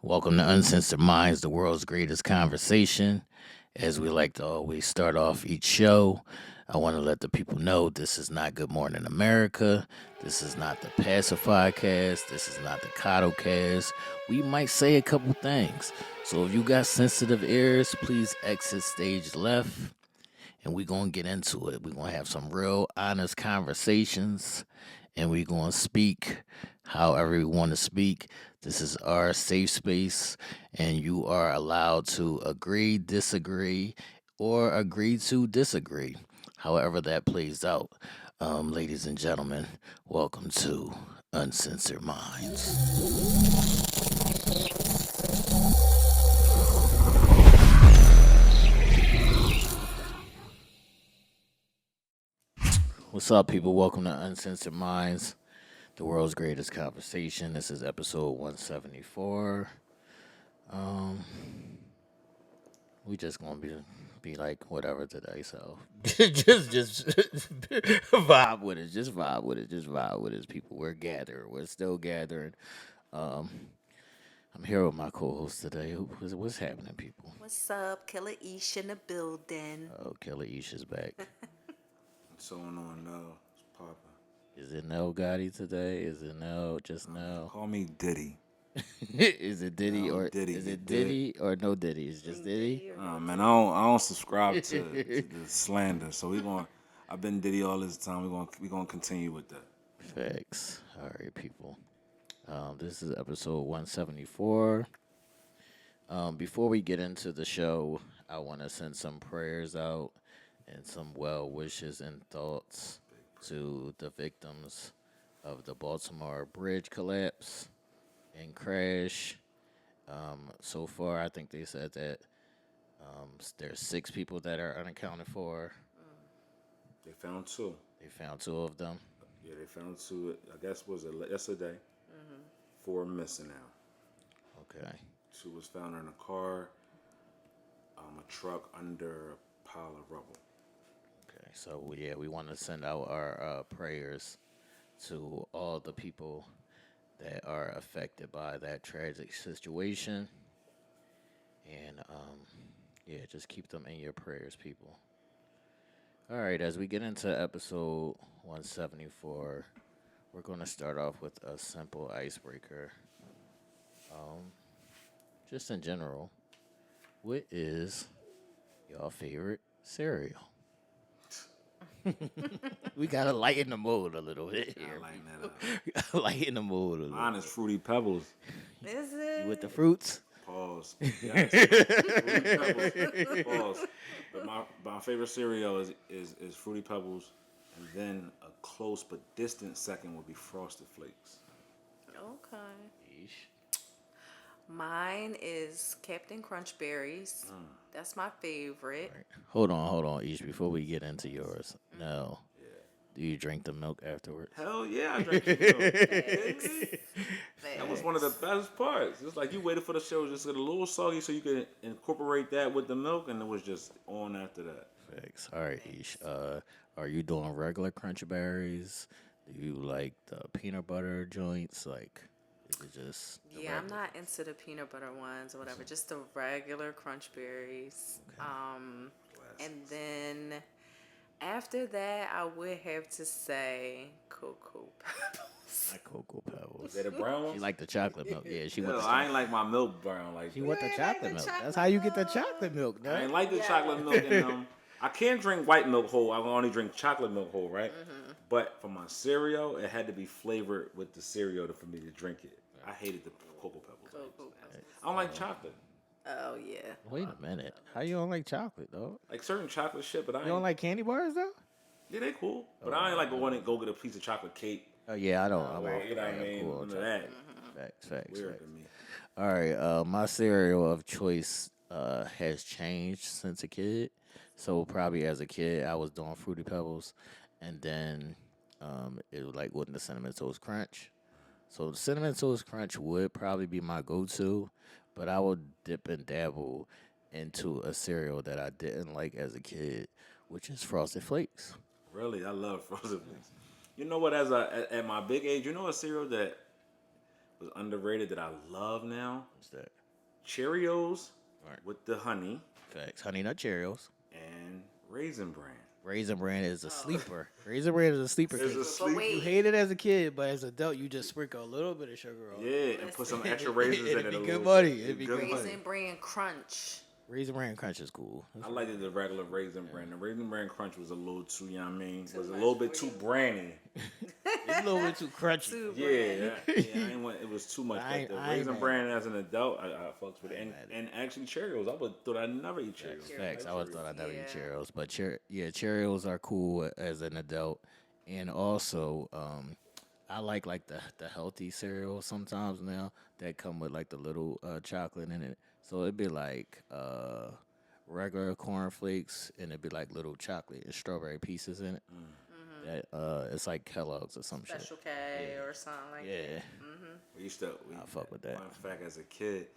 Welcome to Uncensored Minds, the world's greatest conversation. As we like to always start off each show, I want to let the people know this is not Good Morning America. This is not the Pacify Cast. This is not the Coddle Cast. We might say a couple things. So if you got sensitive ears, please exit stage left and we're going to get into it. We're going to have some real honest conversations and we're going to speak however we want to speak. This is our safe space, and you are allowed to agree, disagree, or agree to disagree, however that plays out. Ladies and gentlemen, welcome to Uncensored Minds. What's up, people? Welcome to Uncensored Minds, the world's greatest conversation. This is episode 174. Um, we just gonna be like whatever today, so just vibe with it. Just vibe with it. Just vibe with it. People, we're gathering. We're still gathering. Um, I'm here with my co-host today. What's happening, people? What's up? Killer Aisha in the building. Oh, Kelly Isha's back. What's going on now? It's popping. Is it Nell Gotti today? Is it Nell? Just Nell? Call me Diddy. Is it Diddy No, or Diddy. is it Diddy or no Diddy? It's just Diddy. Man, I don't subscribe to the slander. So I've been Diddy all this time. We gonna continue with that. Facts. All right, people. This is episode 174. Before we get into the show, I want to send some prayers out and some well wishes and thoughts to the victims of the Baltimore bridge collapse and crash. So far, I think they said that there's 6 people that are unaccounted for. They found 2. They found 2 of them. Yeah, they found 2. I guess was it yesterday. 4 missing now. Okay. 2 was found in a car, a truck under a pile of rubble. Okay. So we want to send out our prayers to all the people that are affected by that tragic situation, and just keep them in your prayers, people. All right, as we get into episode 174, we're going to start off with a simple icebreaker. Just in general, what is your favorite cereal? We gotta lighten the mood a little bit here. I like that. Lighten the mood a little. Mine is Fruity Pebbles. Is it? You with the fruits? Pause. Yes. Fruity Pebbles. Pause. But my favorite cereal is Fruity Pebbles, and then a close but distant second would be Frosted Flakes. Okay. Yeesh. Mine is Captain Crunch Berries. That's my favorite. Right. Hold on, Ish. Before we get into yours, no. Do you drink the milk afterwards? Hell yeah, I drank the milk. Facts. That was one of the best parts. It's like you waited for the show just to get a little soggy so you could incorporate that with the milk, and it was just on after that. Thanks. All right, Ish. Are you doing regular crunch berries? Do you like the peanut butter joints? Like, is it just the Yeah, I'm regular? not into the peanut butter ones or whatever. Just the regular Crunch Berries. And then after that, I would have to say Cocoa Pebbles. Like Cocoa Pebbles. Is that a brown one? She like the chocolate milk. Yeah, she Yo, want the I ain't like my milk brown like she that. want the You ain't chocolate like the milk. chocolate That's how you get the milk? chocolate milk, I man. ain't like the Yeah. chocolate milk, and I can't drink white milk whole. I can only drink chocolate milk whole, right? But for my cereal, it had to be flavored with the cereal for me to drink it. I hated the Cocoa Pebbles. Cocoa Pebbles. I don't like chocolate. Oh, yeah. Wait a minute. How you don't like chocolate, though? Like certain chocolate shit, but I You don't ain't, like candy bars, though? yeah, they cool. But I ain't like going and go get a piece of chocolate cake. Oh yeah, I don't. I'm Like, off. you know what I I'm mean? cool on None of that. Facts. Weird to me. All right, my cereal of choice has changed since a kid. So probably as a kid, I was doing Fruity Pebbles, and then it was like with the Cinnamon Toast Crunch. So the Cinnamon Toast Crunch would probably be my go-to, but I would dip and dabble into a cereal that I didn't like as a kid, which is Frosted Flakes. Really, I love Frosted Flakes. You know what? At my big age, you know a cereal that was underrated that I love now? What's that? Cheerios All right. with the honey Facts. Honey Nut Cheerios. and Raisin Bran. Raisin Bran is a Oh. sleeper. Raisin Bran is a sleeper It's a because But sleep. you wait, hate it as a kid, but as an adult, you just sprinkle a little bit of sugar on it. Yeah, and put some Listen. extra raisins in it. It'd be a good little money. bit. It'd be good good money. Raisin Bran Crunch. Raisin Bran Crunch is cool. I liked the regular Raisin Bran. The Raisin Bran Crunch was a little too, you know what I mean? Too Was a much little bit for too you. brandy. It's a little bit too crunchy. Too Yeah, brandy. I ain't want, it was too much. I But the ain't Raisin mad. Bran as an adult, I fucks with it. ain't mad. And actually Cheerios, I would thought I'd never eat Cheerios. Facts. I always thought I'd never eat Yeah. Cheerios, but Cheerios are cool as an adult, and also I like the healthy cereals sometimes now that come with like the little chocolate in it. So it'd be like regular cornflakes, and it'd be like little chocolate and strawberry pieces in it. That it's like Kellogg's or some Special shit. K or something like Yeah, that. We used to. I fuck with that. Fun fact: as a kid,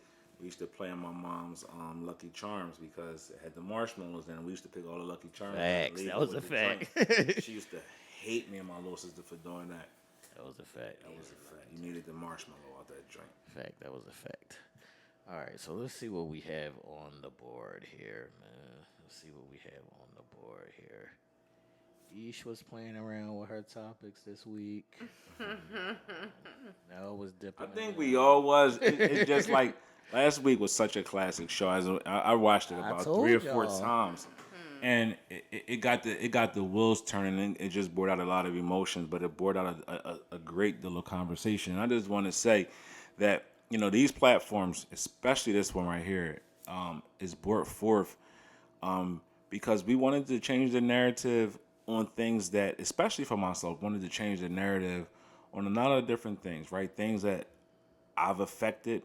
we used to play on my mom's Lucky Charms because it had the marshmallows in it. We used to pick all the Lucky Charms. and Facts. leave That it was with a the fact. drink. She used to hate me and my little sister for doing that. That was a fact. That was a fact. You needed the marshmallow out that drink. Fact. That was a fact. All right, so let's see what we have on the board here, man. Let's see what we have on the board here. Ish was playing around with her topics this week. Nell was dipping. I think in we there. all was. It just like last week was such a classic show. I watched it about told 3 or 4 y'all. times, and it got the wheels turning. And it just brought out a lot of emotions, but it brought out a great deal of conversation. And I just want to say that these platforms, especially this one right here, is brought forth because we wanted to change the narrative on things that, especially for myself, wanted to change the narrative on a lot of different things, right? Things that I've affected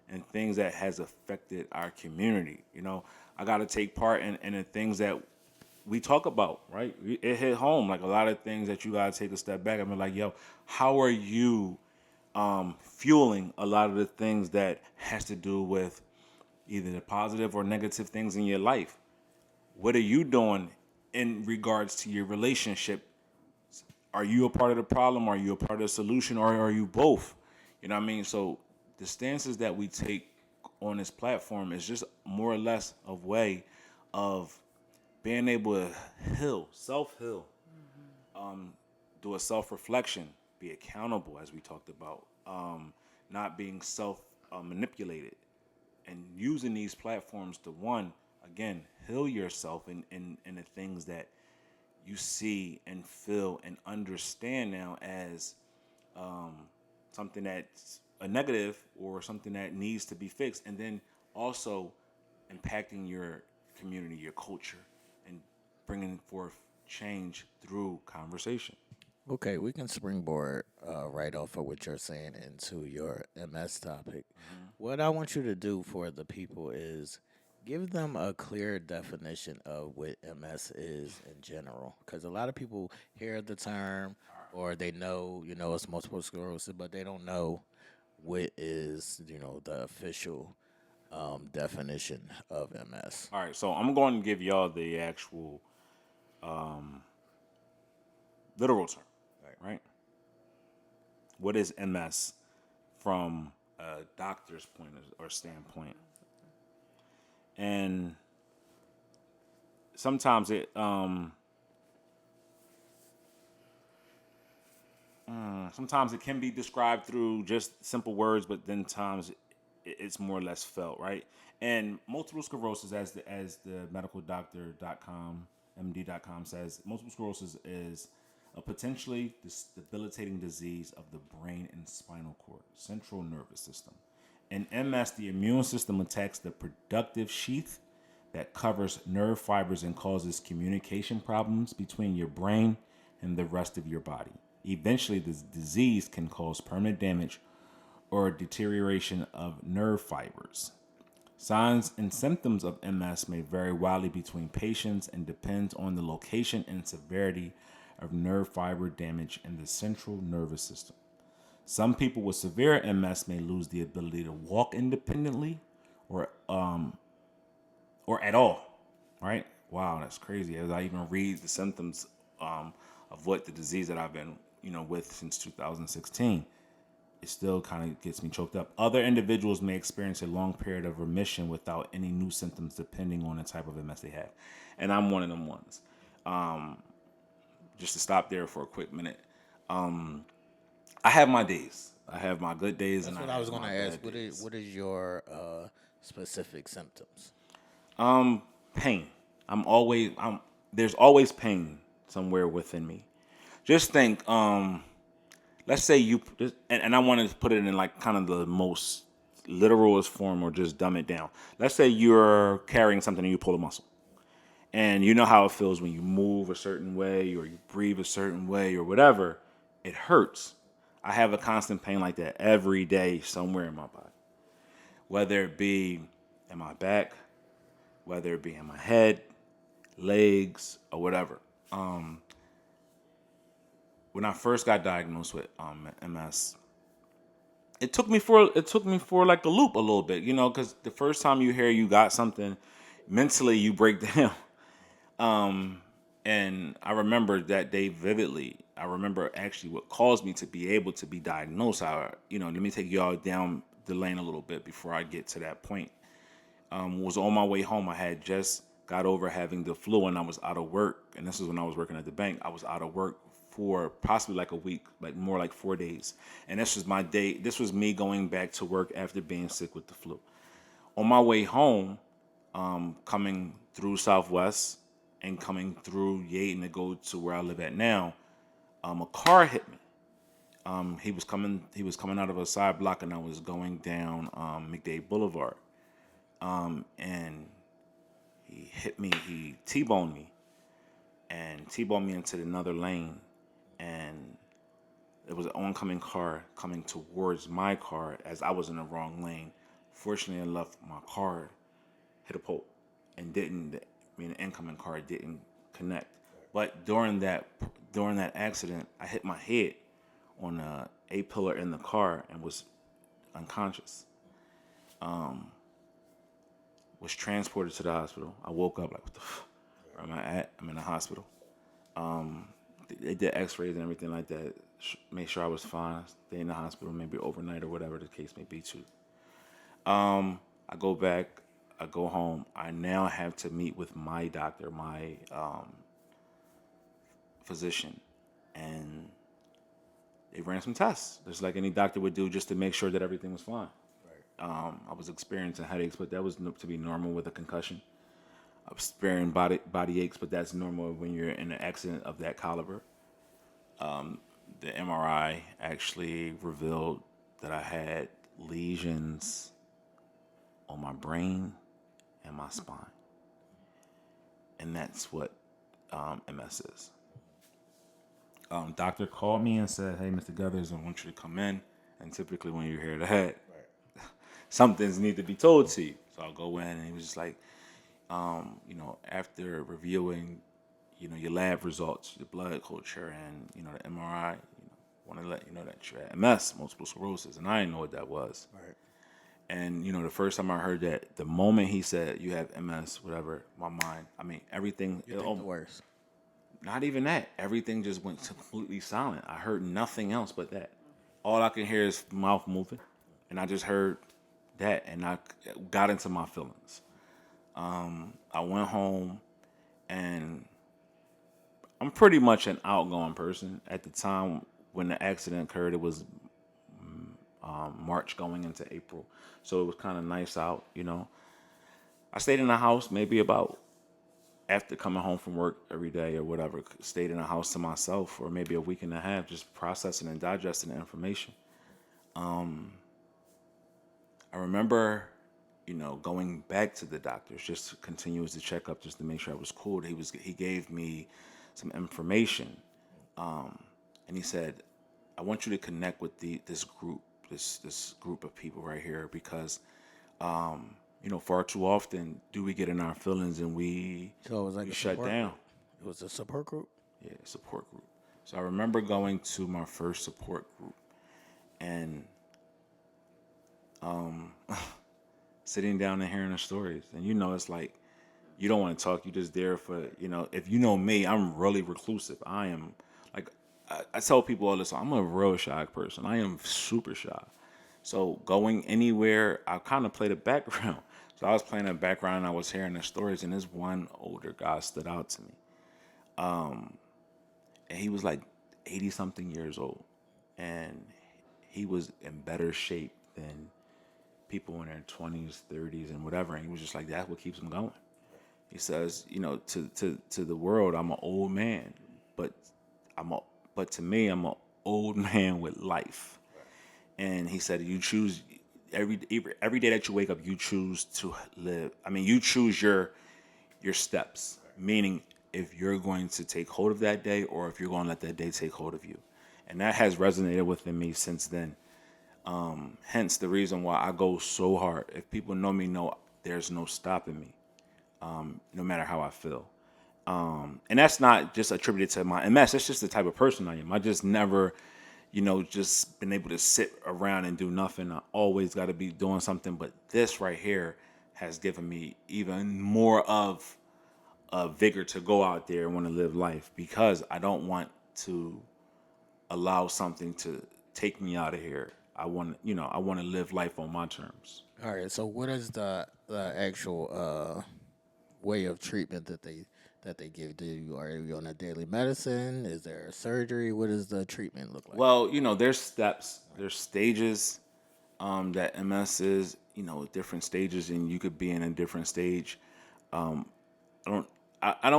and things that has affected our community. I got to take part in the things that we talk about, right? It hit home, like a lot of things that you got to take a step back and be like, yo, how are you fueling a lot of the things that has to do with either the positive or negative things in your life? What are you doing in regards to your relationship? Are you a part of the problem? Are you a part of the solution? Or are you both? You know what I mean? So the stances that we take on this platform is just more or less a way of being able to self-heal, do a self-reflection, be accountable, as we talked about, not being self-manipulated, and using these platforms to, one, again, heal yourself in the things that you see and feel and understand now as something that's a negative or something that needs to be fixed, and then also impacting your community, your culture, and bringing forth change through conversation. Okay, we can springboard right off of what you're saying into your MS topic. What I want you to do for the people is give them a clear definition of what MS is in general. Because a lot of people hear the term or they know, it's multiple sclerosis, but they don't know what is, the official definition of MS. All right, so I'm going to give y'all the actual literal term, right? What is MS from a doctor's point or standpoint? And sometimes sometimes it can be described through just simple words, but then times it's more or less felt, right? And multiple sclerosis, as the medical doctor.com, MD.com says, multiple sclerosis is a potentially debilitating disease of the brain and spinal cord, central nervous system. In MS, the immune system attacks the productive sheath that covers nerve fibers and causes communication problems between your brain and the rest of your body. Eventually, the disease can cause permanent damage or deterioration of nerve fibers. Signs and symptoms of MS may vary widely between patients and depends on the location and severity of nerve fiber damage in the central nervous system. Some people with severe MS may lose the ability to walk independently or at all, right? Wow, that's crazy. As I even read the symptoms of what the disease that I've been, with since 2016. it still kind of gets me choked up. Other individuals may experience a long period of remission without any new symptoms, depending on the type of MS they have. And I'm one of them ones. Just to stop there for a quick minute, I have my days. I have my good days, That's and I what I was have going my to ask. bad days. What is your specific symptoms? Pain. There's always pain somewhere within me. Just think, let's say and I want to put it in like kind of the most literalist form or just dumb it down. Let's say you're carrying something and you pull a muscle. And you know how it feels when you move a certain way or you breathe a certain way or whatever. It hurts. I have a constant pain like that every day somewhere in my body. Whether it be in my back, whether it be in my head, legs, or whatever. When I first got diagnosed with MS, it took me for like a loop a little bit, because the first time you hear you got something, mentally you break down. And I remember that day vividly. I remember actually what caused me to be able to be diagnosed. Let me take y'all down the lane a little bit before I get to that point. Was on my way home. I had just got over having the flu and I was out of work. And this is when I was working at the bank. I was out of work for possibly like a week, like more like 4 days. And this was my day. This was me going back to work after being sick with the flu. On my way home, coming through Southwest and coming through Yaden to go to where I live at now, a car hit me. He was coming out of a side block and I was going down McDade Boulevard. And he hit me, he T-boned me and T-boned me into another lane. And it was an oncoming car coming towards my car as I was in the wrong lane. Fortunately enough, my car hit a pole and the incoming car didn't connect. But during that accident, I hit my head on a pillar in the car and was unconscious. Was transported to the hospital. I woke up like, what the where am I at? I'm in the hospital. They did x-rays and everything like that. Made sure I was fine. Stay in the hospital maybe overnight or whatever the case may be too. I go back. I go home. I now have to meet with my doctor, my physician. And they ran some tests, just like any doctor would do just to make sure that everything was fine. I was experiencing headaches, but that was to be normal with a concussion. I was experiencing body aches, but that's normal when you're in an accident of that caliber. The MRI actually revealed that I had lesions on my brain and my spine, and that's what MS is. Doctor called me and said, "Hey, Mr. Guthers, I want you to come in." And typically, when you hear that, something's need to be told to you. So I'll go in, and he was just like, after reviewing, your lab results, your blood culture, and the MRI, want to let you know that you're at MS, multiple sclerosis, and I didn't know what that was. Right. And the first time I heard that, the moment he said you have MS, whatever, my mind, everything. You think the worst. Not even that. Everything just went completely silent. I heard nothing else but that. All I can hear is mouth moving, and I just heard that, and I got into my feelings. I went home, and I'm pretty much an outgoing person. At the time when the accident occurred, it was March going into April, so it was kind of nice out. I stayed in the house maybe about after coming home from work every day or whatever, stayed in the house to myself for maybe a week and a half, just processing and digesting the information. I remember, going back to the doctors just to continue as a checkup, just to make sure I was cool. He gave me some information, and he said, "I want you to connect with this group, this group of people right here, because far too often do we get in our feelings and we So it was like we a shut support down." group. It was a support group. Yeah, support group. So I remember going to my first support group and sitting down and hearing the stories. And it's like you don't want to talk. You just there for if you know me, I'm really reclusive. I am like I tell people all this time, I'm a real shy person. I am super shy. So going anywhere, I kind of play the background. So I was playing the background and I was hearing the stories, and this one older guy stood out to me. And he was like 80 something years old. And he was in better shape than people in their 20s, 30s, and whatever. And he was just like, that's what keeps him going. He says, to the world, I'm an old man, but I'm a, but to me, I'm an old man with life. And he said, you choose every day that you wake up, you choose to live. I mean, you choose your steps, meaning if you're going to take hold of that day or if you're going to let that day take hold of you. And that has resonated within me since then. Hence the reason why I go so hard. If people know me, know there's no stopping me, no matter how I feel. And that's not just attributed to my MS. That's just the type of person I am. I just never, just been able to sit around and do nothing. I always got to be doing something. But this right here has given me even more of a vigor to go out there and want to live life, because I don't want to allow something to take me out of here. I want to live life on my terms. All right. So what is the actual way of treatment that they give to you? Are you on a daily medicine? Is there a surgery? What does the treatment look like? Well, there's steps, there's stages that MS is, different stages, and you could be in a different stage. I don't,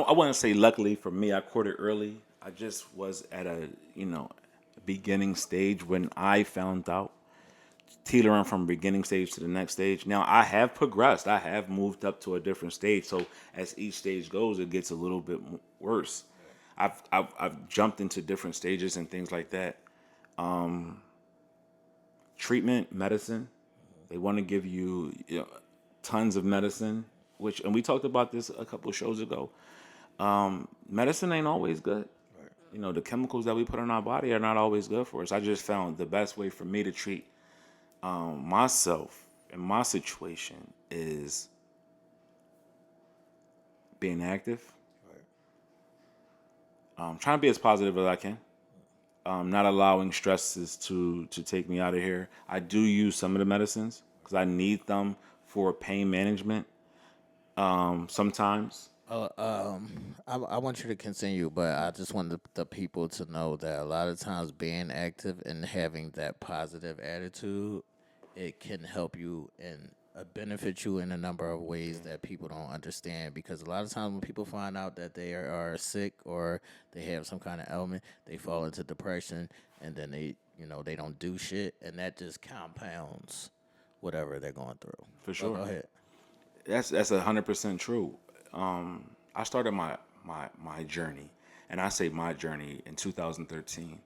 I wouldn't say luckily for me, I caught it early. I just was at a, beginning stage when I found out, teetering from beginning stage to the next stage. Now I have progressed. I have moved up to a different stage. So as each stage goes, it gets a little bit worse. I've jumped into different stages and things like that. Treatment, medicine. They want to give you, tons of medicine, and we talked about this a couple of shows ago. Medicine ain't always good. The chemicals that we put in our body are not always good for us. I just found the best way for me to treat myself in my situation is being active, trying to be as positive as I can, not allowing stresses to take me out of here. I do use some of the medicines because I need them for pain management sometimes. I want you to continue, but I just want the people to know that a lot of times being active and having that positive attitude, it can help you and benefit you in a number of ways that people don't understand. Because a lot of times when people find out that they are sick or they have some kind of ailment, they fall into depression, and then they don't do shit, and that just compounds whatever they're going through. For But go sure. ahead. That's 100% true. I started my journey, and I say my journey in 2013.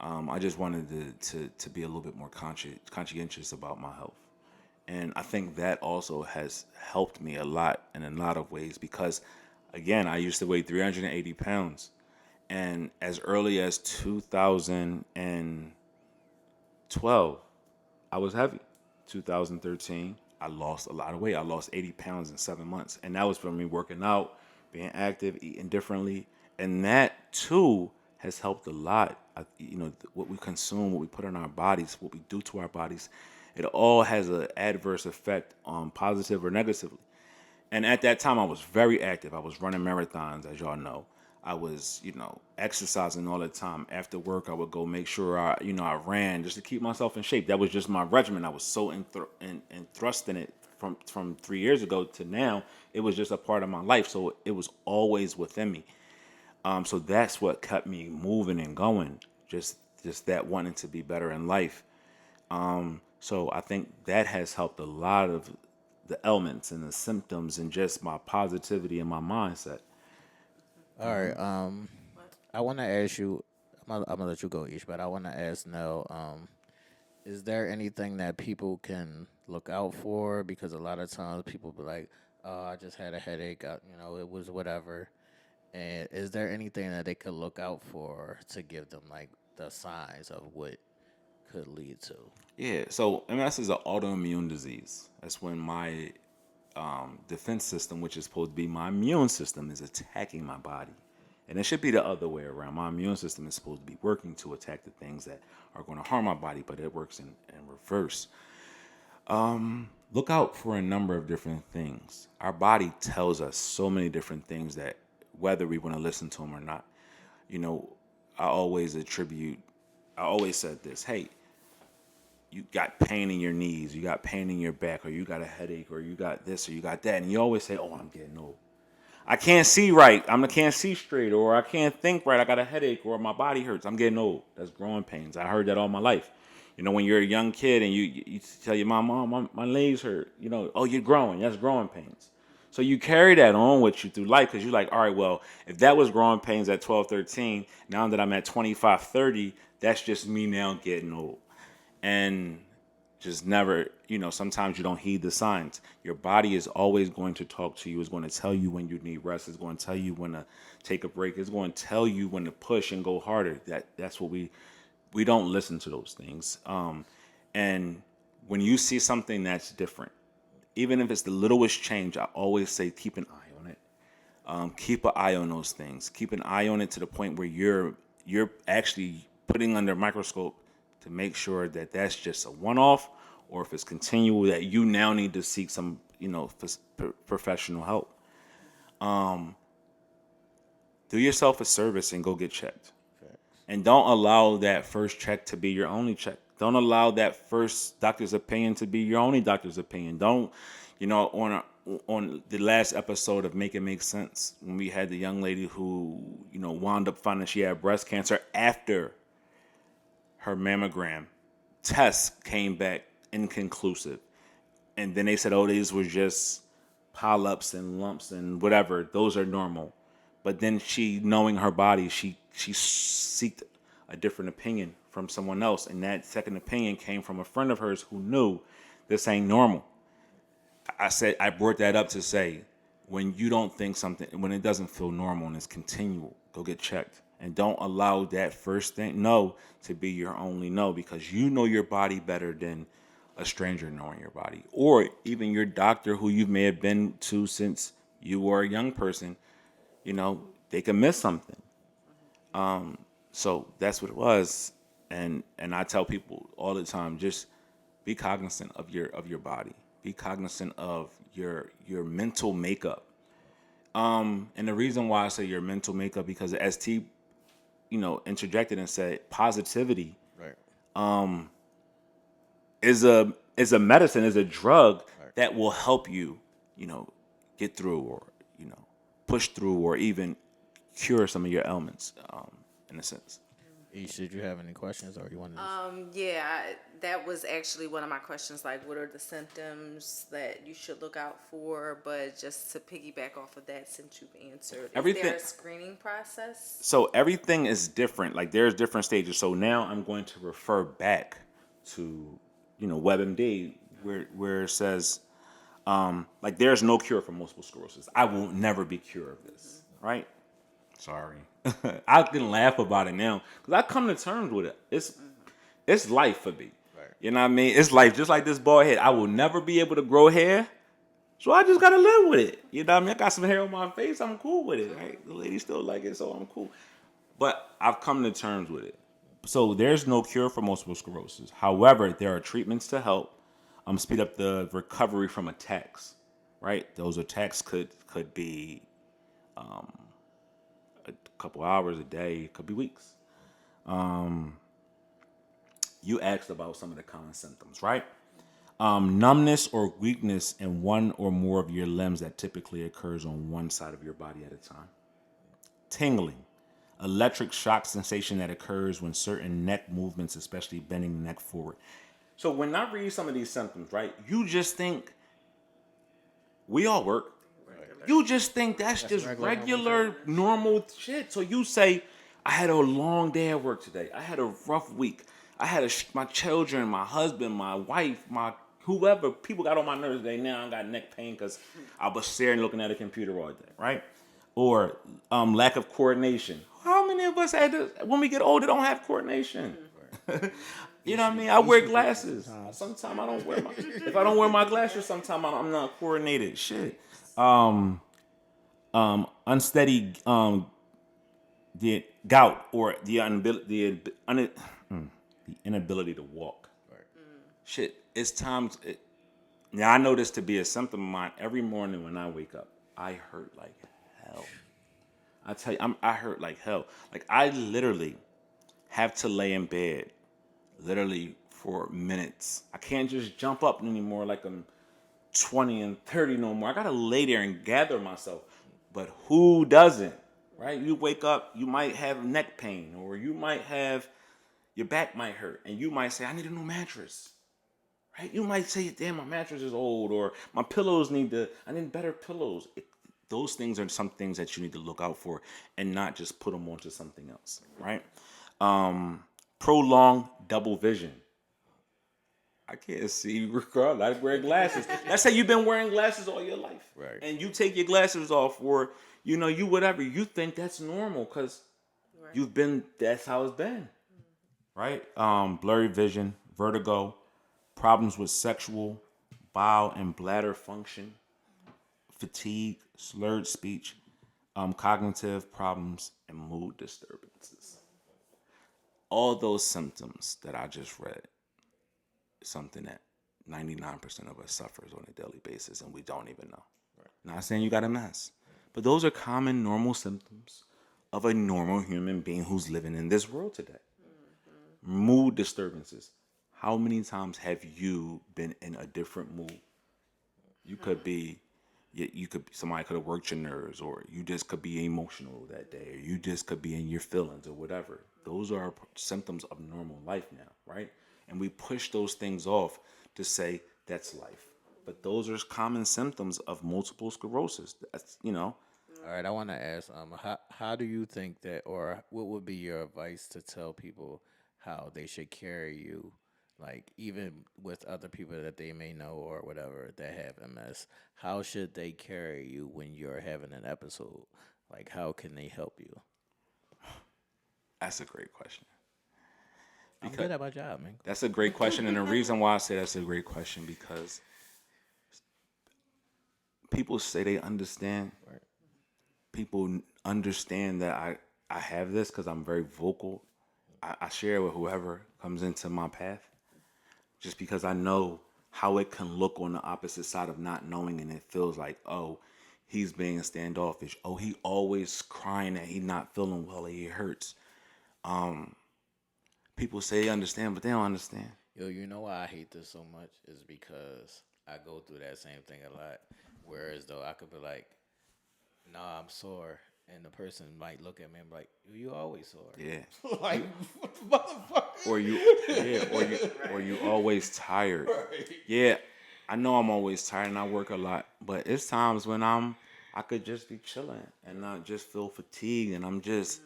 I just wanted to be a little bit more conscientious about my health, and I think that also has helped me a lot in a lot of ways because, again, I used to weigh 380 pounds, and as early as 2012, I was heavy. 2013, I lost a lot of weight. I lost 80 pounds in 7 months. And that was from me working out, being active, eating differently. And that too has helped a lot. What we consume, what we put in our bodies, what we do to our bodies, it all has an adverse effect on positive or negatively. And at that time, I was very active. I was running marathons, as y'all know. I was, exercising all the time. After work, I would go make sure I ran just to keep myself in shape. That was just my regimen. I was so thrust in it from 3 years ago to now. It was just a part of my life, so it was always within me. So that's what kept me moving and going. Just that wanting to be better in life. So I think that has helped a lot of the elements and the symptoms and just my positivity and my mindset. All right. What? I want to ask you. I'm gonna let you go, Ish, but I want to ask Nell. Is there anything that people can look out for? Because a lot of times people be like, "Oh, I just had a headache. It was whatever." And is there anything that they could look out for to give them like the signs of what could lead to? Yeah, so MS is an autoimmune disease. That's when my defense system, which is supposed to be my immune system, is attacking my body. And it should be the other way around. My immune system is supposed to be working to attack the things that are going to harm my body, but it works in reverse. Look out for a number of different things. Our body tells us so many different things that whether we want to listen to them or not, you know, I always said this, hey, you got pain in your knees, you got pain in your back, or you got a headache, or you got this, or you got that. And you always say, oh, I'm getting old. I can't see right. I can't see straight, or I can't think right. I got a headache, or my body hurts. I'm getting old. That's growing pains. I heard that all my life. You know, when you're a young kid and you tell your mom, my legs hurt. You know, oh, you're growing. That's growing pains. So you carry that on with you through life because you're like, all right, well, if that was growing pains at 12, 13, now that I'm at 25, 30, that's just me now getting old. And just never, sometimes you don't heed the signs. Your body is always going to talk to you. It's going to tell you when you need rest. It's going to tell you when to take a break. It's going to tell you when to push and go harder. That's what we don't listen to those things. And when you see something that's different, even if it's the littlest change, I always say keep an eye on it. Keep an eye on those things. Keep an eye on it to the point where you're actually putting under a microscope to make sure that that's just a one-off, or if it's continual, that you now need to seek some, professional help. Do yourself a service and go get checked. And don't allow that first check to be your only check. Don't allow that first doctor's opinion to be your only doctor's opinion. Don't, on the last episode of Make It Make Sense, when we had the young lady who, wound up finding she had breast cancer after her mammogram test came back inconclusive. And then they said, oh, these were just polyps and lumps and whatever. Those are normal. But then she, knowing her body, she sought a different opinion from someone else. And that second opinion came from a friend of hers who knew this ain't normal. I brought that up to say, when you don't think something, when it doesn't feel normal and it's continual, go get checked. And don't allow that first thing, no, to be your only no, because you know your body better than a stranger knowing your body. Or even your doctor who you may have been to since you were a young person, they can miss something. So that's what it was. And I tell people all the time, just be cognizant of your body. Be cognizant of your mental makeup. And the reason why I say your mental makeup, because as T interjected and said positivity is a medicine, is a drug that will help you, get through or, push through or even cure some of your ailments, in a sense. Ish, did you have any questions or you wanted to? That was actually one of my questions. Like, what are the symptoms that you should look out for? But just to piggyback off of that, since you've answered, is there a screening process? So everything is different. Like, there's different stages. So now I'm going to refer back to, WebMD, where it says, like, there's no cure for multiple sclerosis. I will never be cured of this, right? Sorry. I can laugh about it now because I come to terms with it. It's life for me. Right. You know what I mean? It's life, just like this bald head. I will never be able to grow hair, so I just gotta live with it. You know what I mean? I got some hair on my face. I'm cool with it. Right? The ladies still like it, so I'm cool. But I've come to terms with it. So there's no cure for multiple sclerosis. However, there are treatments to help speed up the recovery from attacks. Right? Those attacks could be a couple hours a day, it could be weeks. You asked about some of the common symptoms, right? Numbness or weakness in one or more of your limbs that typically occurs on one side of your body at a time. Tingling, electric shock sensation that occurs when certain neck movements, especially bending the neck forward. So when I read some of these symptoms, right, you just think we all work. You just think that's just regular, normal shit. So you say, I had a long day at work today. I had a rough week. I had my children, my husband, my wife, my whoever. People got on my nerves today. Now I got neck pain because I was staring looking at a computer all day, right? Or lack of coordination. How many of us had this? When we get older, don't have coordination? You know what I mean? I wear glasses. Sometimes I don't wear my... If I don't wear my glasses, sometimes I'm not coordinated. Shit. Unsteady the gout or the inability to walk. Right. Shit, it's times. Now I know this to be a symptom of mine. Every morning when I wake up, I hurt like hell. I tell you, I hurt like hell. Like I literally have to lay in bed, literally for minutes. I can't just jump up anymore like I'm 20 and 30 no more. I gotta lay there and gather myself. But who doesn't? Right? You wake up, you might have neck pain, or you might have your back might hurt, and you might say, I need a new mattress. Right? You might say, damn, my mattress is old, or my pillows I need better pillows. Those things are some things that you need to look out for and not just put them onto something else, right? Prolonged double vision. I can't see regardless. I wear glasses. Let's say you've been wearing glasses all your life. Right. And you take your glasses off or, you whatever. You think that's normal because that's how it's been. Right? Blurry vision, vertigo, problems with sexual, bowel, and bladder function, fatigue, slurred speech, cognitive problems, and mood disturbances. All those symptoms that I just read is something that 99% of us suffers on a daily basis and we don't even know. Right. Not saying you got a mess, but those are common normal symptoms of a normal human being who's living in this world today. Mm-hmm. Mood disturbances. How many times have you been in a different mood? You could be, somebody could have worked your nerves, or you just could be emotional that day, or you just could be in your feelings, or whatever. Those are symptoms of normal life now, right? And we push those things off to say that's life. But those are common symptoms of multiple sclerosis. That's, All right, I want to ask, how do you think that, or what would be your advice to tell people how they should carry you, like even with other people that they may know or whatever that have MS? How should they carry you when you're having an episode? Like, how can they help you? that's a great question. I'm good at my job, man. That's a great question. And the reason why I say that's a great question, because people say they understand. Right. People understand that I have this because I'm very vocal. I share with whoever comes into my path just because I know how it can look on the opposite side of not knowing, and it feels like, oh, he's being standoffish. Oh, he always crying that he's not feeling well, he hurts. People say they understand, but they don't understand. Yo, you know why I hate this so much is because I go through that same thing a lot. Whereas though I could be like, nah, I'm sore. And the person might look at me and be like, you always sore. Yeah. Like, motherfucker. Or you always tired. Right. Yeah, I know I'm always tired and I work a lot, but it's times when I could just be chilling and not just feel fatigued and I'm just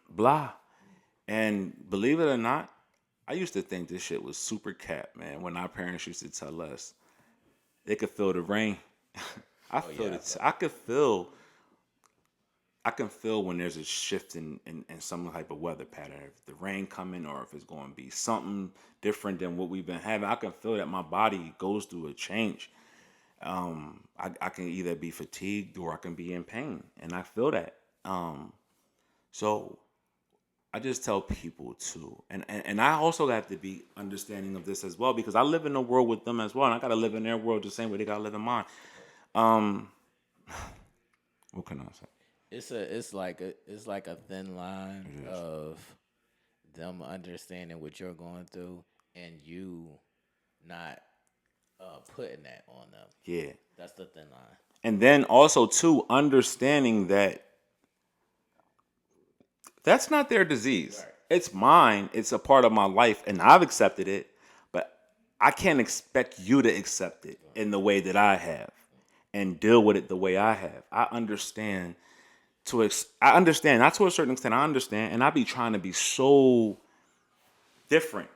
blah. And believe it or not, I used to think this shit was super cap, man. When our parents used to tell us they could feel the rain. I could feel. I can feel when there's a shift in some type of weather pattern. If the rain coming or if it's going to be something different than what we've been having, I can feel that my body goes through a change. I can either be fatigued or I can be in pain, and I feel that. So I just tell people to, and I also have to be understanding of this as well because I live in a world with them as well, and I gotta live in their world the same way they gotta live in mine. What can I say? It's like a thin line of them understanding what you're going through and you not putting that on them. Yeah, That's the thin line. and then also too understanding that that's not their disease. Right. It's mine. It's a part of my life, and I've accepted it. But I can't expect you to accept it in the way that I have, and deal with it the way I have. I understand. I understand, not to a certain extent. I understand, and I be trying to be so different,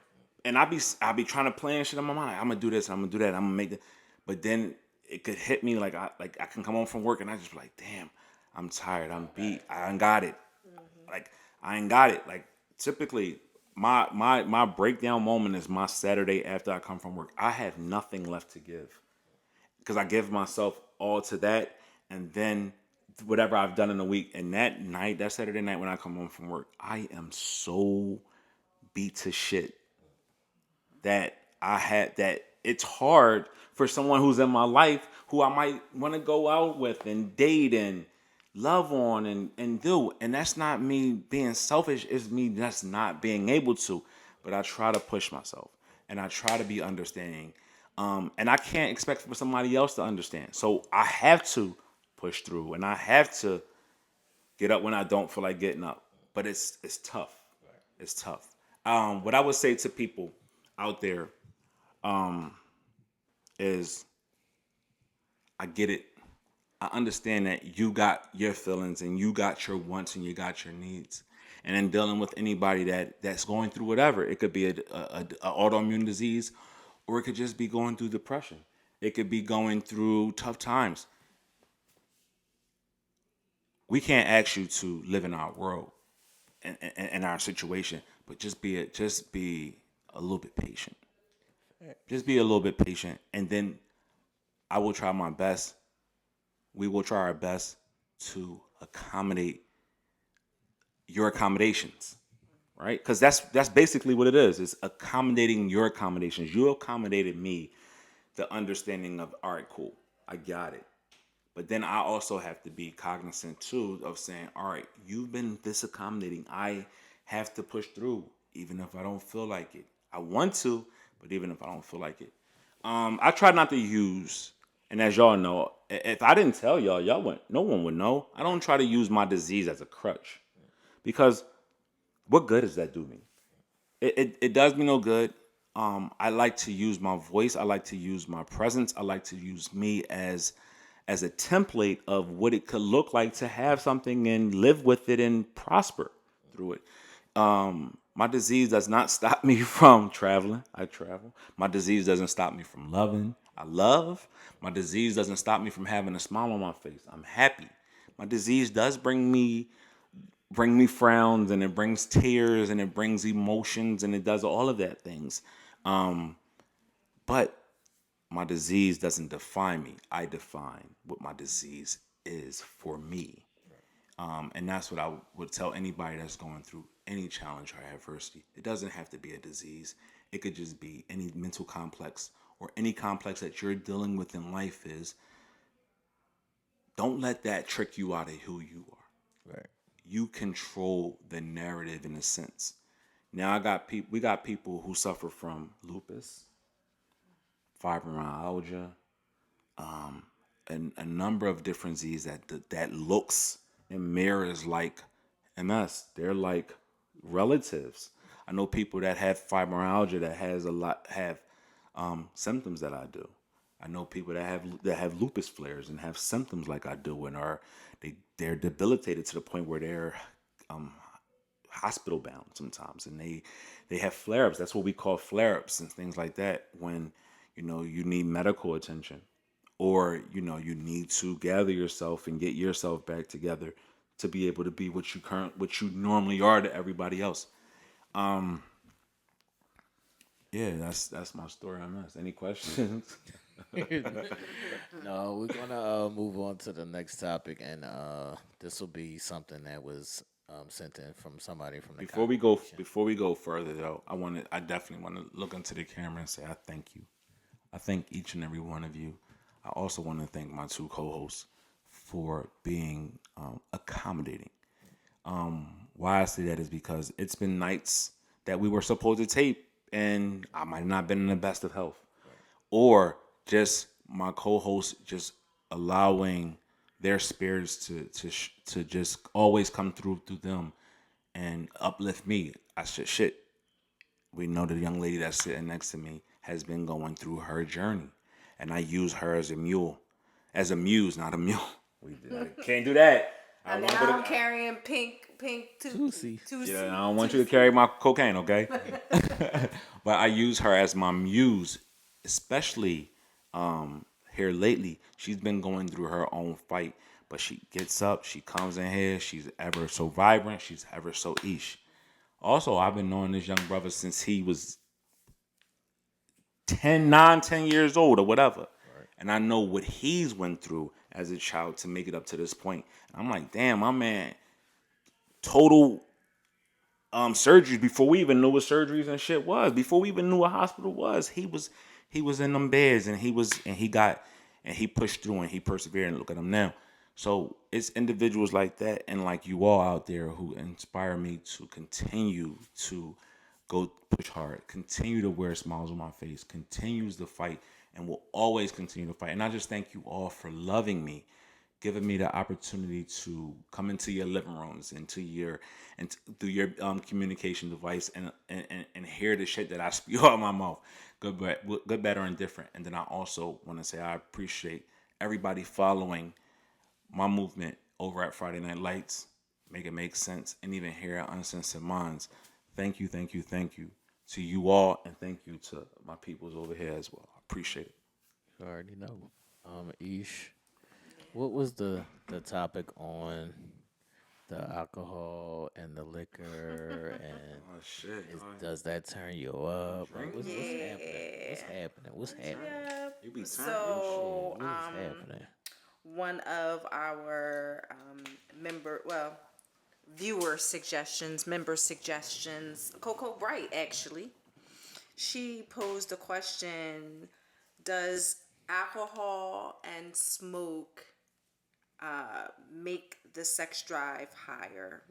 and I be trying to plan shit in my mind. I'm gonna do this. I'm gonna do that. I'm gonna make it. But then it could hit me like I can come home from work and I just be like, damn, I'm tired. I'm beat. I ain't got it. Like I ain't got it. Like typically my breakdown moment is my Saturday after I come from work. I have nothing left to give because I give myself all to that, and then whatever I've done in the week. And that night, that Saturday night when I come home from work, I am so beat to shit that I had that it's hard for someone who's in my life who I might want to go out with and date and love on and do. And that's not me being selfish, it's me just not being able to. But I try to push myself and I try to be understanding. And I can't expect for somebody else to understand. So I have to push through and I have to get up when I don't feel like getting up. But it's tough. It's tough. What I would say to people out there is I get it. I understand that you got your feelings and you got your wants and you got your needs. And in dealing with anybody that's going through whatever, it could be a autoimmune disease, or it could just be going through depression. It could be going through tough times. We can't ask you to live in our world and in our situation, but just be a little bit patient. Just be a little bit patient, and then I will try my best. We will try our best to accommodate your accommodations, right? Because that's basically what it is. It's accommodating your accommodations. You accommodated me, the understanding of, all right, cool, I got it. But then I also have to be cognizant too of saying, all right, you've been this accommodating. I have to push through, even if I don't feel like it. I want to, but even if I don't feel like it. I try not to use, and as y'all know, if I didn't tell y'all wouldn't, no one would know. I don't try to use my disease as a crutch because what good does that do me? It does me no good. I like to use my voice. I like to use my presence. I like to use me as a template of what it could look like to have something and live with it and prosper through it. My disease does not stop me from traveling. I travel. My disease doesn't stop me from loving. I love. My disease doesn't stop me from having a smile on my face. I'm happy. My disease does bring me frowns and it brings tears and it brings emotions and it does all of that things. But my disease doesn't define me. I define what my disease is for me. And that's what I would tell anybody that's going through any challenge or adversity. It doesn't have to be a disease. It could just be any mental complex or any complex that you're dealing with in life is. Don't let that trick you out of who you are. Right. You control the narrative in a sense. Now we got people who suffer from lupus, fibromyalgia, and a number of different diseases that looks and mirrors like MS. They're like relatives. I know people that have fibromyalgia that has a lot have symptoms that I do. I know people that have lupus flares and have symptoms like I do, and they're debilitated to the point where they're hospital bound sometimes, and they have flare ups. That's what we call flare ups and things like that. When you need medical attention, or you need to gather yourself and get yourself back together to be able to be what you normally are to everybody else. Yeah, that's my story on this. Any questions? No, we're gonna move on to the next topic, and this will be something that was sent in from somebody from the congregation. Before we go further though, I definitely want to look into the camera and say I thank you. I thank each and every one of you. I also want to thank my two co-hosts for being accommodating. Why I say that is because it's been nights that we were supposed to tape, and I might not have been in the best of health, or just my co-hosts just allowing their spirits to just always come through them and uplift me. I said, shit. We know the young lady that's sitting next to me has been going through her journey, and I use her as a muse, not a mule. I can't do that. And now I'm carrying pink Tusi. Yeah, I don't want you to carry my cocaine, okay? But I use her as my muse, especially here lately. She's been going through her own fight, but she gets up, she comes in here, she's ever so vibrant, she's ever so ish. Also, I've been knowing this young brother since he was 10 years old or whatever. Right. And I know what he's went through as a child to make it up to this point. And I'm like, damn, my man, total surgeries before we even knew what surgeries and shit was. Before we even knew what hospital was, he was in them beds and he pushed through and he persevered and look at him now. So it's individuals like that and like you all out there who inspire me to continue to go push hard, continue to wear smiles on my face, continues to fight, and will always continue to fight. And I just thank you all for loving me, giving me the opportunity to come into your living rooms, through your communication device, and hear the shit that I spew out of my mouth, good, better, and different. And then I also want to say I appreciate everybody following my movement over at Friday Night Lights, make it make sense, and even here at Uncensored Minds. Thank you, thank you, thank you to you all, and thank you to my peoples over here as well. I appreciate it. You already know. Ish, what was the topic on the alcohol and the liquor and Oh shit! does that turn you up? Like, what's happening? What's Yeah. happening? What's happening? Yeah. You be turned. So, What is happening? one of our member suggestions, Coco Bright actually, she posed a question: does alcohol and smoke make the sex drive higher?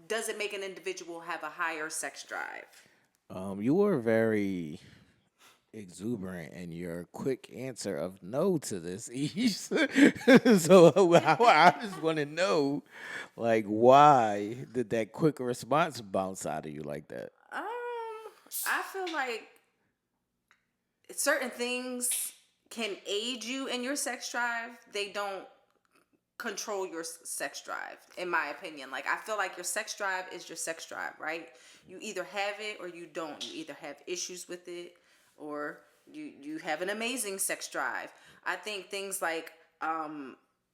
Does it make an individual have a higher sex drive? You were very exuberant in your quick answer of no to this, Ish. So I just want to know, like, why did that quick response bounce out of you like that? I feel like certain things can aid you in your sex drive. They don't control your sex drive, in my opinion. Like, I feel like your sex drive is your sex drive, right? You either have it or you don't. You either have issues with it or you have an amazing sex drive. I think things like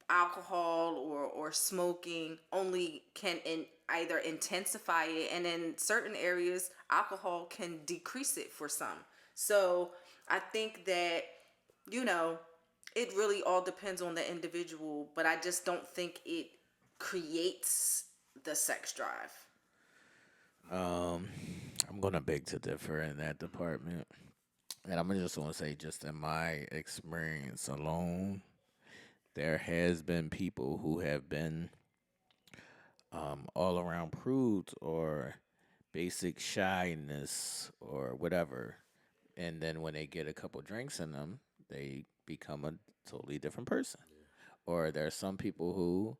alcohol or smoking only can either intensify it, and in certain areas alcohol can decrease it for some. So I think that, you know, it really all depends on the individual, but I just don't think it creates the sex drive. I'm gonna beg to differ in that department, and I'm just gonna say, just in my experience alone, there has been people who have been all around prudes or basic shyness or whatever, and then when they get a couple drinks in them, they become a totally different person. Or there are some people who,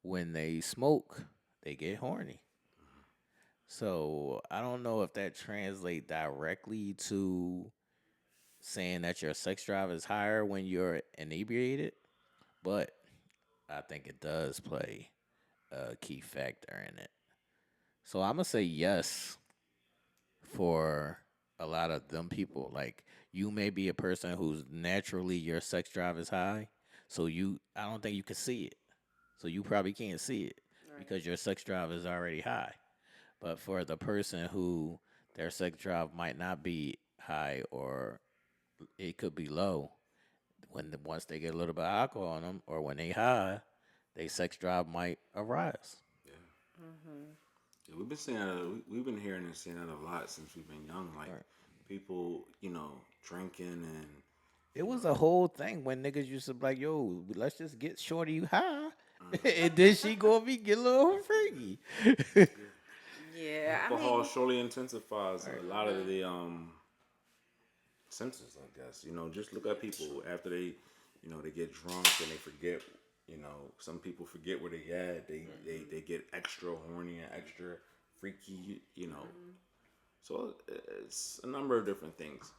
when they smoke, they get horny. So I don't know if that translates directly to saying that your sex drive is higher when you're inebriated, but I think it does play a key factor in it. So I'm gonna say yes for a lot of them people. Like, you may be a person who's naturally your sex drive is high, so I don't think you can see it. So you probably can't see it Right. because your sex drive is already high. But for the person who their sex drive might not be high or it could be low, once they get a little bit of alcohol on them or when they high, their sex drive might arise. Yeah, we've been saying that, we've been hearing and saying that a lot since we've been young. Like Right. people, drinking and It was a whole thing when niggas used to be like, yo, let's just get shorty high. And then she gonna be get a little freaky. Yeah, I alcohol mean, surely intensifies a lot of the senses. I guess just look at people after they get drunk and they forget. Some people forget where they at. They get extra horny and extra freaky. So it's a number of different things.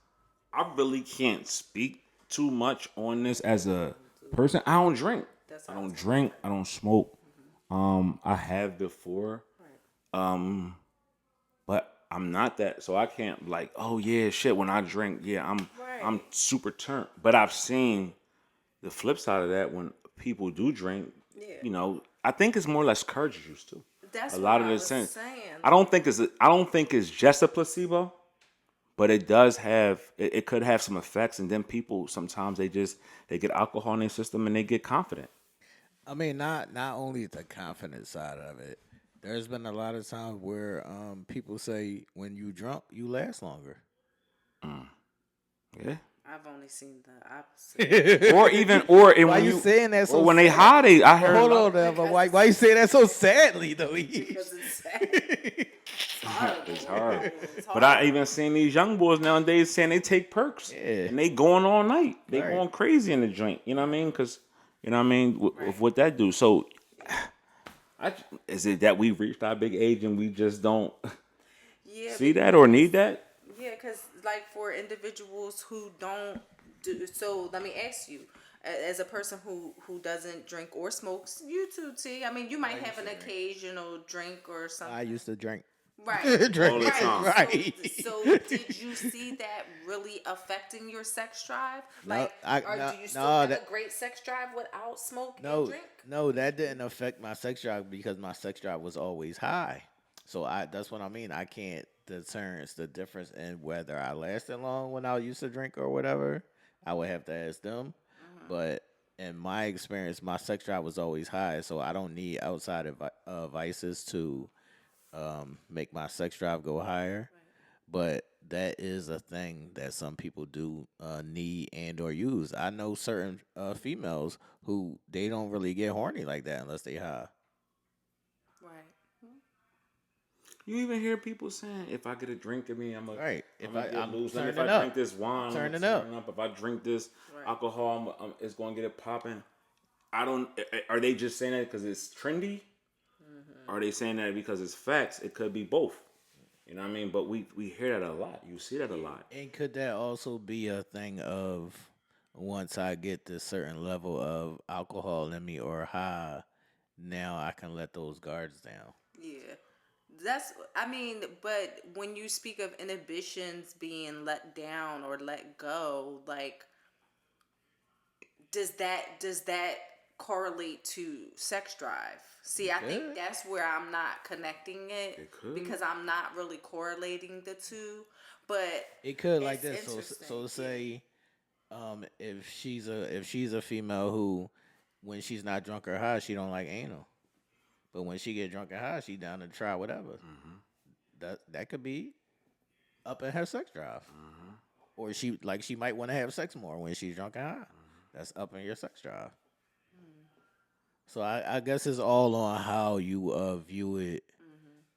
I really can't speak too much on this as a person. I don't drink. that's I what I was don't gonna drink. say. I don't smoke. I have before. Um, but I'm not that, so I can't like, oh yeah, shit. When I drink, yeah, I'm Right. super turned. But I've seen the flip side of that when people do drink. Yeah. I think it's more or less courage juice too. A That's what lot of I the was sense. saying. I don't think it's just a placebo, But it does have it could have some effects, and then people sometimes they get alcohol in their system and they get confident. I mean, not only the confidence side of it. There's been a lot of times where people say when you drunk, you last longer. Yeah. I've only seen the opposite. Or even or and Why when you you saying that or so when they sad? high, I But heard a hold lot on, of, there, but why you say that so sadly though? Because it's sad. It's horrible. it's hard. It's But I horrible. even seen these young boys nowadays saying they take perks Yeah. and they going all night. They Right. going crazy in the joint. You know what I mean? Because you know what I mean with Right. what that do. So, is it that we reached our big age and we just don't Yeah, see that or need that? yeah, because like for individuals who don't do so, let me ask you, as a person who doesn't drink or smokes, you too, T. I mean, you might have an occasional drink or something. I used to drink. Right. All the Right. time. Right. So did you see that really affecting your sex drive? No, Like, or no, do you still no, have that a great sex drive without smoke and no, drink? no, that didn't affect my sex drive because my sex drive was always high. So that's what I mean. I can't discern the difference in whether I lasted long when I used to drink or whatever. I would have to ask them. But in my experience, my sex drive was always high, so I don't need outside vices to make my sex drive go higher. But that is a thing that some people do need and or use. I know certain females who they don't really get horny like that unless they high. Right. You even hear people saying, "If I get a drink of me, Right. I'm If gonna get I'm loose. If turning I drink up, this wine, I'm turning gonna up. turn up. If I drink this Right. alcohol, it's gonna get it popping." I don't. Are they just saying that because it's trendy? Are they saying that because it's facts? It could be both. You know what I mean? But we hear that a lot. You see that a lot. And could that also be a thing of once I get this certain level of alcohol in me or high, now I can let those guards down? Yeah. I mean, but when you speak of inhibitions being let down or let go, like, does that correlate to sex drive? See, I think Good. that's where I'm not connecting it It could. because I'm not really correlating the two. But It could like it's this. interesting. So say if she's a female who when she's not drunk or high, she don't like anal. But when she get drunk or high, she down to try whatever. That could be up in her sex drive. Or she might want to have sex more when she's drunk and high. That's up in your sex drive. So I guess it's all on how you view it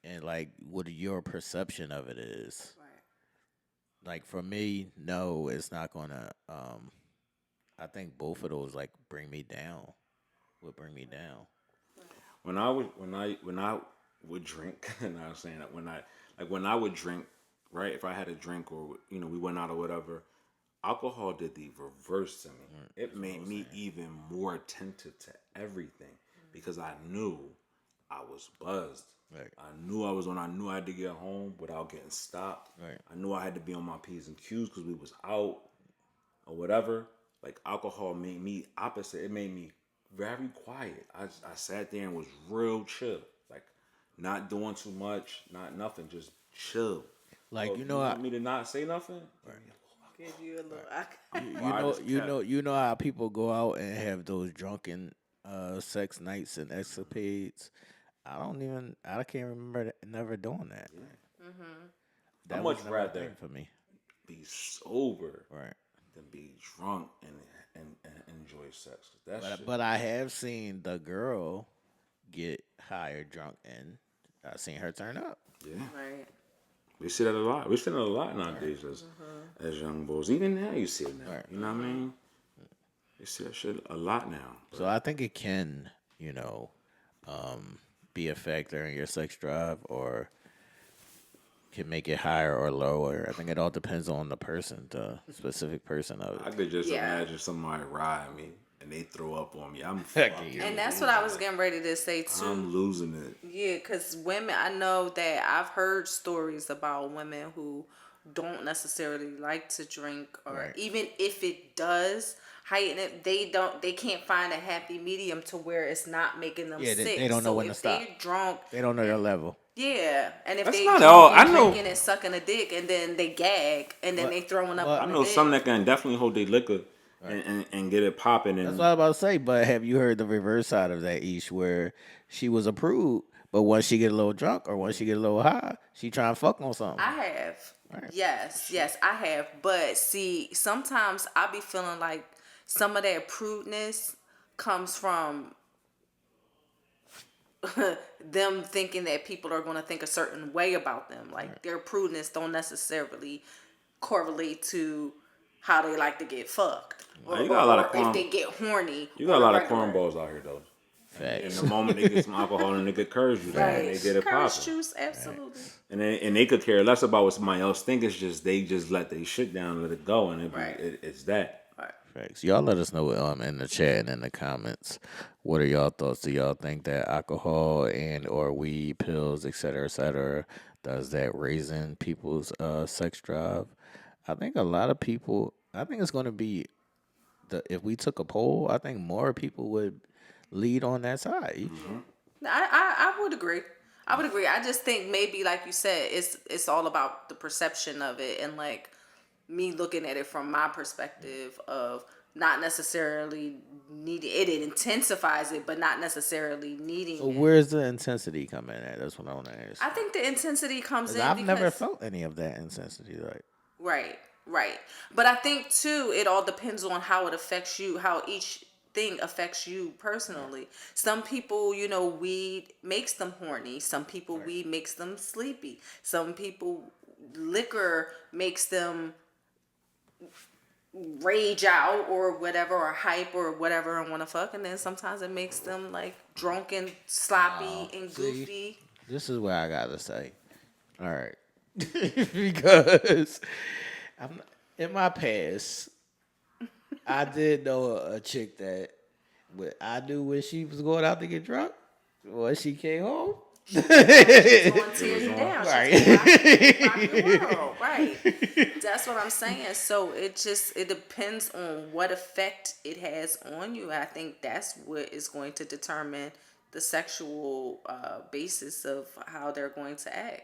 and like what your perception of it is. Right. Like for me, no, it's not gonna. I think both of those like bring me down. Would bring me down. When I would drink, and I was saying that when I would drink, right? If I had a drink or we went out or whatever, alcohol did the reverse to me. It made me even more attentive to everything because I knew I was buzzed. Right. I knew I had to get home without getting stopped. Right. I knew I had to be on my P's and Q's because we was out or whatever. Like alcohol made me opposite. It made me very quiet. I sat there and was real chill. Like not doing too much, not nothing, just chill. Like So if you want me to not say nothing? Give you a little. You know how people go out and have those drunken sex nights and escapades. I can't remember never doing that. That I'd was much never a rather thing for me. be sober Right. than be drunk and enjoy sex. That shit. But I have seen the girl get high or drunk and I seen her turn up. Yeah, Right. we see that a lot. We see that a lot nowadays as young boys. Even now, you see it now. Right. You know what I mean? You see that shit a lot now. So I think it can, be a factor in your sex drive or can make it higher or lower. I think it all depends on the person, the specific person of I it. could just Yeah. imagine somebody ride me and they throw up on me. I'm Heck fucking yeah. And that's what I was getting ready to say too. I'm losing it. Yeah, because women, I know that I've heard stories about women who don't necessarily like to drink, or Right. even if it does heighten it, they can't find a happy medium to where it's not making them Yeah, sick. they don't know So when to if stop. they're drunk, They don't know your level. Yeah, and if That's they not all. drunk and drinking and sucking a dick, and then they gag, and then they throwing up but- I on the know some dick. that can definitely hold their liquor and get it popping. That's And what I was about to say. But have you heard the reverse side of that, Ish, where she was approved, but once she get a little drunk or once she get a little high, she try and fuck on something. I have. Right. Yes, I have. But see, sometimes I be feeling like some of that prudeness comes from them thinking that people are going to think a certain way about them. Like their prudeness don't necessarily correlate to how they like to get fucked, or, you or, got a lot of or if corn. they get horny You got on a a lot of regular. cornballs out here though. And Facts. the moment they get some alcohol and they get curves juice, and they get it Courage popping. juice, absolutely. And they could care less about what somebody else think. It's just they just let their shit down, and let it go, and Right. it's that. Right. Facts. Y'all let us know in the chat and in the comments. What are y'all thoughts? Do y'all think that alcohol and or weed, pills, et cetera, does that raising people's sex drive? I think a lot of people. I think it's going to be if we took a poll. I think more people would lead on that side. I would agree. I would agree. I just think maybe, like you said, it's all about the perception of it, and like me looking at it from my perspective of not necessarily needing it. It intensifies it, but not necessarily needing So it. where's the intensity coming at? That's what I want to ask. I think the intensity comes 'Cause in I've because never felt any of that intensity. Like, right. But I think too, it all depends on how it affects you, how each thing affects you personally. Some people, weed makes them horny. Some people, weed makes them sleepy. Some people, liquor makes them rage out or whatever, or hype or whatever, and want to fuck. And then sometimes it makes them like drunk and sloppy and goofy. this is where I gotta say, all right, because in my past, I did know a chick that I knew when she was going out to get drunk. When she came home, She's gonna tear you down. Right. She's gonna rock your world. Right. That's what I'm saying. So it depends on what effect it has on you. I think that's what is going to determine the sexual basis of how they're going to act.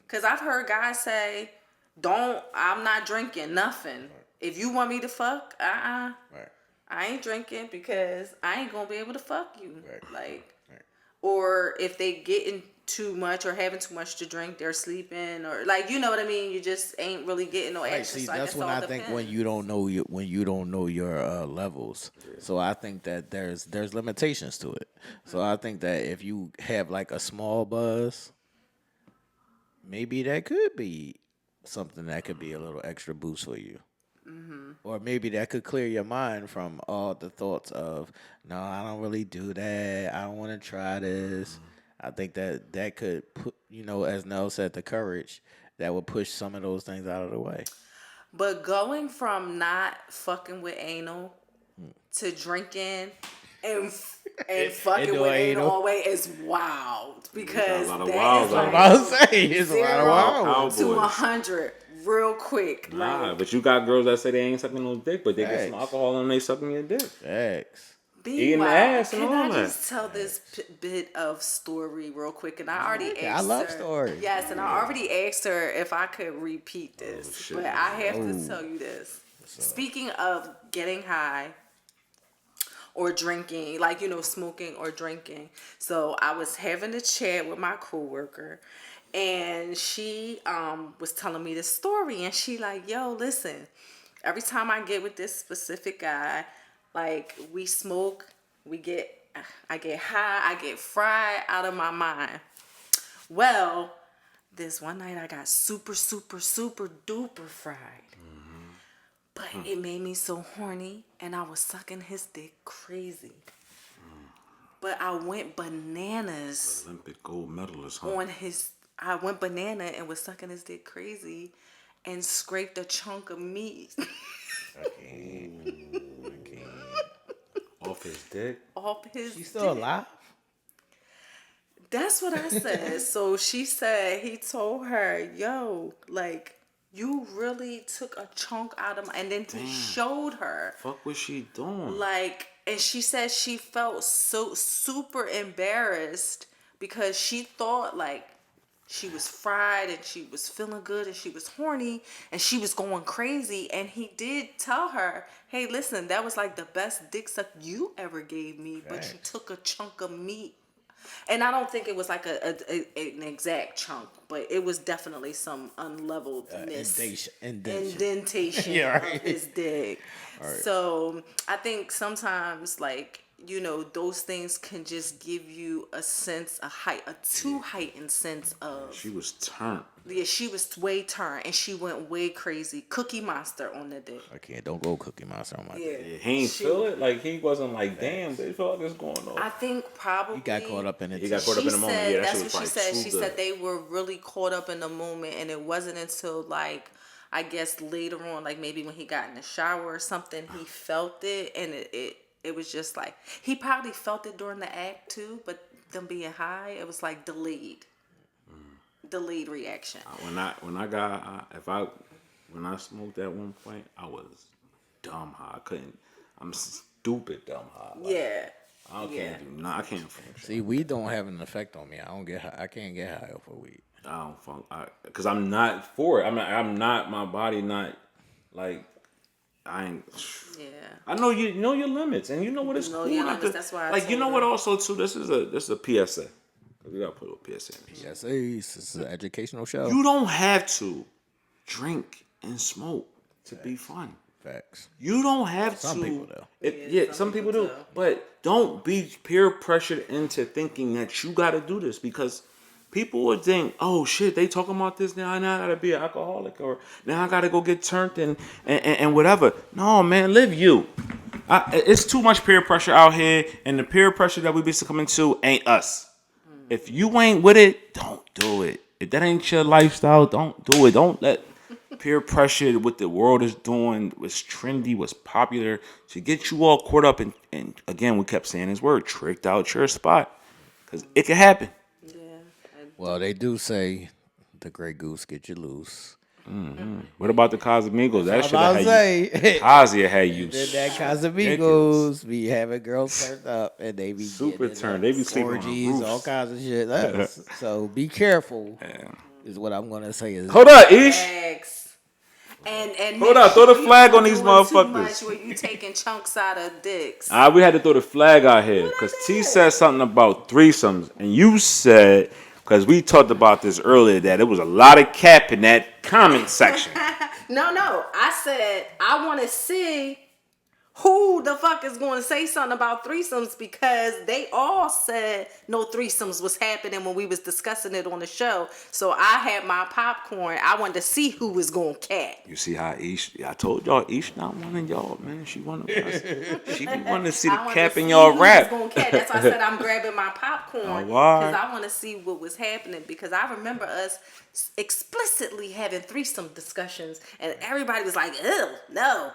Cause I've heard guys say, I'm not drinking nothing. If you want me to fuck, right, I ain't drinking because I ain't gonna be able to fuck you. Right. Like, right. or if they getting too much or having too much to drink, they're sleeping, or like, you know what I mean. You just ain't really getting no Right. action. See, So that's when I think when you don't know your levels. So I think that there's limitations to it. So I think that if you have like a small buzz, maybe that could be something that could be a little extra boost for you. Or maybe that could clear your mind from all the thoughts of, no, I don't really do that. I don't want to try this. I think that could put, as Nell said, the courage that would push some of those things out of the way. But going from not fucking with anal to drinking and fucking doing with anal anal. all the way is wild, because a lot of that wilds is out like here. I was saying, it's a lot of 0 wild to Cowboys. 100 real quick. Nah, Like, but you got girls that say they ain't sucking no dick, but they get some Facts. alcohol and they sucking your dick. Facts. Eating the meanwhile, ass and can all I that. just tell this bit of story real quick? And I already asked I love her. stories. Yes, and I already asked her if I could repeat this, shit. but I have to tell you this. Speaking of getting high or drinking, like, smoking or drinking. So I was having a chat with my coworker, and she was telling me this story, and she like, yo, listen, every time I get with this specific guy, like, we smoke, I get high, I get fried out of my mind. Well, this one night I got super, super, super duper fried. But it made me so horny, and I was sucking his dick crazy. But I went bananas Olympic gold medalist, huh? on his. I went banana and was sucking his dick crazy, and scraped a chunk of meat I can't. Off his dick. off his. She's still dick. alive? That's what I said. So she said he told her, "Yo, like, you really took a chunk out of my," and then he showed her. Fuck was she doing? Like, and she said she felt so super embarrassed because she thought like she was fried and she was feeling good and she was horny and she was going crazy. And he did tell her, hey, listen, that was like the best dick suck you ever gave me, but you took a chunk of meat. And I don't think it was like an exact chunk, but it was definitely some unleveledness, indentation Yeah, right. of his dick. So I think sometimes, like, you know, those things can just give you a sense, a too heightened sense of. She was turned. Yeah, she was way turned and she went way crazy. Cookie Monster on the dick. I can't. Don't go Cookie Monster on my dick. Yeah, he ain't feel it. Like he wasn't like, damn, they felt like this going on. I think probably He got caught up in it. He got caught up in the moment. Yeah, that that's shit was what she probably said. too She good. said they were really caught up in the moment, and it wasn't until like I guess later on, like maybe when he got in the shower or something, he felt it, and it was just like he probably felt it during the act too, but them being high, it was like delayed reaction. When I smoked at one point, I was dumb high. I'm stupid dumb high. Like, Yeah. I can't do. I can't function. See, weed don't have an effect on me. I don't get high. I can't get high off of weed. I don't funk. Because I'm not for it. I'm not. My body not like. I ain't. Yeah. I know you know your limits, and you know what it's You know cool. your not limits, to- that's why I like you told know her. what? Also, too, this is a PSA. We gotta put a PSA in this. Yes, this is an educational show. You don't have to drink and smoke to be fun. Facts. You don't have Some to. people do. Yeah, some people do. But don't be peer pressured into thinking that you got to do this because people would think, oh shit, they talking about this now. Now I got to be an alcoholic or now I got to go get turned and whatever. No, man, live you. It's too much peer pressure out here, and the peer pressure that we be succumbing to ain't us. If you ain't with it, don't do it. If that ain't your lifestyle, don't do it. Don't let peer pressure, what the world is doing, what's trendy, what's popular, to get you all caught up in, and again, we kept saying this word, tricked out your spot. Because it can happen. Yeah. Well, they do say the Grey Goose get you loose. What about the Casamigos? That shit I had say, you. Kazi had you. then that Casamigos be having girls turned up and they be Super getting turned. They be sleeping on the orgies, roofs. all kinds of shit. So be careful. Is what I'm gonna say. Is Hold up, Ish. Eggs. And Hold make up, throw the sure flag you on these doing motherfuckers. Too much where you taking chunks out of dicks. We had to throw the flag out here because T said something about threesomes, and you said, because we talked about this earlier, that it was a lot of cap in that comment section. No. I said I want to see who the fuck is going to say something about threesomes because they all said no threesomes was happening when we was discussing it on the show. So I had my popcorn. I wanted to see who was going to cat. You see how Ish? I told y'all, Ish not one of y'all, man. She wanted to see the I wanted cap to in see y'all who rap. was gonna catch. That's why I said I'm grabbing my popcorn Oh, why? because I want to see what was happening. Because I remember us explicitly having threesome discussions, and everybody was like, "Ew, no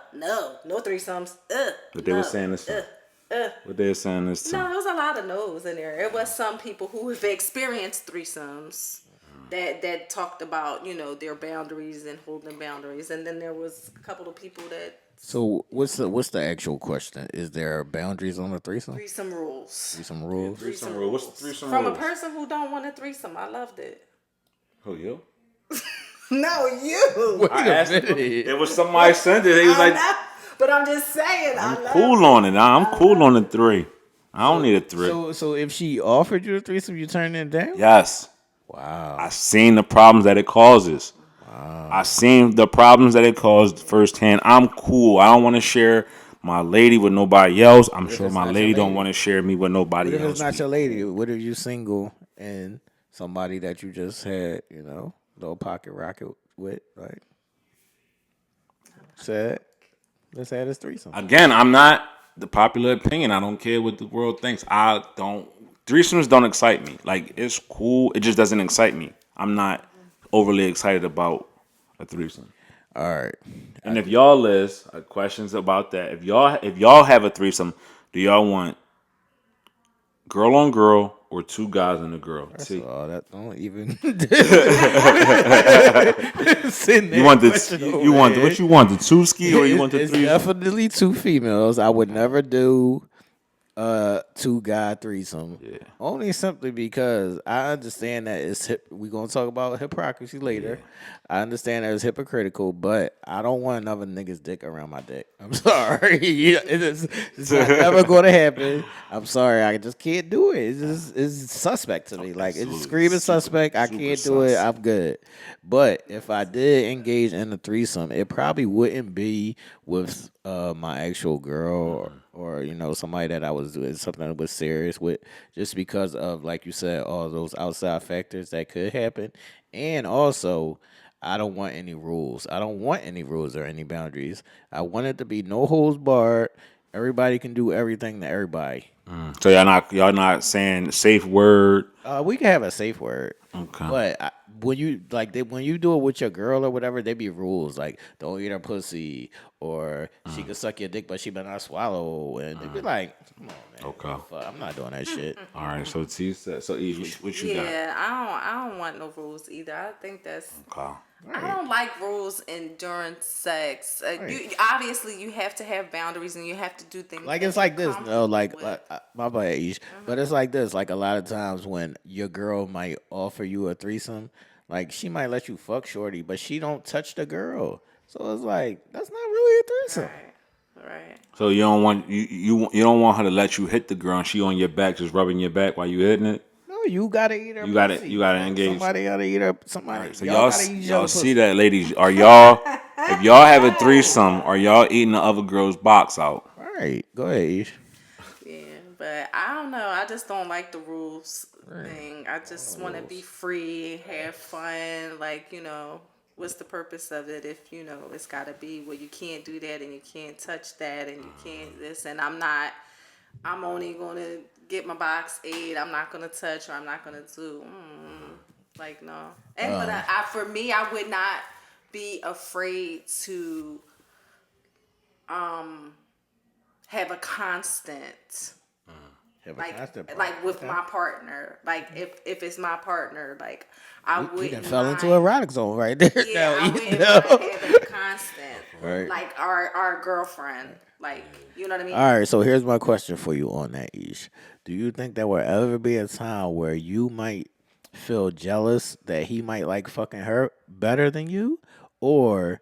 threesomes." But they were saying this. What they were saying this No, time. there was a lot of no's in there. It was some people who have experienced threesomes that talked about, you know, their boundaries and holding boundaries, and then there was a couple of people that so. What's the actual question? Is there boundaries on the threesome? threesome rules. Threesome rules. Threesome rule. What's the threesome From rules? a person who don't want a threesome, I loved it. Who you? No, you. Wait I a asked him. minute. It was somebody sent it. He was I like, know, but I'm just saying. I'm cool on it. I'm cool on the 3. I don't need a 3. So if she offered you a threesome, you turned it down? Yes. Wow. I seen the problems that it causes. I seen the problems that it caused firsthand. I'm cool. I don't want to share my lady with nobody else. I'm sure it's my not lady your don't lady? want to share me with nobody What if else. it's not your lady? What if you single and somebody that you just had, you know, little pocket rocket with, like, said, let's have this threesome. Again, I'm not the popular opinion. I don't care what the world thinks. Threesomes don't excite me. Like, it's cool. It just doesn't excite me. I'm not overly excited about a threesome. All right. And if y'all list questions about that, if y'all have a threesome, do y'all want girl on girl or 2 guys and a girl? See, So that don't even. you want what you want, the 2 ski or you want the It's 3? definitely 2 females. I would never do 2 guy threesome. Yeah. Only simply because I understand that we're gonna talk about hypocrisy later. Yeah. I understand that it's hypocritical, but I don't want another nigga's dick around my dick. I'm sorry. Yeah, it's not never gonna happen. I'm sorry. I just can't do it. It's suspect to me. Like it's Absolutely. screaming suspect. I Super can't do it. sus. I'm good. But if I did engage in a threesome, it probably wouldn't be with my actual girl or somebody that I was doing something that was serious with, just because of, like you said, all those outside factors that could happen. And also, I don't want any rules. I don't want any rules or any boundaries. I want it to be no holds barred. Everybody can do everything to everybody. So y'all not saying safe word. We can have a safe word, Okay. but when you do it with your girl or whatever, there be rules like don't eat her pussy or she can suck your dick, but she better not swallow, and they be like, come on, man. Okay. Fuck, I'm not doing that shit. All right. So T said. So Eve, what you got? Yeah, I don't want no rules either. I think that's Okay. I don't like rules during sex. You obviously you have to have boundaries and you have to do things Like that it's you're like this, no, comfortable like with. my bad, Ish. But it's like this, like a lot of times when your girl might offer you a threesome, like she might let you fuck shorty, but she don't touch the girl. So it's like that's not really a threesome. Right. So you don't want you don't want her to let you hit the girl and she on your back just rubbing your back while you hitting it. No, you gotta eat her You got to pussy. you got to engage. Somebody gotta eat her. All Somebody, right. So y'all gotta eat each y'all other see pussy. that, ladies? Are y'all if y'all have a threesome, are y'all eating the other girl's box out? All right, go ahead, Ish. Yeah, but I don't know. I just don't like the rules thing. I just want to be free, have fun. Like, what's the purpose of it if, it's got to be, well, you can't do that and you can't touch that and you can't this. And I'm only going to get my box ate. I'm not going to touch or I'm not going to do. Like, no. But for me, I would not be afraid to have a constant. Have a like constant part. like with Okay. my partner, like if it's my partner, like I We done wouldn't fell into mind. erotic zone right there. Yeah, No, I wouldn't no. mind having a constant, Right. like our girlfriend, like you know what I mean. All right, so here's my question for you on that, Ish. Do you think there will ever be a time where you might feel jealous that he might like fucking her better than you? Or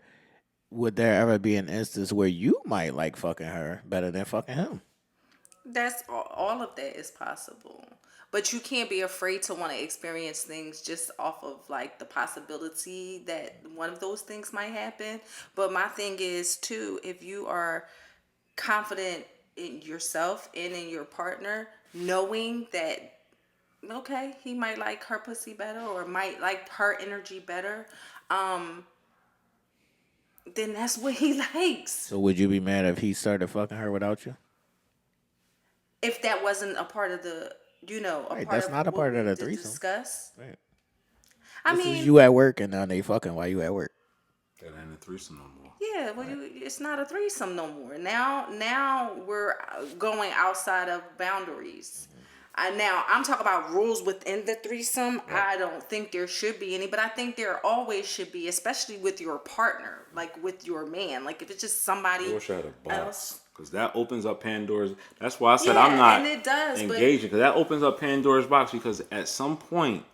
would there ever be an instance where you might like fucking her better than fucking him? That's all of that is possible. But you can't be afraid to want to experience things just off of like the possibility that one of those things might happen. But my thing is too, if you are confident in yourself and in your partner, knowing that okay, he might like her pussy better or might like her energy better, then that's what he likes. So would you be mad if he started fucking her without you? If that wasn't a part of a Right, part that's of not a what part of we the did threesome. discuss. Right. I This is mean, you at work and now they fucking while you at work. That ain't a threesome no more. yeah, well, it's not a threesome no more. Now we're going outside of boundaries. Now I'm talking about rules within the threesome. Right. I don't think there should be any, but I think there always should be, especially with your partner, like with your man. Like if it's just I somebody wish I had a box else. because that opens up Pandora's. That's why I said I'm Yeah, not and it does, but engaging because that opens up Pandora's box because at some point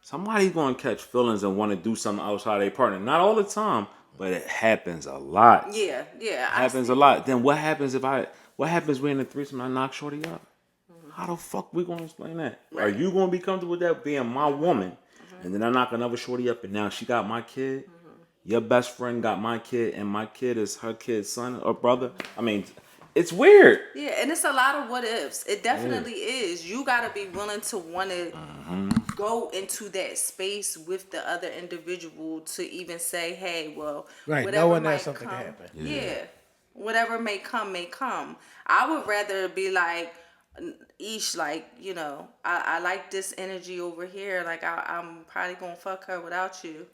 somebody's going to catch feelings and want to do something outside their partner. Not all the time, but it happens a lot. yeah, It I happens a see. lot. Then what happens what happens when in a threesome I knock shorty up? How the fuck we gonna explain that? Are Right. you gonna be comfortable with that being my woman? And then I knock another shorty up and now she got my kid. Your best friend got my kid and my kid is her kid's son or brother. I mean, it's weird. Yeah, and it's a lot of what ifs. It definitely is. You got to be willing to want to go into that space with the other individual to even say, hey, well, Right, whatever knowing that might something come. can happen. Yeah. Whatever may come, may come. I would rather be like, Ish, like, I like this energy over here. Like, I'm probably going to fuck her without you.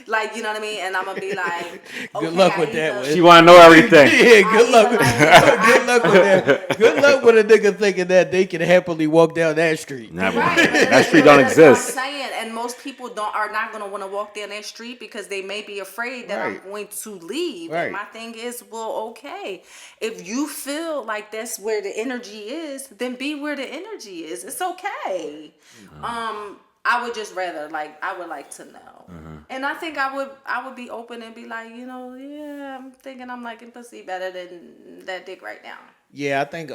Like, you know what I mean? And I'm going to be like, okay, Good luck with that one. She wanna know everything. Yeah, good luck. Good Good luck with that. Good luck with a nigga thinking that they can happily walk down that street. Never. Right, That street don't that's what I'm exist. saying, and most people are not going to want to walk down that street because they may be afraid that Right. I'm going to leave. Right. And my thing is, well, okay, if you feel like that's where the energy energy is, then be where the energy is. It's okay. I would just rather I would like to know. And I think I would be open and be like, yeah, I'm thinking I'm liking pussy better than that dick right now. Yeah, I think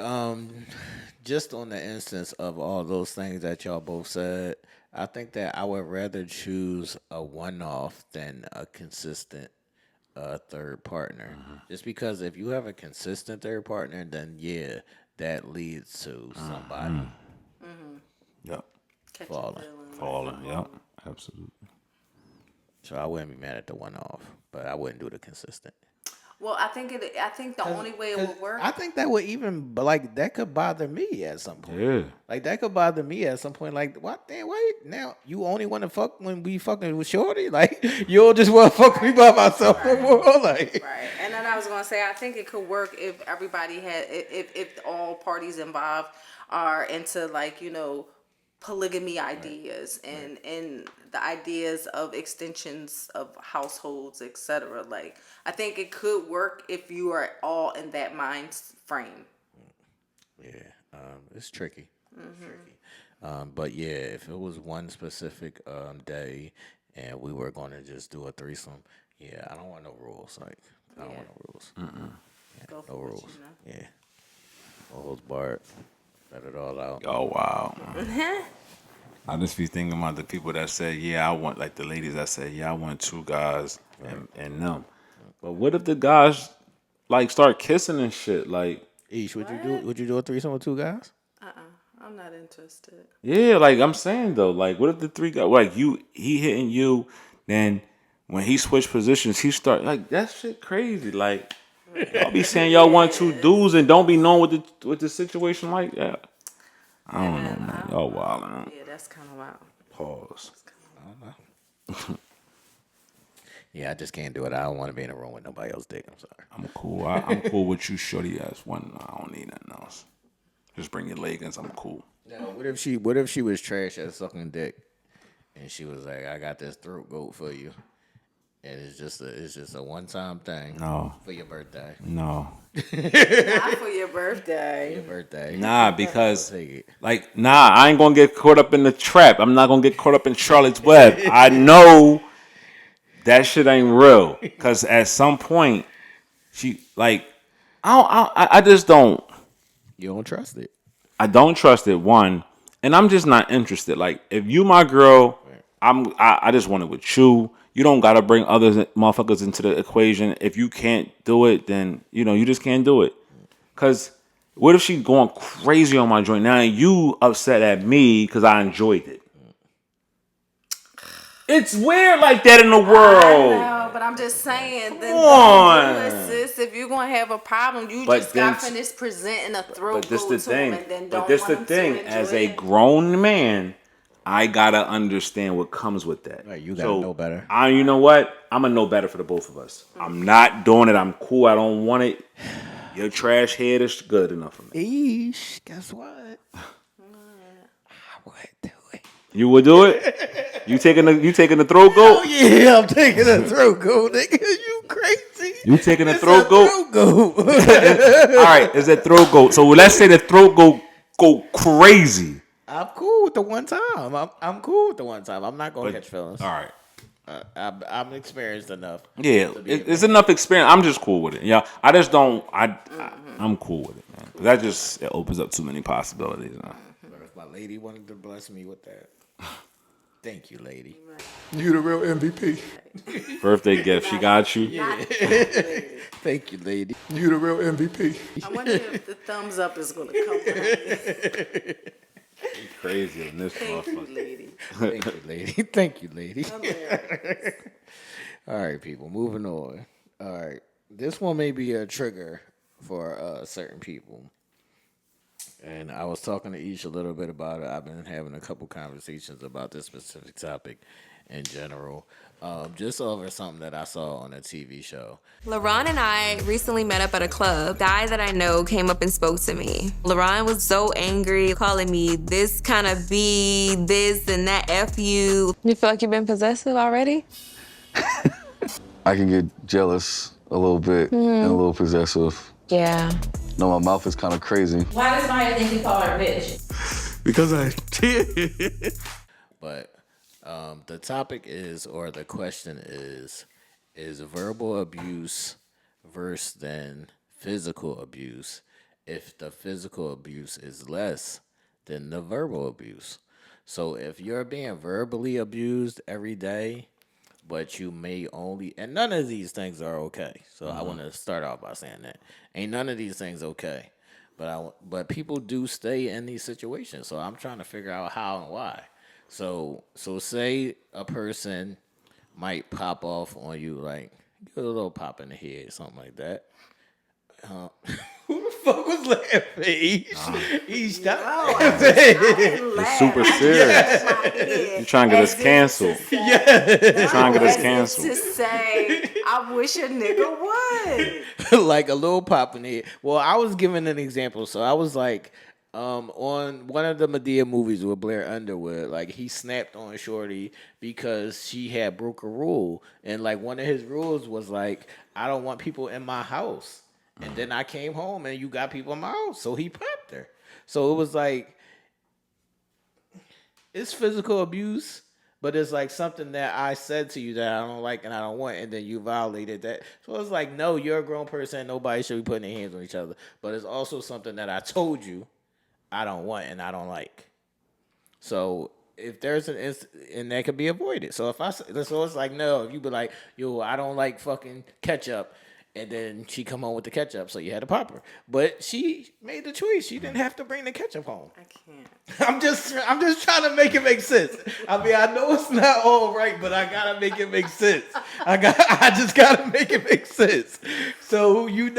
just on the instance of all those things that y'all both said, I think that I would rather choose a one-off than a consistent third partner. Just because if you have a consistent third partner, then yeah, that leads to somebody Yep. Catching falling. Falling. Yep. Absolutely. So I wouldn't be mad at the one-off, but I wouldn't do the consistent. Well, I think the only way it would work. I think that would even that could bother me at some point. Yeah. Like that could bother me at some point. Like what? Damn, why now you only want to fuck when we fucking with shorty? Like you don't just want to fuck me by myself no more? Like Right, and then I was gonna say I think it could work if everybody had if all parties involved are into polygamy ideas and the ideas of extensions of households, etc. Like I think it could work if you are all in that mind frame. yeah, it's tricky. It's tricky. But yeah, if it was one specific day and we were going to just do a threesome, yeah, I don't want no rules. Like I don't want no rules. Yeah, Go for no what rules. you know. Yeah, no holds barred. Let it all out. Oh wow. I just be thinking about the people that said, yeah, I want, like the ladies that said, yeah, I want two guys and them. But what if the guys start kissing and shit? Like, Ish, would you do a threesome with two guys? I'm not interested. yeah, like I'm saying though, like what if the three guys, like he hitting you, then when he switch positions, he start like that shit crazy. Like y'all be saying y'all want two dudes and don't be knowing with the situation like that. I don't know, man. Y'all wild, man. Yeah, that's kind of wild. Pause. Yeah, I just can't do it. I don't want to be in a room with nobody else dick. I'm sorry. I'm cool. I'm cool with you, shorty ass one. I don't need nothing else. Just bring your leggings. I'm cool. No, what if she was trash at sucking dick, and she was like, "I got this throat goat for you," and it's just a one time thing. No. For your birthday. No. Not for your birthday. Your birthday. Nah, because Take it. I ain't gonna get caught up in the trap. I'm not gonna get caught up in Charlotte's Web. I know that shit ain't real. Cause at some point, she I just don't. You don't trust it. I don't trust it. One, and I'm just not interested. Like if you my girl, I just want it with you. You don't gotta bring other motherfuckers into the equation. If you can't do it, then you just can't do it. Cause what if she going crazy on my joint? Now you upset at me because I enjoyed it. It's weird like that in the world. No, but I'm just saying. Then Come on. don't do it, sis. If you're gonna have a problem, you But just then- got finished presenting a throat But this goat the to thing. him, and then But don't this want the him thing. to As enjoy a it. grown man, I gotta understand what comes with that. Right, you gotta know better. You know what? I'm gonna know better for the both of us. I'm not doing it. I'm cool. I don't want it. Your trash head is good enough for me. Eesh, guess what? I would do it. You would do it? You taking the throat goat? Oh yeah, I'm taking a throat goat, nigga. You crazy? You taking a It's throat a goat? throat goat. All right, is that throat goat? So let's say the throat goat go crazy. I'm cool with the one time. I'm cool with the one time. I'm not gonna catch feelings. All right. I'm experienced enough. Yeah, it's enough experience. I'm just cool with it. Yeah, I just don't. I'm cool with it, man. That just it opens up too many possibilities. Man. But if my lady wanted to bless me with that, thank you, lady. You the real MVP. Birthday gift, she got you. Thank you, lady. You the real MVP. I wonder if the thumbs up is gonna come from me. Crazy in this Thank you, motherfucker. lady. Thank you, lady. Thank you, lady. Hilarious. All right, people. Moving on. All right, this one may be a trigger for certain people. And I was talking to Aisha a little bit about it. I've been having a couple conversations about this specific topic in general, just over something that I saw on a TV show. LaRon and I recently met up at a club. A guy that I know came up and spoke to me. LaRon was so angry, calling me this kind of B, this and that, F you. You feel like you've been possessive already? I can get jealous a little bit and a little possessive. Yeah. No, my mouth is kind of crazy. Why does Maya think you call her a bitch? Because I did. But the topic is, or the question is verbal abuse worse than physical abuse if the physical abuse is less than the verbal abuse. So if you're being verbally abused every day, but you may only, and none of these things are okay. So I want to start off by saying that ain't none of these things okay. But people do stay in these situations. So I'm trying to figure out how and why. So say a person might pop off on you, like get a little pop in the head, something like that. Who the fuck was laughing? He stopped. It's super serious. You trying to get us canceled. You trying to get us canceled. To say, I wish a nigga would. Like a little pop in the head. Well, I was giving an example. So I was like, on one of the Medea movies with Blair Underwood, like he snapped on Shorty because she had broke a rule. And like one of his rules was like, I don't want people in my house. And then I came home and you got people in my house. So he popped her. So it was like, it's physical abuse, but it's like something that I said to you that I don't like and I don't want, and then you violated that. So it's like, no, you're a grown person. Nobody should be putting their hands on each other. But it's also something that I told you I don't want and I don't like. So if there's and that could be avoided. So so it's like, no, if you be like, yo, I don't like fucking ketchup. And then she come home with the ketchup, so you had to pop her. But she made the choice. She didn't have to bring the ketchup home. I can't. I'm just trying to make it make sense. I mean, I know it's not all right, but I gotta make it make sense. I just gotta make it make sense. So if you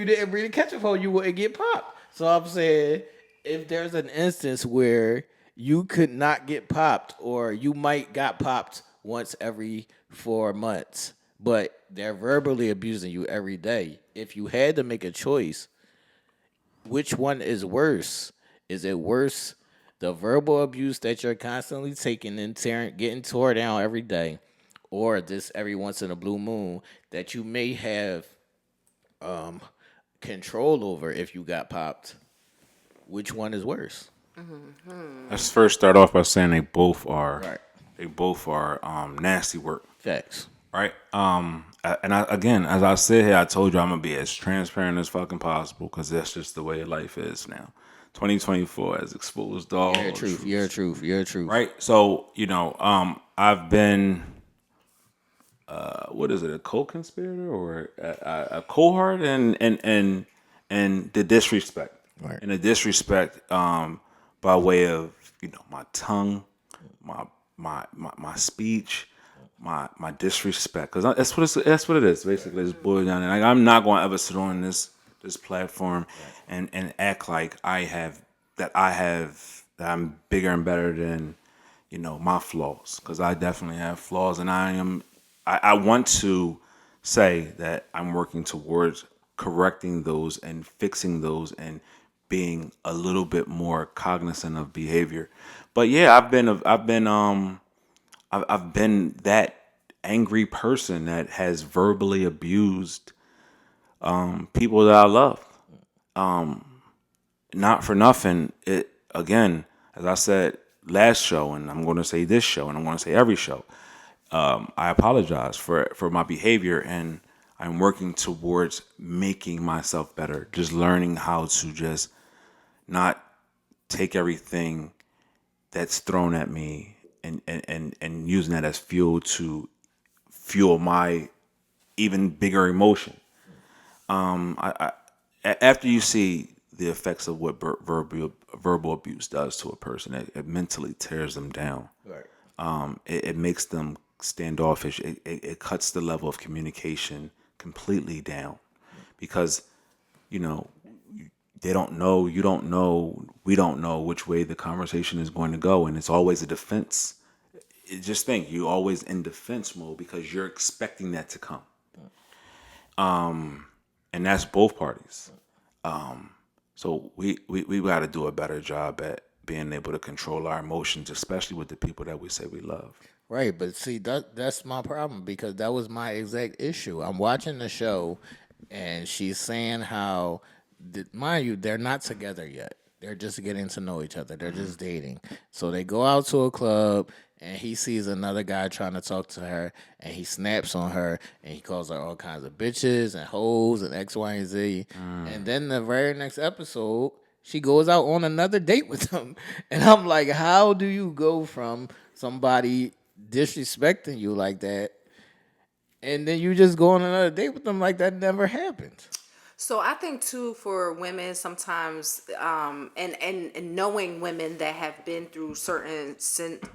didn't bring the ketchup home, you wouldn't get popped. So I'm saying, if there's an instance where you could not get popped, or you might got popped once every 4 months, but they're verbally abusing you every day. If you had to make a choice, which one is worse? Is it worse, the verbal abuse that you're constantly taking and getting tore down every day, or this every once in a blue moon that you may have control over if you got popped? Which one is worse? Let's first start off by saying they both are Right. nasty work. Facts. Right. Again, as I sit here, I told you I'm gonna be as transparent as fucking possible because that's just the way life is now. 2024 has exposed all You're the truth. You're the truth. Right. So I've been, what is it, a co-conspirator or a cohort and the disrespect, Right. And the disrespect by way of my tongue, my speech. My disrespect, because that's what it is basically. It's boiled down, and I'm not going to ever sit on this platform and act like that I'm bigger and better than my flaws, because I definitely have flaws, and I want to say that I'm working towards correcting those and fixing those and being a little bit more cognizant of behavior. But yeah, I've been that angry person that has verbally abused people that I love. Not for nothing. It again, as I said last show, and I'm going to say this show, and I'm going to say every show. I apologize for my behavior, and I'm working towards making myself better. Just learning how to just not take everything that's thrown at me and using that as fuel to fuel my even bigger emotion. After you see the effects of what verbal abuse does to a person, it mentally tears them down. Right. It makes them standoffish. It cuts the level of communication completely down because, they don't know, you don't know, we don't know which way the conversation is going to go. And it's always a defense. Just think, you're always in defense mode because you're expecting that to come. And that's both parties. So we got to do a better job at being able to control our emotions, especially with the people that we say we love. Right, but see, that's my problem because that was my exact issue. I'm watching the show, and she's saying how mind you, they're not together yet. They're just getting to know each other. They're just dating. So they go out to a club and he sees another guy trying to talk to her and he snaps on her and he calls her all kinds of bitches and hoes and X, Y, and Z. And then the very next episode, she goes out on another date with him. And I'm like, how do you go from somebody disrespecting you like that and then you just go on another date with them like that never happened? So I think too for women sometimes, and knowing women that have been through certain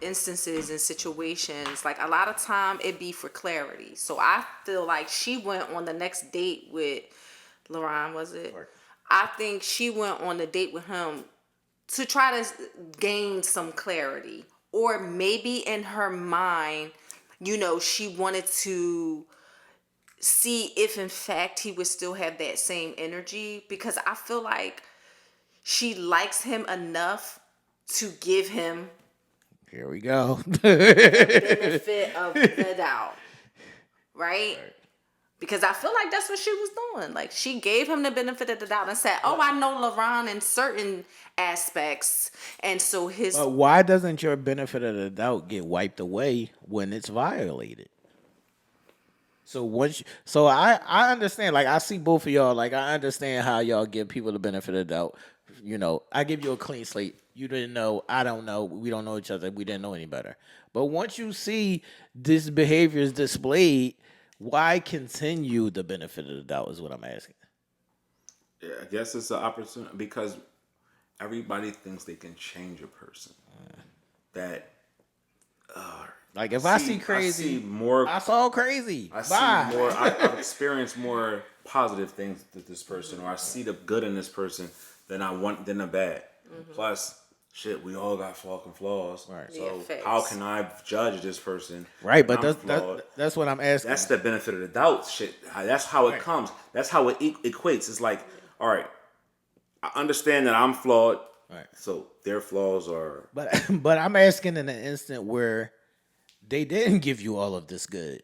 instances and situations, like a lot of time it be for clarity. So I feel like she went on the next date with Lauren, was it? Right. I think she went on the date with him to try to gain some clarity, or maybe in her mind, she wanted to see if in fact he would still have that same energy, because I feel like she likes him enough to give him Here we go. benefit of the doubt, right? Because I feel like that's what she was doing. Like, she gave him the benefit of the doubt and said, oh, I know LeBron in certain aspects, and so his... But why doesn't your benefit of the doubt get wiped away when it's violated? So I understand. Like, I see both of y'all. Like, I understand how y'all give people the benefit of the doubt. I give you a clean slate. You didn't know. I don't know. We don't know each other. We didn't know any better. But once you see this behavior is displayed, why continue the benefit of the doubt is what I'm asking. Yeah, I guess it's an opportunity because everybody thinks they can change a person. That like if I see crazy, I saw crazy. I've experienced more positive things with this person, or I see the good in this person than the bad. Mm-hmm. Plus, shit, we all got fucking flaws. Right. So how can I judge this person? Right, but that's what I'm asking. That's the benefit of the doubt shit. That's how it comes. That's how it equates. It's like, all right, I understand that I'm flawed. Right. So their flaws are. But I'm asking in an instant where they didn't give you all of this good.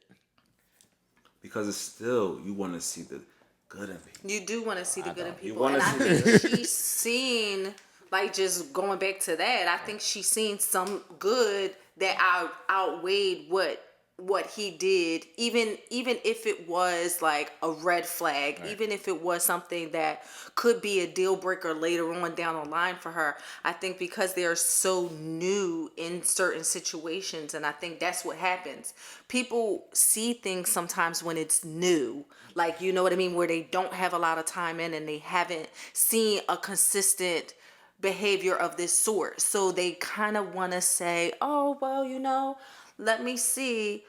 Because it's still, you want to see the good in people. You do want to see the good in people. And I think she's seen, like, just going back to that, I think she's seen some good that outweighed what he did, even if it was like a red flag, right. Even if it was something that could be a deal breaker later on down the line for her. I think because they're so new in certain situations, and I think that's what happens. People see things sometimes when it's new, like, you know what I mean, where they don't have a lot of time in and they haven't seen a consistent behavior of this sort. So they kind of want to say, oh, well, let me see.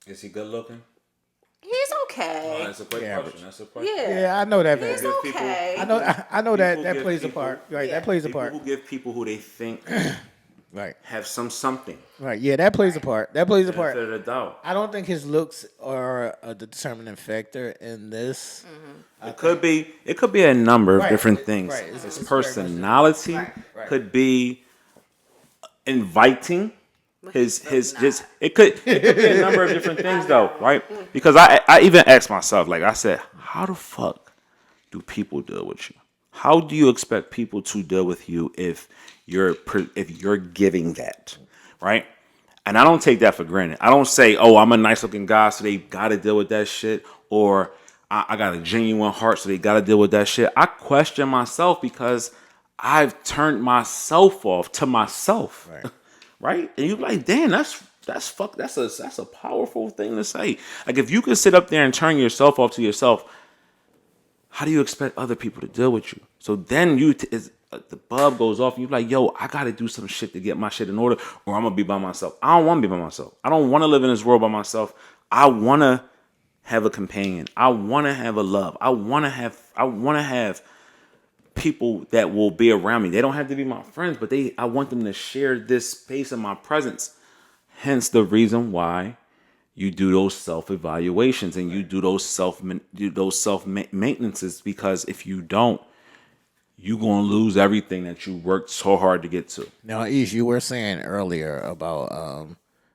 Is he good looking? He's okay. Oh, that's a great question. That's a question. Yeah, I know that. He's okay. I know that plays a part. Right, that plays a part. People who give people who they think right have something. Right, yeah, that plays a part. That plays a part. Without a doubt. I don't think his looks are a determining factor in this. Mm-hmm. It could be a number of different things. Right. His personality could be inviting. It could be a number of different things though, right? Because I even asked myself, like I said, how the fuck do people deal with you? How do you expect people to deal with you if you're giving that, right? And I don't take that for granted. I don't say, oh, I'm a nice looking guy, so they got to deal with that shit, or I got a genuine heart, so they got to deal with that shit. I question myself because I've turned myself off to myself. Right. Right? And you're like, damn, that's a powerful thing to say. Like, if you can sit up there and turn yourself off to yourself, how do you expect other people to deal with you? So then the bulb goes off and you're like, yo, I got to do some shit to get my shit in order, or I'm going to be by myself. I don't want to be by myself. I don't want to live in this world by myself. I want to have a companion. I want to have a love. I want to have people that will be around me. They don't have to be my friends, but I want them to share this space in my presence. Hence the reason why you do those self-evaluations and you do those self-maintenances, because if you don't, you're going to lose everything that you worked so hard to get to. Now, Aisha, you were saying earlier about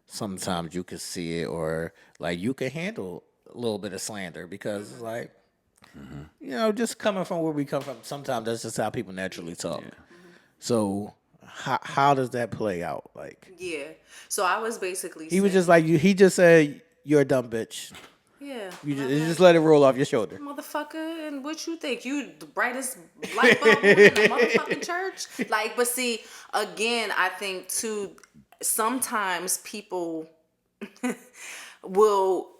sometimes you could see it, or like you can handle a little bit of slander because it's like, You know, just coming from where we come from, sometimes that's just how people naturally talk. So how does that play out? Like Yeah. So I was basically he was saying, just like you. He just said you're a dumb bitch. yeah. You just let it roll off your shoulder. Motherfucker, and what you think? You the brightest light bulb in the motherfucking church? Like, but see, again, I think too, sometimes people will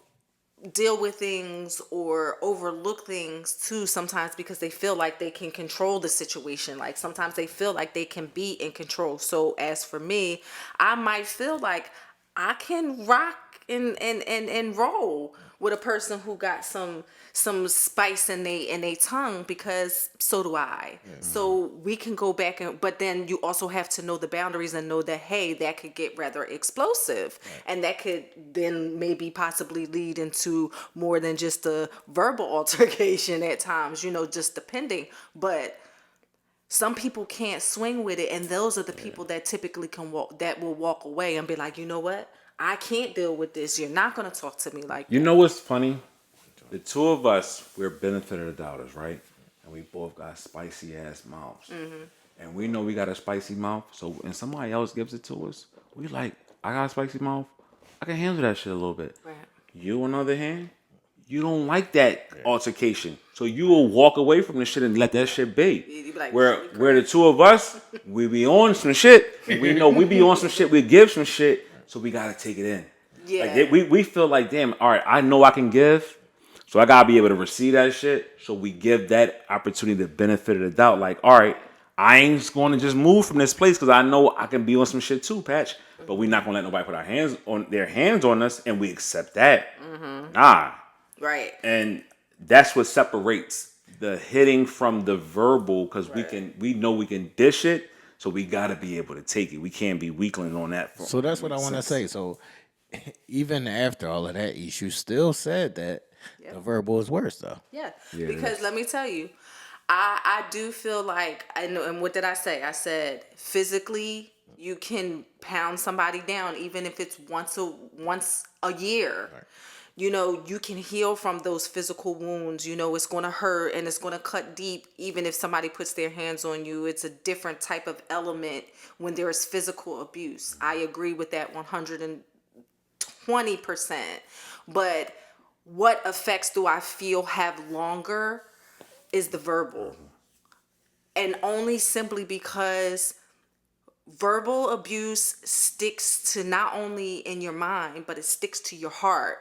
deal with things or overlook things too sometimes because they feel like they can control the situation. Like sometimes they feel like they can be in control. So as for me, I might feel like I can rock and roll with a person who got some spice in they tongue, because so do I. So we can go back, and but then you also have to know the boundaries and know that, hey, that could get rather explosive, and that could then maybe possibly lead into more than just a verbal altercation at times, just depending. But some people can't swing with it, and those are the people that typically will walk away and be like, you know what, I can't deal with this. You're not going to talk to me like You that. know what's funny? The two of us, we're benefit of the doubters, right? And we both got spicy ass mouths. And we know we got a spicy mouth. So when somebody else gives it to us, we like, I got a spicy mouth. I can handle that shit a little bit. Right. You, on the other hand, you don't like that altercation. So you will walk away from the shit and let that shit be. You be like, Where the two of us, we be on some shit. And we know we be on some shit. We give some shit. So we got to take it in. Yeah. Like we feel like, damn, all right, I know I can give. So I got to be able to receive that shit. So we give that opportunity the benefit of the doubt. Like, all right, I ain't going to just move from this place because I know I can be on some shit too, Patch. But we're not going to let nobody put their hands on us, and we accept that. Nah. Right. And that's what separates the hitting from the verbal, because we know we can dish it, so we got to be able to take it. We can't be weakling on that. So that's what I want to say. So even after all of that, you still said that the verbal is worse, though. Yeah. Yeah, Because let me tell you, I do feel like, I know, and what did I say? I said physically you can pound somebody down even if it's once a year. Right. You can heal from those physical wounds. It's going to hurt and it's going to cut deep even if somebody puts their hands on you. It's a different type of element when there is physical abuse. I agree with that 120%. But what effects do I feel have longer is the verbal. And only simply because verbal abuse sticks to not only in your mind, but it sticks to your heart.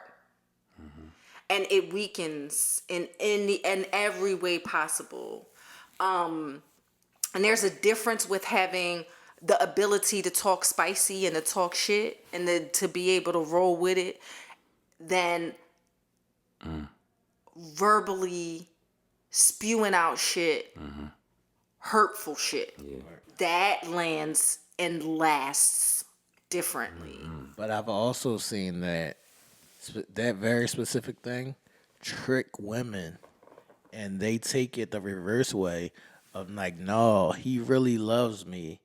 And it weakens in every way possible. And there's a difference with having the ability to talk spicy and to talk shit and to be able to roll with it than verbally spewing out shit, hurtful shit. Yeah. That lands and lasts differently. But I've also seen that very specific thing trick women, and they take it the reverse way of like, no, he really loves me,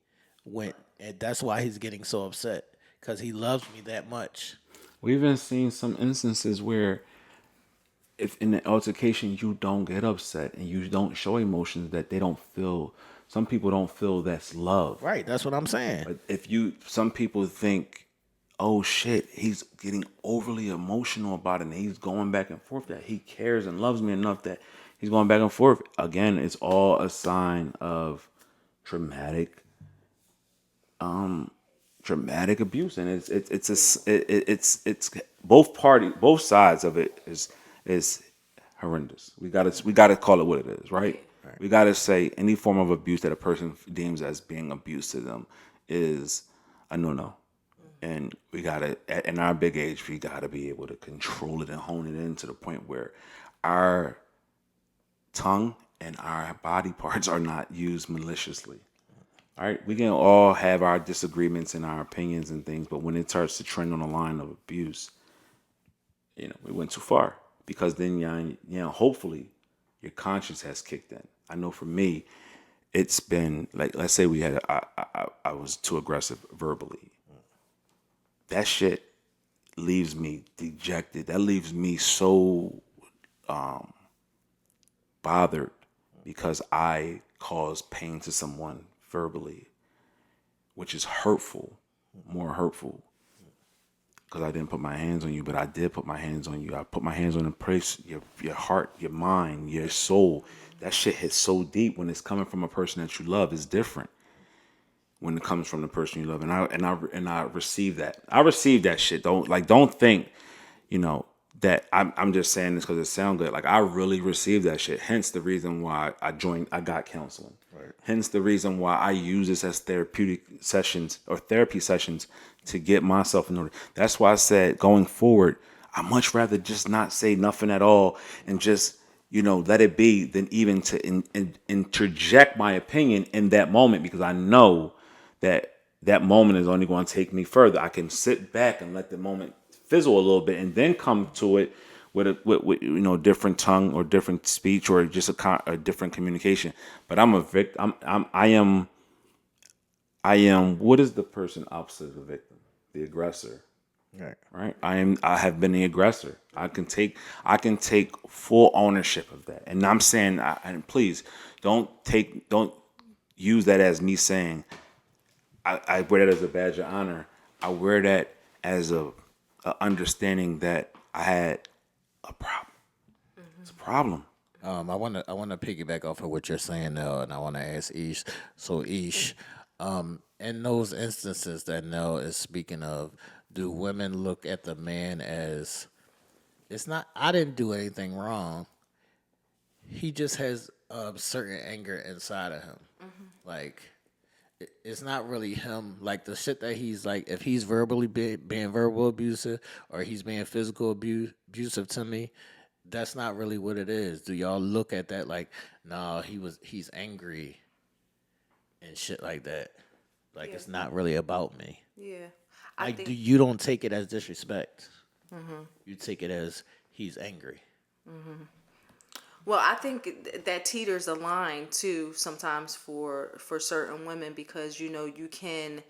and that's why he's getting so upset, because he loves me that much. We've even seen some instances where if in the altercation you don't get upset and you don't show emotions, that they don't feel, some people don't feel that's love. Right, that's what I'm saying. But some people think, oh shit, he's getting overly emotional about it and he's going back and forth, that he cares and loves me enough that he's going back and forth. Again, it's all a sign of traumatic abuse, and it's both sides of it is horrendous. We gotta call it what it is, right? We gotta say any form of abuse that a person deems as being abuse to them is a no. And we gotta, in our big age, we gotta be able to control it and hone it in to the point where our tongue and our body parts are not used maliciously. All right, we can all have our disagreements and our opinions and things, but when it starts to trend on the line of abuse, we went too far, because then, hopefully your conscience has kicked in. I know for me, it's been like, let's say I was too aggressive verbally. That shit leaves me dejected. That leaves me so bothered because I caused pain to someone verbally, which is hurtful, more hurtful. Because I didn't put my hands on you, but I did put my hands on you. I put my hands on the place, your heart, your mind, your soul. That shit hits so deep when it's coming from a person that you love. It's different when it comes from the person you love, and I receive that. I receive that shit. Don't think, that I'm just saying this because it sounds good. Like I really received that shit. Hence the reason why I got counseling. Right. Hence the reason why I use this as therapeutic sessions or therapy sessions to get myself in order. That's why I said going forward, I much rather just not say nothing at all and just let it be than even to interject my opinion in that moment, because I know that moment is only going to take me further. I can sit back and let the moment fizzle a little bit and then come to it with different tongue or different speech or just a different communication. But I'm a victim. I am. What is the person opposite of a victim? The aggressor. Right. I have been the aggressor. I can take full ownership of that. And I'm saying, and please don't use that as me saying I wear that as a badge of honor. I wear that as a understanding that I had a problem. It's a problem. I wanna piggyback off of what you're saying now, and I wanna ask Ish. So Ish, in those instances that Nell is speaking of, do women look at the man as it's not? I didn't do anything wrong. He just has a certain anger inside of him. Like it's not really him. Like the shit that he's like, if he's verbally being verbal abusive or he's being physical abusive to me, that's not really what it is. Do y'all look at that like, no, he's angry and shit like that? Like it's not really about me. Yeah. Like you don't take it as disrespect. You take it as he's angry. Well, I think that teeters a line too sometimes for certain women, because you can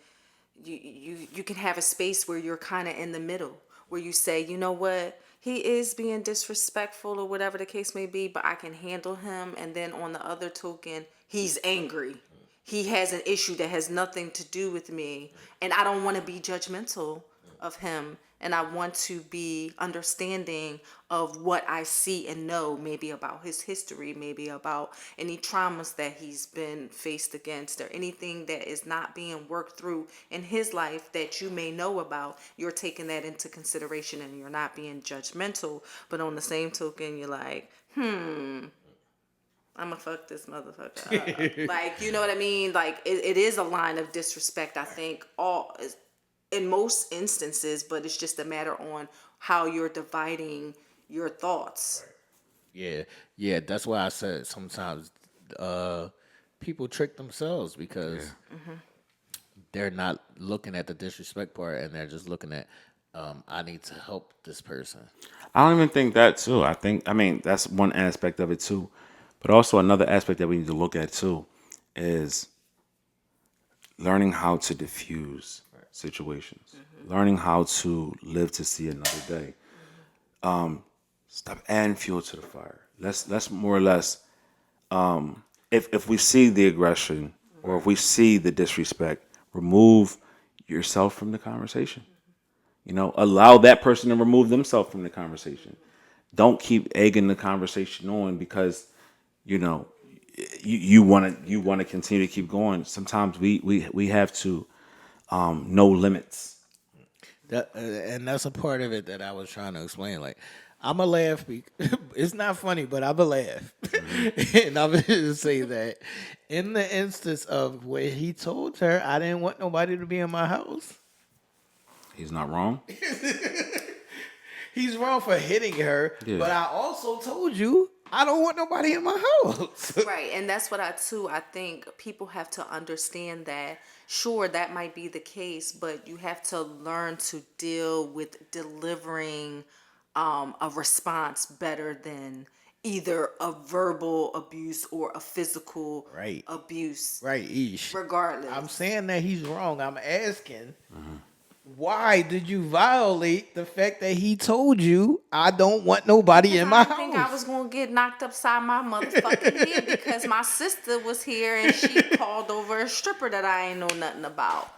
have a space where you're kind of in the middle, where you say, you know what, he is being disrespectful or whatever the case may be, but I can handle him. And then on the other token, he's angry. He has an issue that has nothing to do with me, and I don't want to be judgmental of him, and I want to be understanding of what I see and know, maybe about his history, maybe about any traumas that he's been faced against, or anything that is not being worked through in his life that you may know about. You're taking that into consideration and you're not being judgmental, but on the same token, you're like, I'ma fuck this motherfucker up. Like, you know what I mean? Like, it is a line of disrespect, I think, in most instances, but it's just a matter on how you're dividing your thoughts. Yeah. That's why I said sometimes people trick themselves because they're not looking at the disrespect part, and they're just looking at I need to help this person. I don't even think that too. I mean, that's one aspect of it too. But also another aspect that we need to look at too is learning how to diffuse situations, learning how to live to see another day. Stop adding fuel to the fire. Let's more or less, if we see the aggression or if we see the disrespect, remove yourself from the conversation. Allow that person to remove themselves from the conversation. Don't keep egging the conversation on because you want to continue to keep going. Sometimes we have to know limits. And that's a part of it that I was trying to explain. Like, I'm a laugh. It's not funny, but I'm a laugh. And I'm going to say that in the instance of where he told her, I didn't want nobody to be in my house. He's not wrong. He's wrong for hitting her, Yeah. but I also told you I don't want nobody in my house. Right, and that's what I think people have to understand that, sure, that might be the case, but you have to learn to deal with delivering a response better than either a verbal abuse or a physical abuse. Right, Ish. Regardless. I'm saying that he's wrong. I'm asking, why did you violate the fact that he told you I don't want nobody in my I think I was house? gonna get knocked upside my motherfucking head because my sister was here and she called over a stripper that I ain't know nothing about.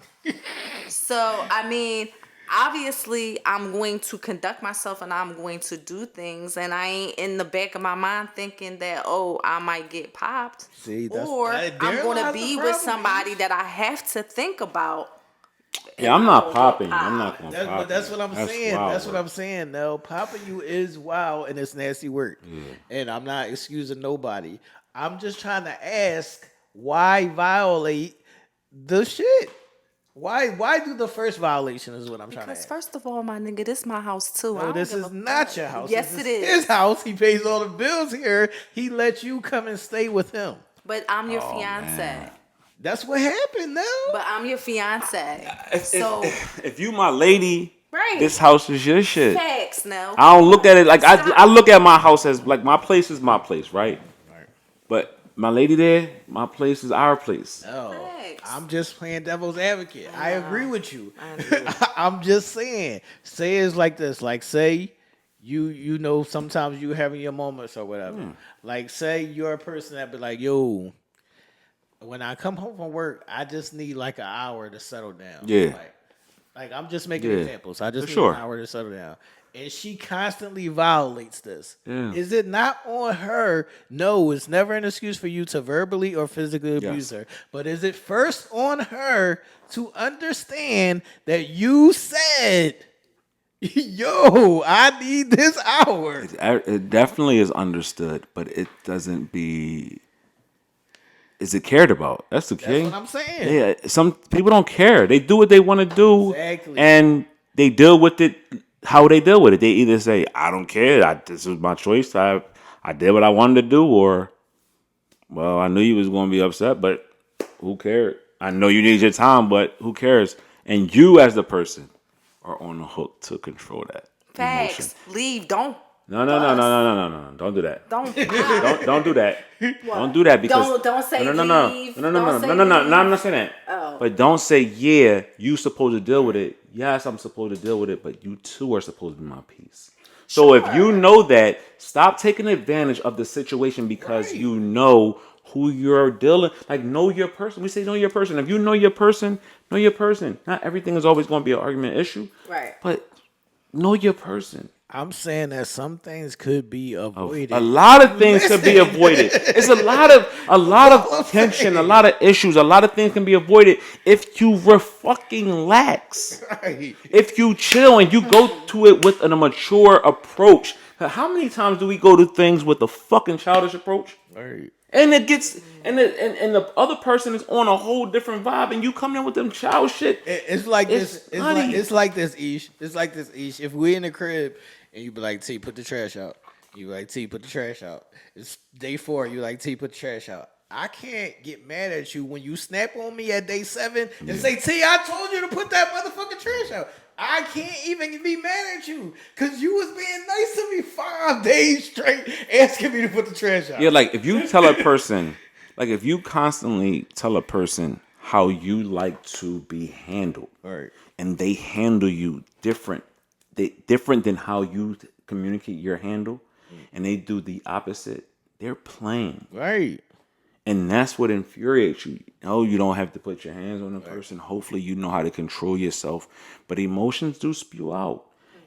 So I mean, obviously I'm going to conduct myself and I'm going to do things, and I ain't in the back of my mind thinking that I might get popped, See, or I'm there gonna lies be the with problem, somebody Ish. that I have to think about. Yeah, I'm not popping you. I'm not gonna pop But that's you. what I'm saying. wild That's what work. I'm saying. No, popping you is wild and it's nasty work. And I'm not excusing nobody. I'm just trying to ask why violate the shit. Why do the first violation is what I'm trying to Because ask. first of all, my nigga, this my house too. I No, don't this give is a not fuck. your house. Yes, This it is is. his house. He pays all the bills here. He lets you come and stay with him. But I'm your Oh, fiance. man. That's what happened now. But I'm your fiance. If, So if you my lady, right. this house is your shit. Facts now. I don't look at it like I Stop. look at my house as like my place is my place, right? But my lady there, my place is our place. No, Facts. I'm just playing devil's advocate. I agree with you. I know. I'm just saying. Say it's like this. Like say you know sometimes you having your moments or whatever. Like say you're a person that be like, yo, when I come home from work, I just need like an hour to settle down. Yeah. Like I'm just making Yeah, examples. I just for need sure. an hour to settle down. And she constantly violates this. Yeah. Is it not on her? No, it's never an excuse for you to verbally or physically abuse Yes. her. But is it first on her to understand that you said, yo, I need this hour? It definitely is understood, but it doesn't be. Is it cared about? That's the key. That's what I'm saying. Yeah, some people don't care. They do what they want to do, Exactly. and they deal with it how they deal with it. They either say, "I don't care. This was my choice. I did what I wanted to do," or, "Well, I knew you was going to be upset, but who cared? I know you need your time, but who cares?" And you, as the person, are on the hook to control that emotion. Facts. Leave. Don't. No. Don't do that. Don't. Don't do that. Don't do that because Don't say no. leave. No. Don't say No. leave. I'm not saying that. Oh. But don't say yeah. You supposed to deal with it. Yes, I'm supposed to deal with it. But you too are supposed to be my peace. So if you know that, stop taking advantage of the situation because you know who you're dealing. Like know your person. We say know your person. If you know your person, know your person. Not everything is always going to be an argument issue. Right. But know your person. I'm saying that some things could be avoided. A lot of things could be avoided. It's a lot of tension, a lot of issues, a lot of things can be avoided if you were fucking lax. Right. If you chill and you go to it with a mature approach. How many times do we go to things with a fucking childish approach? Right. And it gets and the other person is on a whole different vibe, and you come in with them child shit. It's like It's this. It's funny. like this, Ish. It's like this, Ish. If we in the crib and you be like, T, put the trash out. You be like, T, put the trash out. It's day 4. You like, T, put the trash out. I can't get mad at you when you snap on me at day 7 and say, T, I told you to put that motherfucking trash out. I can't even be mad at you because you was being nice to me 5 days straight asking me to put the trash out. Yeah, like if you tell a person, like if you constantly tell a person how you like to be handled, Right. and they handle you different than how you communicate your handle, and they do the opposite, they're playing. Right. And that's what infuriates you. No, you don't have to put your hands on a person. Hopefully you know how to control yourself. But emotions do spew out.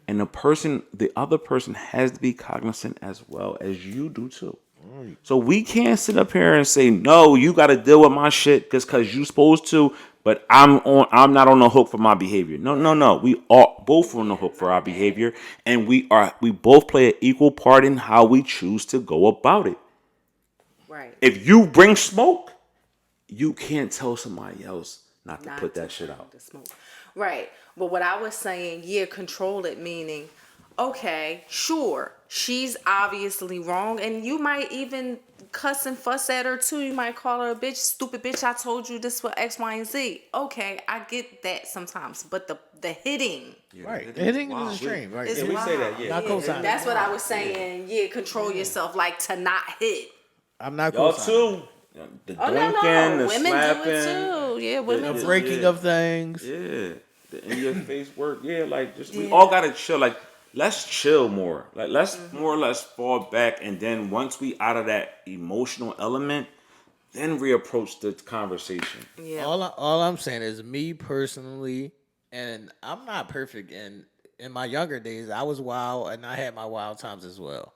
And the other person has to be cognizant as well as you do too. Right. So we can't sit up here and say, no, you got to deal with my shit because you supposed to, but I'm not on the hook for my behavior. No. We are both on the hook for our behavior. And we both play an equal part in how we choose to go about it. Right. If you bring smoke, you can't tell somebody else not to put that shit out. Right. But what I was saying, control it, meaning, okay, sure, she's obviously wrong, and you might even cuss and fuss at her too. You might call her a bitch, stupid bitch, I told you this for X, Y, and Z. Okay, I get that sometimes, but the hitting. Right. The hitting is extreme. Right. Is we wild. say that, yeah. Not co-signing. That's what I was saying. Control yourself, like to not hit. I'm not Y'all co-signing. too. The Oh doinking, no, the women slapping. do it too. Yeah, women The do. breaking of things. Yeah. the in your face work. Yeah, like just we all gotta chill. Like let's chill more. Like let's more or less fall back, and then once we out of that emotional element, then reapproach the conversation. Yeah. All I'm saying is me personally, and I'm not perfect. And in my younger days, I was wild, and I had my wild times as well.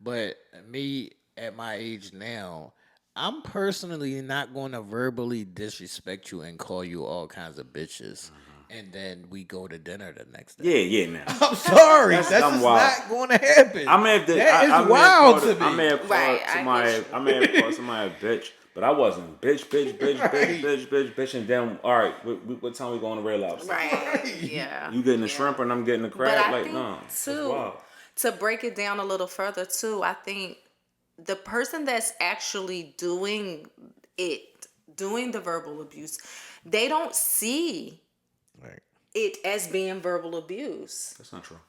But me at my age now, I'm personally not going to verbally disrespect you and call you all kinds of bitches. And then we go to dinner the next day. Yeah, now. I'm sorry, That's that's dumb just wild. not going to happen. I may have did, That is I may wild have to called, me. I may have called Right, I somebody. get you. I may have called somebody a bitch, but I wasn't bitch, and then all right, what time we going to Red Lobster? Right. Yeah. You getting the Yeah. shrimp and I'm getting the But crab? I Like think no, that's too, wild. to break it down a little further too, I think the person that's actually doing the verbal abuse, they don't see Right. it as being verbal abuse. That's not true.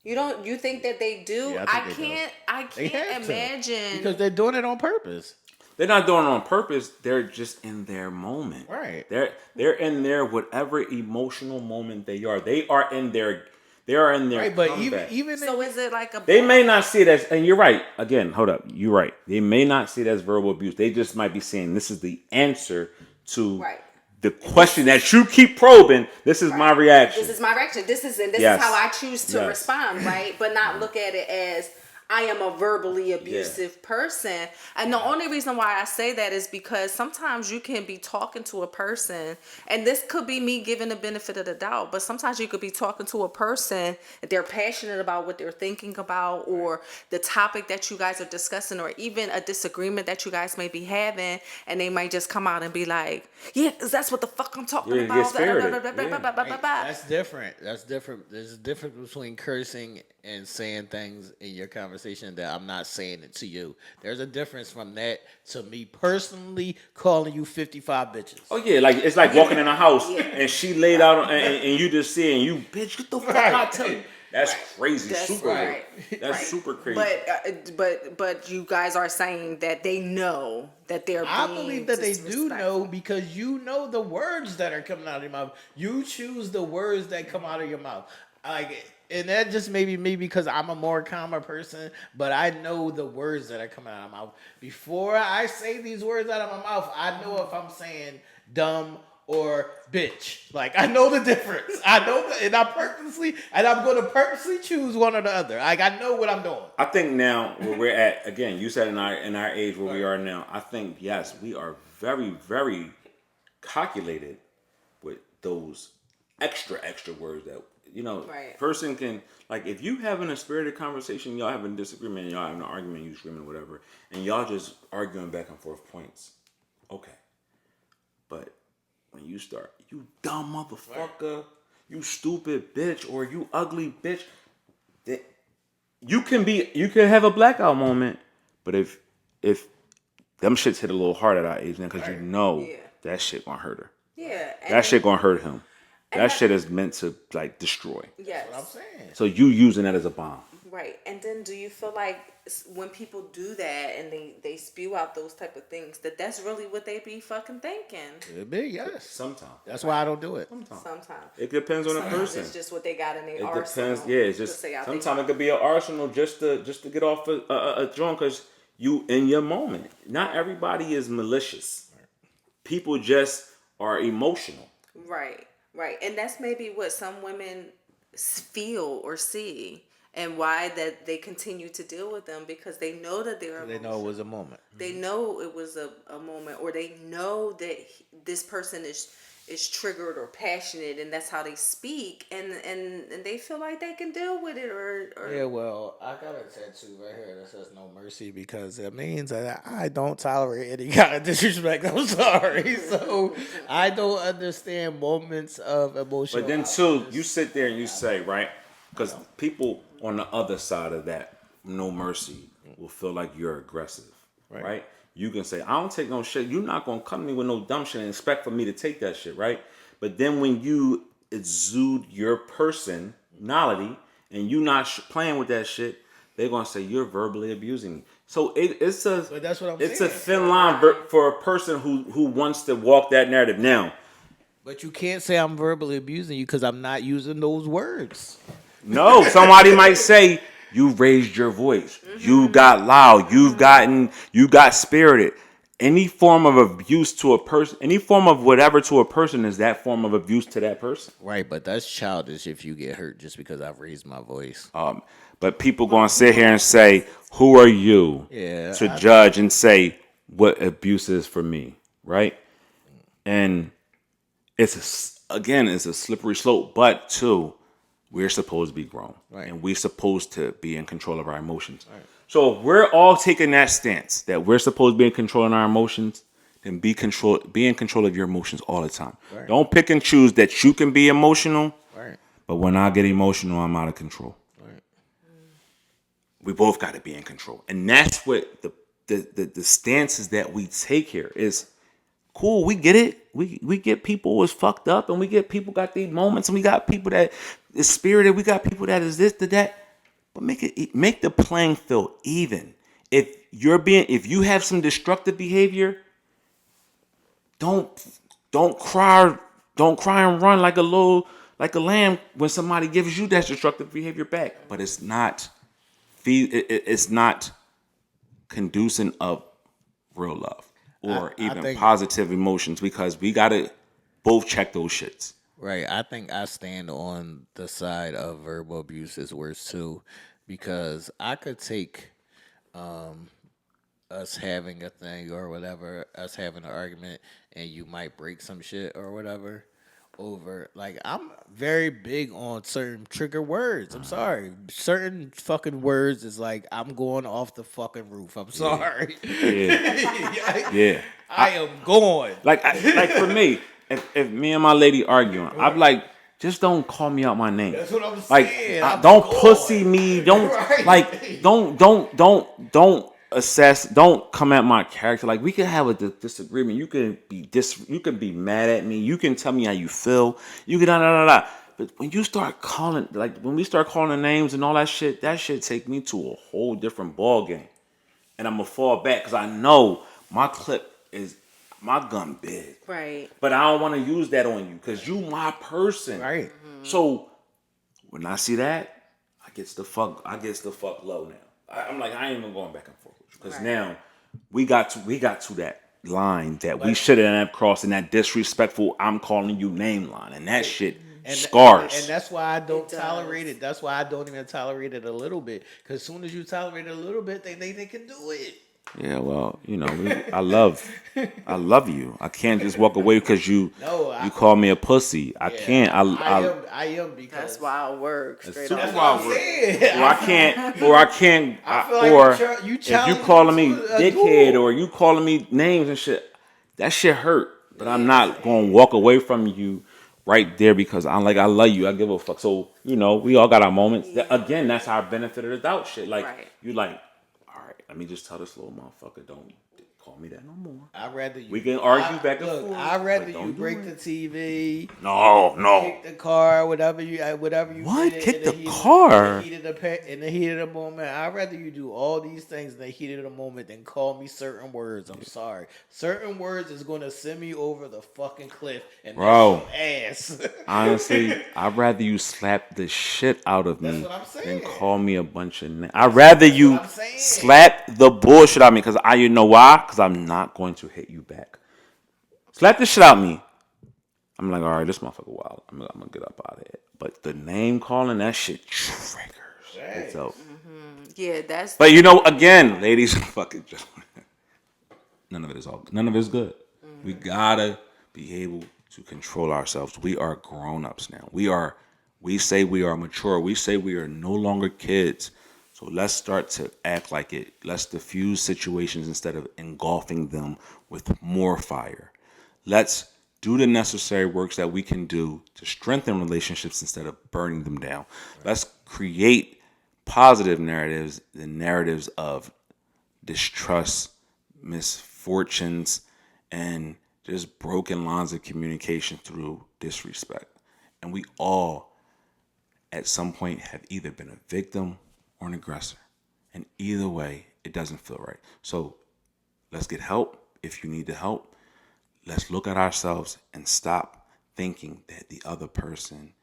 You think that they do? Yeah, I I think they do. can't They have to. imagine. Because they're doing it on purpose. They're not doing it on purpose. They're just in their moment. Right. They're in their whatever emotional moment they are. They are in their. They are in their. Right, but comeback. even So is it like a They may not see it as, and you're right. Again, hold up. You're right. They may not see it as verbal abuse. They just might be saying this is the answer to Right. the question that you keep probing. This is my reaction. This is my reaction. This Yes. is how I choose to Yes. respond, right? But not look at it as I am a verbally abusive person. And the only reason why I say that is because sometimes you can be talking to a person, and this could be me giving the benefit of the doubt, but sometimes you could be talking to a person, they're passionate about what they're thinking about, or the topic that you guys are discussing, or even a disagreement that you guys may be having, and they might just come out and be like, yeah, 'cause that's what the fuck I'm talking Yeah, about. get spirited. Right, that's different. That's different. There's a difference between cursing and saying things in your conversation that I'm not saying it to you. There's a difference from that to me personally calling you 55 bitches. Oh yeah, like it's like walking in a house and she laid out and you just see and you bitch get the fuck out of me. That's crazy. That's super right. weird. That's Right. super crazy. But you guys are saying that they know that they're. I being believe that they do disrespectful. know because you know the words that are coming out of your mouth. You choose the words that come out of your mouth. Like, and that just maybe me because I'm a more calmer person, but I know the words that are coming out of my mouth. Before I say these words out of my mouth, I know if I'm saying dumb or bitch. Like, I know the difference. I know, and I'm going to purposely choose one or the other. Like, I know what I'm doing. I think now where we're at, again, you said in our age where we are now, I think yes, we are very, very calculated with those extra words that Right. person can, like, if you having a spirited conversation, y'all having a disagreement, y'all having an argument, you screaming whatever, and y'all just arguing back and forth points. Okay. But when you start, you dumb motherfucker, you stupid bitch, or you ugly bitch, that you can have a blackout moment, but if them shits hit a little hard at our age now, because that shit gonna hurt her. Yeah. That shit gonna hurt him. That shit is meant to like destroy. Yes. That's what I'm saying. So you using that as a bomb. Right. And then do you feel like when people do that and they spew out those type of things, that's really what they be fucking thinking? Could be, yes. Sometimes. That's why I don't do it. Sometimes. It depends on the person. It's just what they got in their It arsenal. depends. Yeah, it's just sometimes it could be an arsenal just to get off a joint because you in your moment. Not everybody is malicious. People just are emotional. Right. Right. And that's maybe what some women feel or see, and why that they continue to deal with them, because they know that they're They know it was a moment. they know it was a moment, or they know that this person is triggered or passionate, and that's how they speak, and they feel like they can deal with it, or Yeah, well, I got a tattoo right here that says "No Mercy" because it means that I don't tolerate any kind of disrespect. I'm sorry, so I don't understand moments of emotion. But then too, you sit there and you say, right? Because people on the other side of that, no mercy, will feel like you're aggressive, right? You can say, I don't take no shit. You're not going to come to me with no dumb shit and expect for me to take that shit, right? But then when you exude your personality and you not playing with that shit, they're going to say you're verbally abusing me. So it's a But that's what I'm it's saying. a thin line for a person who wants to walk that narrative. Now, But you can't say I'm verbally abusing you because I'm not using those words. No, somebody might say you raised your voice, you got loud, you got spirited. Any form of abuse to a person, any form of whatever to a person is that form of abuse to that person. Right, but that's childish if you get hurt just because I've raised my voice. But people gonna sit here and say, "Who are you to judge and say what abuse is for me?" Right? And it's a slippery slope. But two, we're supposed to be grown, Right. and we're supposed to be in control of our emotions. Right. So if we're all taking that stance that we're supposed to be in control of our emotions, then be in control of your emotions all the time. Right. Don't pick and choose that you can be emotional. Right. But when I get emotional, I'm out of control. Right. We both got to be in control, and that's what the stances that we take here is. Cool, we get it. We get people is fucked up, and we get people got these moments, and we got people that is spirited. We got people that is this to that. But make the playing field even. If you have some destructive behavior, don't cry and run like a lamb when somebody gives you that destructive behavior back. But it's not conducive of real love or even positive emotions, because we gotta both check those shits. Right. I think I stand on the side of verbal abuse is worse too, because I could take us having a thing or whatever, us having an argument, and you might break some shit or whatever over. Like, I'm very big on certain trigger words. I'm sorry. Certain fucking words is like, I'm going off the fucking roof. I'm sorry. Yeah. I am going. Like for me, if me and my lady arguing, I'm like, just don't call me out my name. That's what I'm like, saying. Don't pussy me. Don't Right. don't assess. Don't come at my character. Like, we can have a disagreement. You can be mad at me. You can tell me how you feel. You can da. But when you start calling, like when we start calling names and all that shit take me to a whole different ball game, and I'm gonna fall back because I know my gun big. Right. But I don't want to use that on you because you my person. Right. So when I see that, I gets the fuck low now. I'm like, I ain't even going back and forth with you because now we got to that line that we shouldn't have crossed, in that disrespectful I'm calling you name line, and that shit scars. And that's why I don't tolerate it. That's why I don't even tolerate it a little bit. Because as soon as you tolerate it a little bit, they can do it. Yeah, well, I love you. I can't just walk away because you call me a pussy. I can't. I am because that's wild work. That's Straight super up. wild work. Or I can't. If you calling me dickhead or you calling me names and shit, that shit hurt. But I'm not going to walk away from you right there because I love you. I give a fuck. So we all got our moments. Again, that's our benefit of the doubt shit. Like you like. Let me just tell this little motherfucker, don't call me that no more. I'd rather you. We can argue back and forth. I'd rather you break the TV. No. Kick the car, whatever you. What? Did Kick the car? In the heat of the moment. I'd rather you do all these things in the heat of the moment than call me certain words. I'm sorry. Certain words is going to send me over the fucking cliff and that's your ass. Honestly, I'd rather you slap the shit out of me than call me a bunch of names. I'd That's rather you slap the bullshit out of me because you know why? Because I'm not going to hit you back. Slap the shit out of me. I'm like, all right, this motherfucker wild. I'm gonna get up out of it. But the name calling, that shit triggers. Right. So, yeah, that's. But again, ladies and fucking gentlemen, none of it is good. Mm-hmm. We gotta be able to control ourselves. We are grown-ups now. We say we are mature. We say we are no longer kids. So let's start to act like it. Let's diffuse situations instead of engulfing them with more fire. Let's do the necessary works that we can do to strengthen relationships instead of burning them down. Right. Let's create positive narratives, the narratives of distrust, misfortunes, and just broken lines of communication through disrespect. And we all, at some point, have either been a victim or an aggressor. And either way, it doesn't feel right. So let's get help if you need the help. Let's look at ourselves and stop thinking that the other person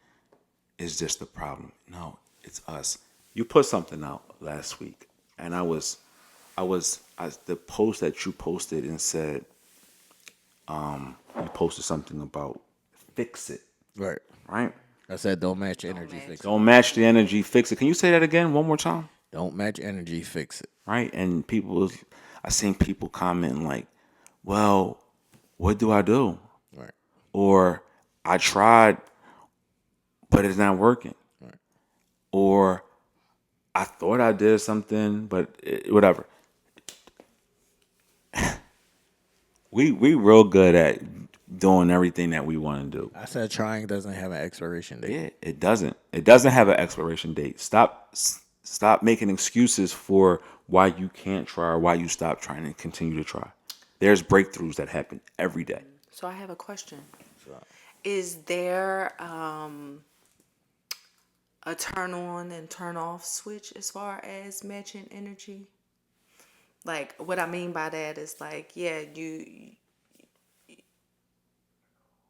is just the problem. No, it's us. You put something out last week, and the post that you posted and said, you posted something about fix it, Right. right? I said don't match your energy, fix it. Don't match the energy, fix it. Can you say that again one more time? Don't match energy, fix it. Right? And I seen people commenting like, well, what do I do? Right. Or I tried, but it's not working. Right. Or I thought I did something, but whatever. We real good at doing everything that we want to do. I said trying doesn't have an expiration date. Yeah, it doesn't. It doesn't have an expiration date. Stop making excuses for why you can't try or why you stop trying and continue to try. There's breakthroughs that happen every day. So I have a question. Is there a turn on and turn off switch as far as matching energy? Like, what I mean by that is like, yeah,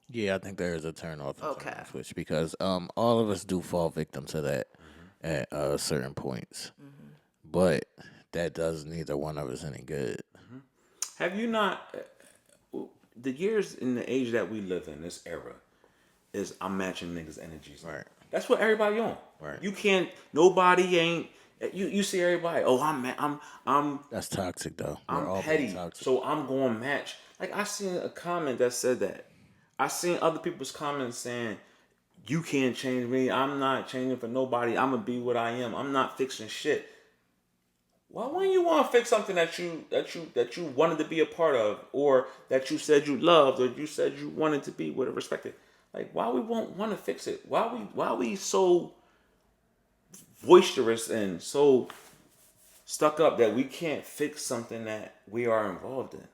Yeah, I think there is a turn off and turn Okay. on switch because all of us do fall victim to that at certain points. But that does neither one of us any good. Have you not? The years in the age that we live in, this era, is I'm matching niggas' energies. Right. That's what everybody on. Right. You can't. Nobody ain't. You see everybody. Oh, I'm That's toxic though. We're I'm all petty, being toxic. so I'm going to match. Like I seen a comment that said that. I seen other people's comments saying, "You can't change me. I'm not changing for nobody. I'm gonna be what I am. I'm not fixing shit." Why wouldn't you want to fix something that you wanted to be a part of, or that you said you loved, or you said you wanted to be with or respected? Like, why we won't want to fix it? Why we so boisterous and so stuck up that we can't fix something that we are involved in?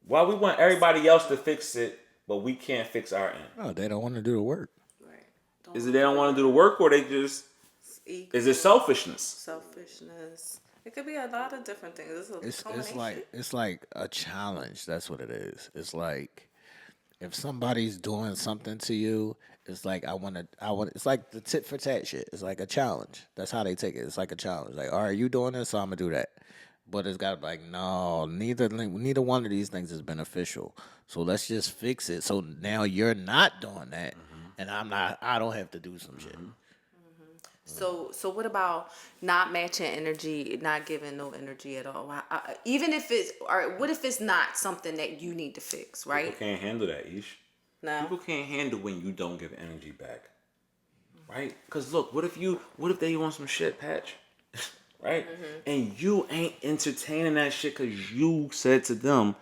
Why we want everybody else to fix it, but we can't fix our end? No, they don't want to do the work. Right. Is it they don't want to do the work, or they just is it selfishness? Selfishness. It could be a lot of different things. It's like a challenge. That's what it is. It's like if somebody's doing something to you, it's like I want. It's like the tit for tat shit. It's like a challenge. That's how they take it. It's like a challenge. Like, all right, you doing this, so I'm gonna do that. But it's got to be like, no, neither one of these things is beneficial. So let's just fix it. So now you're not doing that, and I'm not. I don't have to do some shit. So what about not matching energy, not giving no energy at all? Even if it's, all right, what if it's not something that you need to fix, right? People can't handle that, Ish. No. People can't handle when you don't give energy back, right? Because look, what if they want some shit, Patch, right? And you ain't entertaining that shit because you said to them,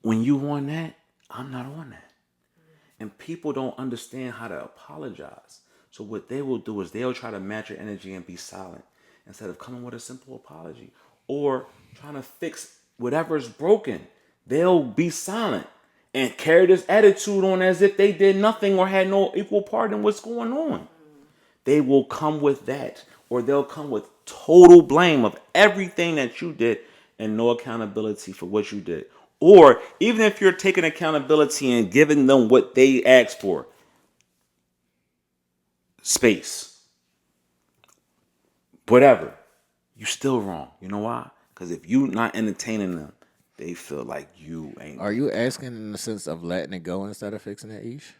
when you want that, I'm not on that. And people don't understand how to apologize. So what they will do is they'll try to match your energy and be silent instead of coming with a simple apology or trying to fix whatever's broken. They'll be silent and carry this attitude on as if they did nothing or had no equal part in what's going on. They will come with that, or they'll come with total blame of everything that you did and no accountability for what you did. Or even if you're taking accountability and giving them what they asked for, space, whatever, you still wrong. You know why? Because if you not entertaining them, they feel like you ain't. Are you asking in the sense of letting it go instead of fixing it, Ish?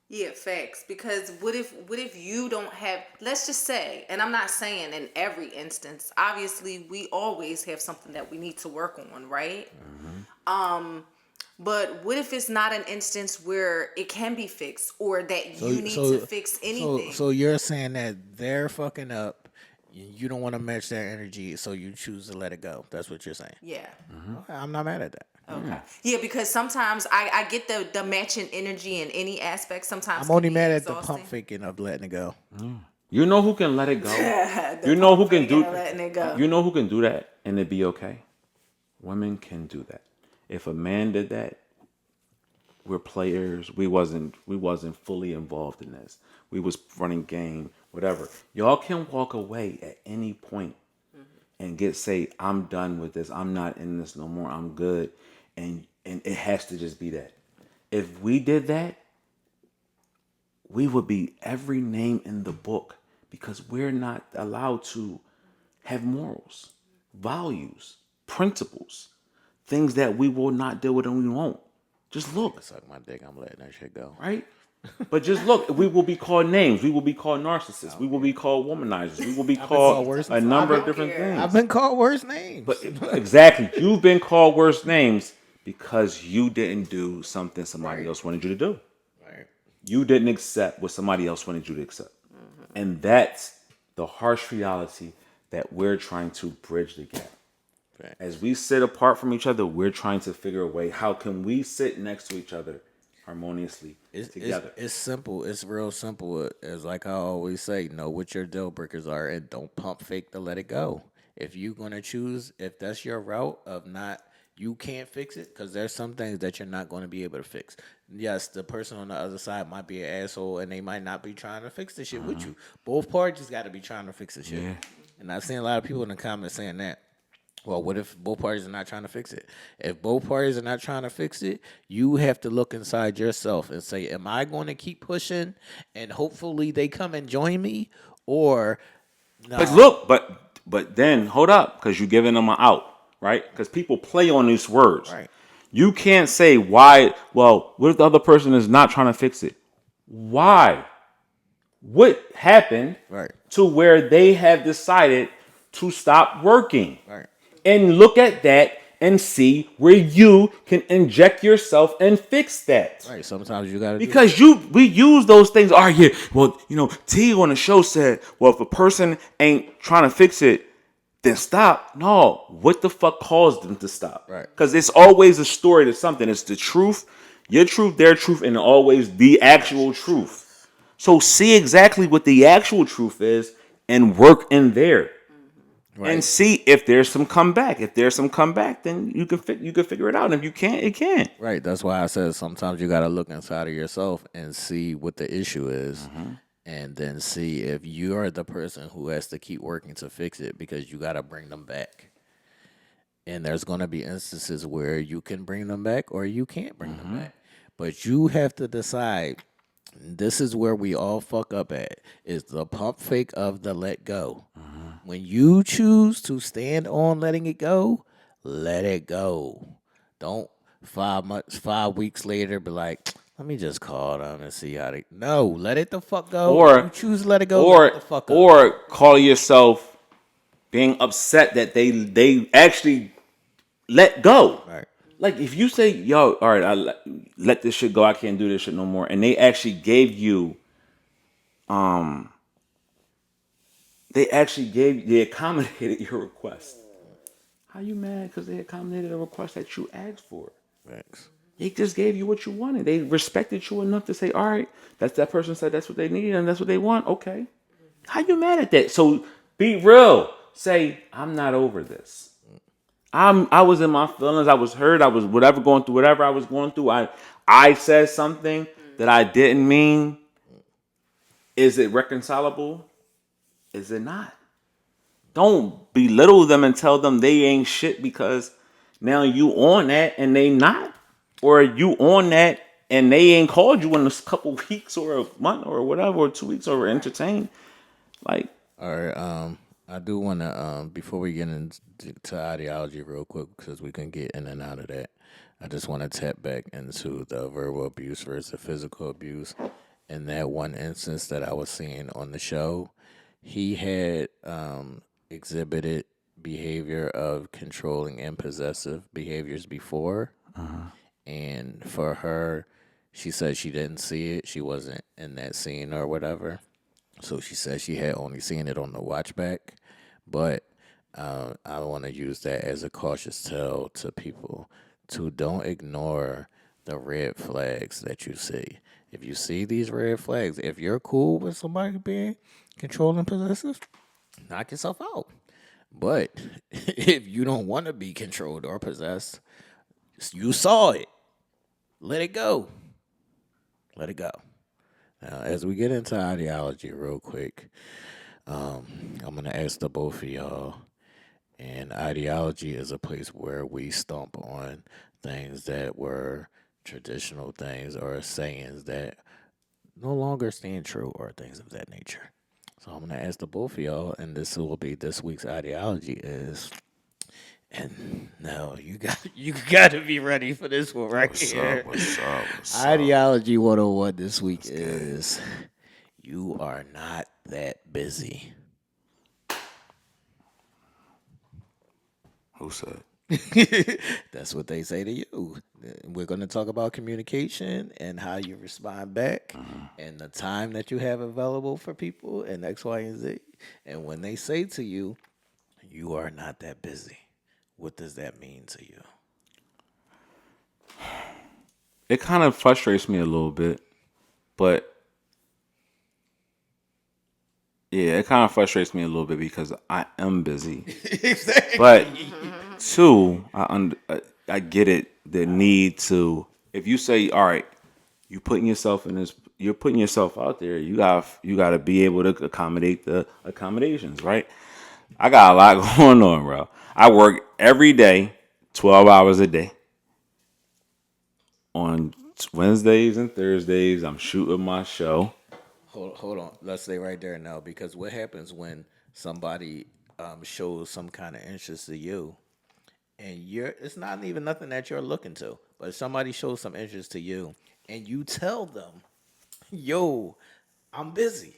Yeah, facts. Because what if you don't have, let's just say, and I'm not saying in every instance, obviously we always have something that we need to work on, right? But what if it's not an instance where it can be fixed or that you need to fix anything? So you're saying that they're fucking up, you don't want to match their energy, so you choose to let it go. That's what you're saying. Yeah. Okay, I'm not mad at that. Okay. Yeah, because sometimes I get the matching energy in any aspect. Sometimes I'm only can be mad at the exhausting. pump faking of letting it go. You know who can let it go? You know who can do letting it go. You know who can do that and it be okay? Women can do that. If a man did that, we're players. We wasn't fully involved in this. We was running game, whatever. Y'all can walk away at any point and say, I'm done with this. I'm not in this no more. I'm good. And it has to just be that. If we did that, we would be every name in the book because we're not allowed to have morals, values, principles, things that we will not deal with and we won't. Just look, Suck my dick. I'm letting that shit go. right? But just look, we will be called names. We will be called narcissists. We will be called womanizers. We will be called worse. a number I've of different things. I've been called worse names. But exactly, you've been called worse names because you didn't do something somebody else wanted you to do. Right. You didn't accept what somebody else wanted you to accept. And that's the harsh reality that we're trying to bridge the gap. Right. As we sit apart from each other, we're trying to figure a way, how can we sit next to each other harmoniously together? It's simple. It's real simple. It's like I always say, know what your deal breakers are and don't pump fake to let it go. If you're going to choose, if that's your route of not, you can't fix it because there's some things that you're not going to be able to fix. Yes, the person on the other side might be an asshole and they might not be trying to fix the shit with you. Both parties got to be trying to fix the shit. Yeah. And I've seen a lot of people in the comments saying that. Well, what if both parties are not trying to fix it? If both parties are not trying to fix it, you have to look inside yourself and say, am I going to keep pushing and hopefully they come and join me? Or no. But look, but then hold up, because you're giving them an out, right? Because people play on these words. Right. You can't say why. Well, what if the other person is not trying to fix it? Why? What happened Right. to where they have decided to stop working? Right. And look at that and see where you can inject yourself and fix that. Right. Sometimes you got to Because we use those things. Oh yeah, well, T on the show said, well, if a person ain't trying to fix it, then stop. No, what the fuck caused them to stop? Right. Because it's always a story to something. It's the truth, your truth, their truth, and always the actual truth. So see exactly what the actual truth is and work in there. Right. And see if there's some comeback. If there's some comeback, then you can figure it out. And if you can't, it can't. Right. That's why I said sometimes you got to look inside of yourself and see what the issue is. And then see if you are the person who has to keep working to fix it because you got to bring them back. And there's going to be instances where you can bring them back or you can't bring them back. But you have to decide. This is where we all fuck up at, is the pump fake of the let go. When you choose to stand on letting it go, let it go. Don't 5 weeks later be like, let me just call them and see how they. No, let it the fuck go. Or you choose to let it go. Or let it the fuck up. Or call yourself being upset that they actually let go. Right. Like if you say, yo, all right, I let this shit go. I can't do this shit no more. And they actually gave you, they accommodated your request. How you mad because they accommodated a request that you asked for? Thanks. They just gave you what you wanted. They respected you enough to say, all right, that person said that's what they need and that's what they want. Okay. How you mad at that? So be real. Say, I'm not over this. I was in my feelings. I was hurt. I was going through whatever I was going through. I said something that I didn't mean. Is it reconcilable? Is it not? Don't belittle them and tell them they ain't shit because now you on that and they not. Or you on that and they ain't called you in a couple weeks or a month or whatever, or 2 weeks or entertained. Like, all right, I do want to, before we get into ideology real quick, because we can get in and out of that, I just want to tap back into the verbal abuse versus physical abuse. In that one instance that I was seeing on the show, he had exhibited behavior of controlling and possessive behaviors before. And for her, she said she didn't see it. She wasn't in that scene or whatever. So she said she had only seen it on the watch back. But I want to use that as a cautious tell to people to don't ignore the red flags that you see. If you see these red flags, if you're cool with somebody being controlling possessive, knock yourself out. But if you don't want to be controlled or possessed, you saw it. Let it go. Let it go. Now, as we get into ideology real quick, I'm going to ask the both of y'all. And ideology is a place where we stomp on things that were traditional things or sayings that no longer stand true or things of that nature. So I'm gonna ask the both of y'all, and this will be this week's ideology is. And no, you got to be ready for this one right What's here. up? What's up? What's up? Ideology 101 this week is you are not that busy. Who said? That's what they say to you. We're going to talk about communication and how you respond back and the time that you have available for people and X, Y, and Z. And when they say to you, you are not that busy, what does that mean to you? It kind of frustrates me a little bit, but yeah, it kind of frustrates me a little bit because I am busy. Exactly. But two, I get it. The need to, if you say, all right, you're putting yourself in this, you're putting yourself out there. You got to be able to accommodate the accommodations, right? I got a lot going on, bro. I work every day, 12 hours a day. On Wednesdays and Thursdays, I'm shooting my show. Hold on. Let's stay right there now because what happens when somebody shows some kind of interest to you and it's not even nothing that you're looking to, but if somebody shows some interest to you and you tell them, yo, I'm busy.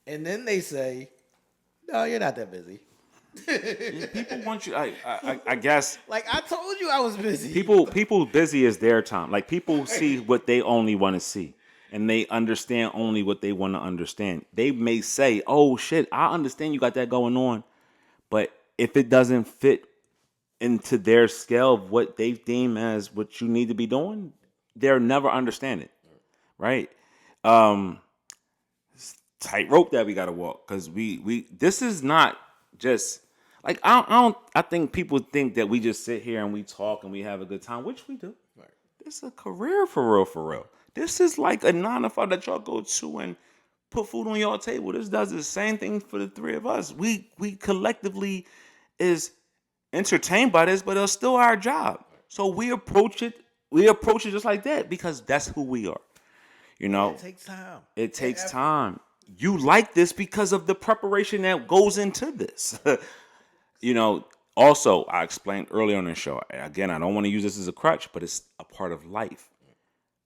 And then they say, no, you're not that busy. People want you. I guess Like I told you I was busy. people busy is their time. Like people see what they only want to see, and they understand only what they want to understand. They may say, "Oh shit, I understand you got that going on," but if it doesn't fit into their scale of what they deem as what you need to be doing, they'll never understand it, right? Um, Tightrope that we got to walk because we this is not just like I don't I think people think that we just sit here and we talk and we have a good time, which we do. Right. This is a career for real, for real. This is like a 9 to 5 that y'all go to and put food on your table. This does the same thing for the three of us. We collectively is entertained by this, but it's still our job. So we approach it just like that because that's who we are. You know, It takes time. it takes time. You like this because of the preparation that goes into this. You know, also, I explained earlier on the show, again, I don't want to use this as a crutch, but it's a part of life.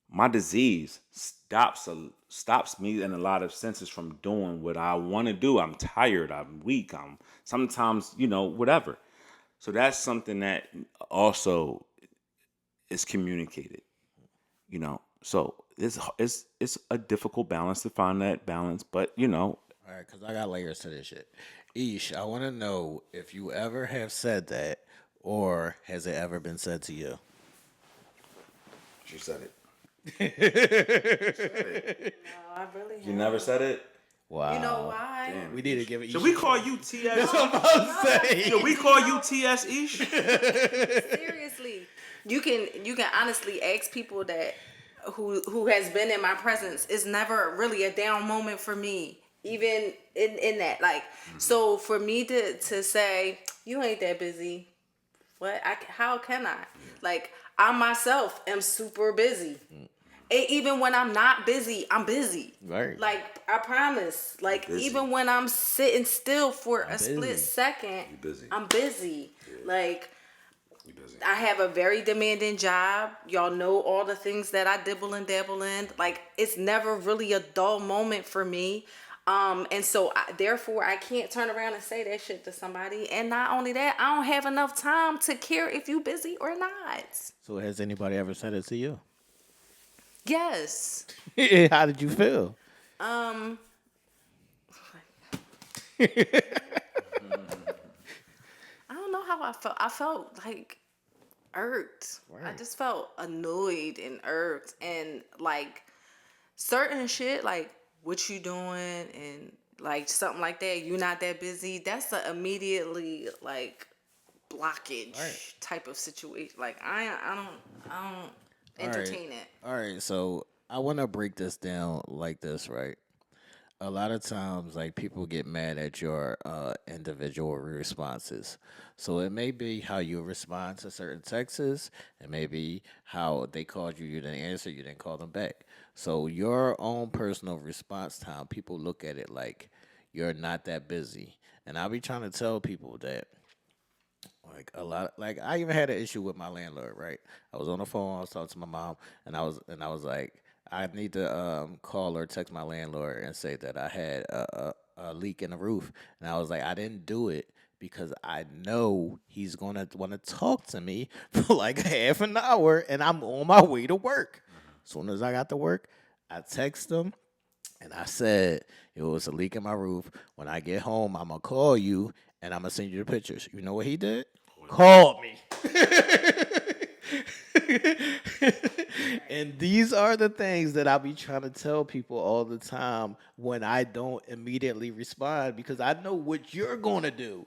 My disease stops me in a lot of senses from doing what I want to do. I'm tired, I'm weak, I'm sometimes, whatever. So that's something that also is communicated, So it's a difficult balance to find that balance, but All right, because I got layers to this shit. Ish, I want to know if you ever have said that or has it ever been said to you? she said it. No, I really You never said it? Wow. You know why? Damn. We need to give it. Should we call you TS? say? Should we call you TS Ish? Seriously, you can honestly ask people that who has been in my presence. It's never really a down moment for me, even in that. Like, so for me to say you ain't that busy, how can I? Like, I myself am super busy. Even when I'm not busy, I'm busy. Right. Like, I promise. Like, even when I'm sitting still for a split second, busy. I'm busy. Yeah. Like, You busy. I have a very demanding job. Y'all know all the things that I dibble and dabble in. Like, it's never really a dull moment for me. And so therefore I can't turn around and say that shit to somebody. And not only that, I don't have enough time to care if you busy or not. So has anybody ever said it to you? Yes. How did you feel? I don't know how I felt. I felt like irked. Right. I just felt annoyed and irked, and like certain shit, like what you doing and like something like that. You not that busy. That's a immediately like blockage type of situation. Like I don't entertain it. All right, so I want to break this down like this, right? a lot of times, like people get mad at your individual responses. So it may be how you respond to certain texts. It may be how they called you, you didn't answer, you didn't call them back. So your own personal response time, people look at it like you're not that busy. And I'll be trying to tell people that like a lot, like I even had an issue with my landlord. Right, I was on the phone. I was talking to my mom, and I was like, I need to call or text my landlord and say that I had a leak in the roof. And I was like, I didn't do it because I know he's gonna want to talk to me for like half an hour, and I'm on my way to work. As soon as I got to work, I text him and I said, it was a leak in my roof. When I get home, I'm going to call you and I'm going to send you the pictures. You know what he did? Called me. And these are the things that I be trying to tell people all the time when I don't immediately respond because I know what you're going to do.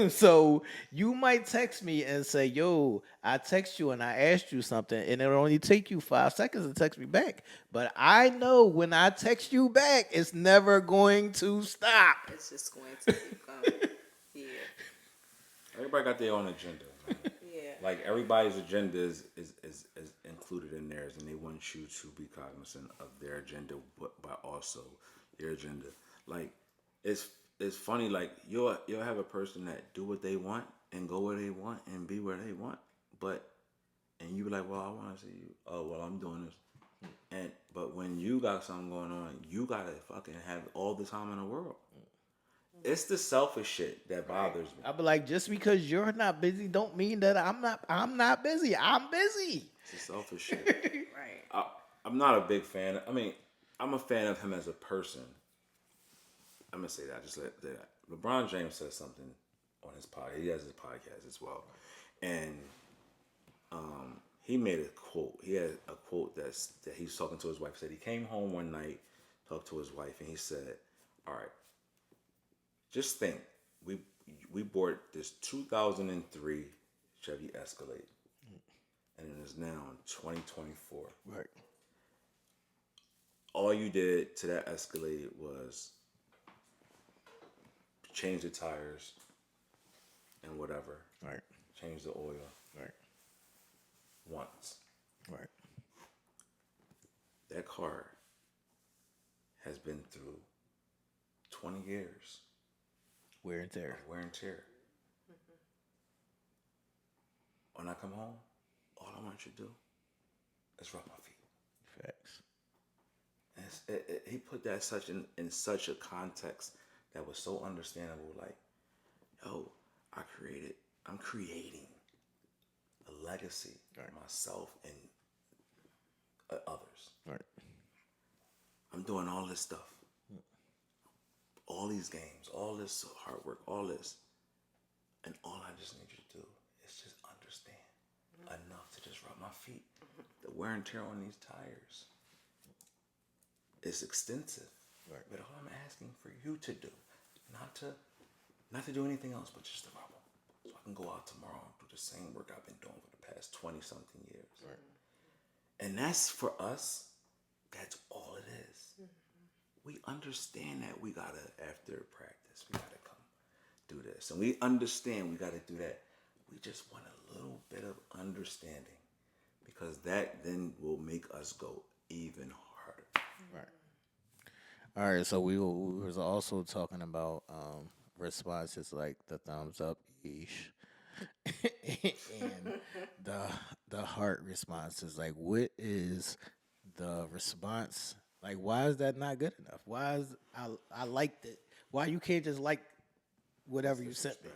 So you might text me and say, yo, I text you and I asked you something, and it'll only take you 5 seconds to text me back. But I know when I text you back, it's never going to stop. It's just going to keep going. Yeah. Everybody got their own agenda, man. Yeah. Like everybody's agenda is included in theirs, and they want you to be cognizant of their agenda, but also your agenda. Like it's funny. Like you'll have a person that do what they want and go where they want and be where they want, and you be like, well, I want to see you. Oh, well, I'm doing this, but when you got something going on, you gotta fucking have all the time in the world. It's the selfish shit that bothers me. I be like, just because you're not busy, don't mean that I'm not busy. I'm busy. It's the selfish shit. Right. I'm not a big fan. I mean, I'm a fan of him as a person. I'm gonna say that. Just let that. LeBron James says something on his podcast. He has his podcast as well, and he made a quote. He had a quote that he's talking to his wife. He said he came home one night, talked to his wife, and he said, "All right, just think, we bought this 2003 Chevy Escalade, and it is now 2024. Right. All you did to that Escalade was change the tires and whatever. Right. Change the oil. Right. Once. Right. That car has been through 20 years. Wear and tear. Wear and tear. When I come home, all I want you to do is rub my feet." Facts. And he put that in such a context that was so understandable. Like, yo, I'm creating a legacy for myself and others. Right. I'm doing all this stuff. All these games, all this hard work, all this. And all I just need you to do is just understand enough to just rub my feet. The wear and tear on these tires is extensive. Right. But all I'm asking for you to do, not to do anything else, but just to rub them. So I can go out tomorrow and do the same work I've been doing for the past 20-something years. Right. And that's, for us, that's all it is. We understand that we gotta, after practice, we gotta come do this. And we understand we gotta do that. We just want a little bit of understanding, because that then will make us go even harder. Right. All right, so we was also talking about responses like the thumbs up, ish, and the heart responses. Like, what is the response? Like, why is that not good enough? Why is I liked it? Why you can't just like whatever you sent me?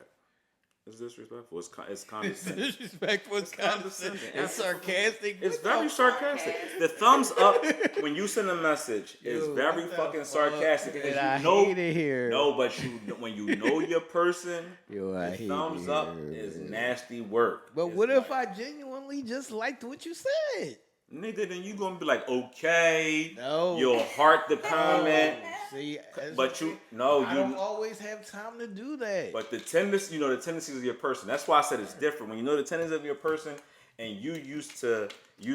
It's disrespectful. It's condescending. It's disrespectful. It's condescending. It's sarcastic. It's very sarcastic. The thumbs up when you send a message is very fucking sarcastic. Because I hate it here. No, but when you know your person, I hate thumbs up is nasty work. But what if I genuinely just liked what you said? Nigga, then you gonna be like, okay, no, you'll heart the comment. See, but I don't always have time to do that. But the tendencies of your person. That's why I said it's different. When you know the tendencies of your person, and you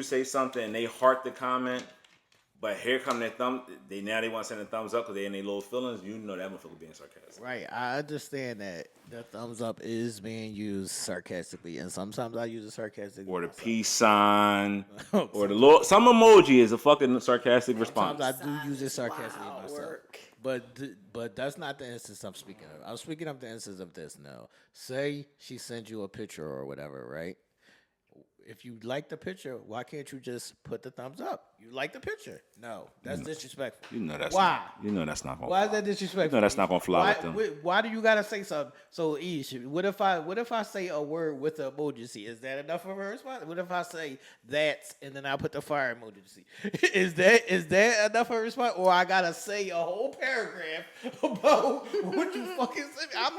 say something and they heart the comment, But here come their thumb. They want to send a thumbs up because they in their little feelings. You know that motherfucker being sarcastic. Right. I understand that the thumbs up is being used sarcastically, and sometimes I use it sarcastically. Or the myself. peace sign, or the Lord. Some emoji is a fucking sarcastic response. Sometimes I do use it sarcastically myself. But that's not the instance I'm speaking of. I'm speaking of the instance of this now. Say she sends you a picture or whatever, right? If you like the picture, why can't you just put the thumbs up? You like the picture? No, that's disrespectful. You know that's why. That's not gonna. Why fly. is that disrespectful? You know that's not gonna fly why, with them. Why do you gotta say something? So, Ish, what if I say a word with the emoji? Is that enough of a response? What if I say that and then I put the fire emoji? Is that enough of a response? Or I gotta say a whole paragraph about what you fucking said? I'll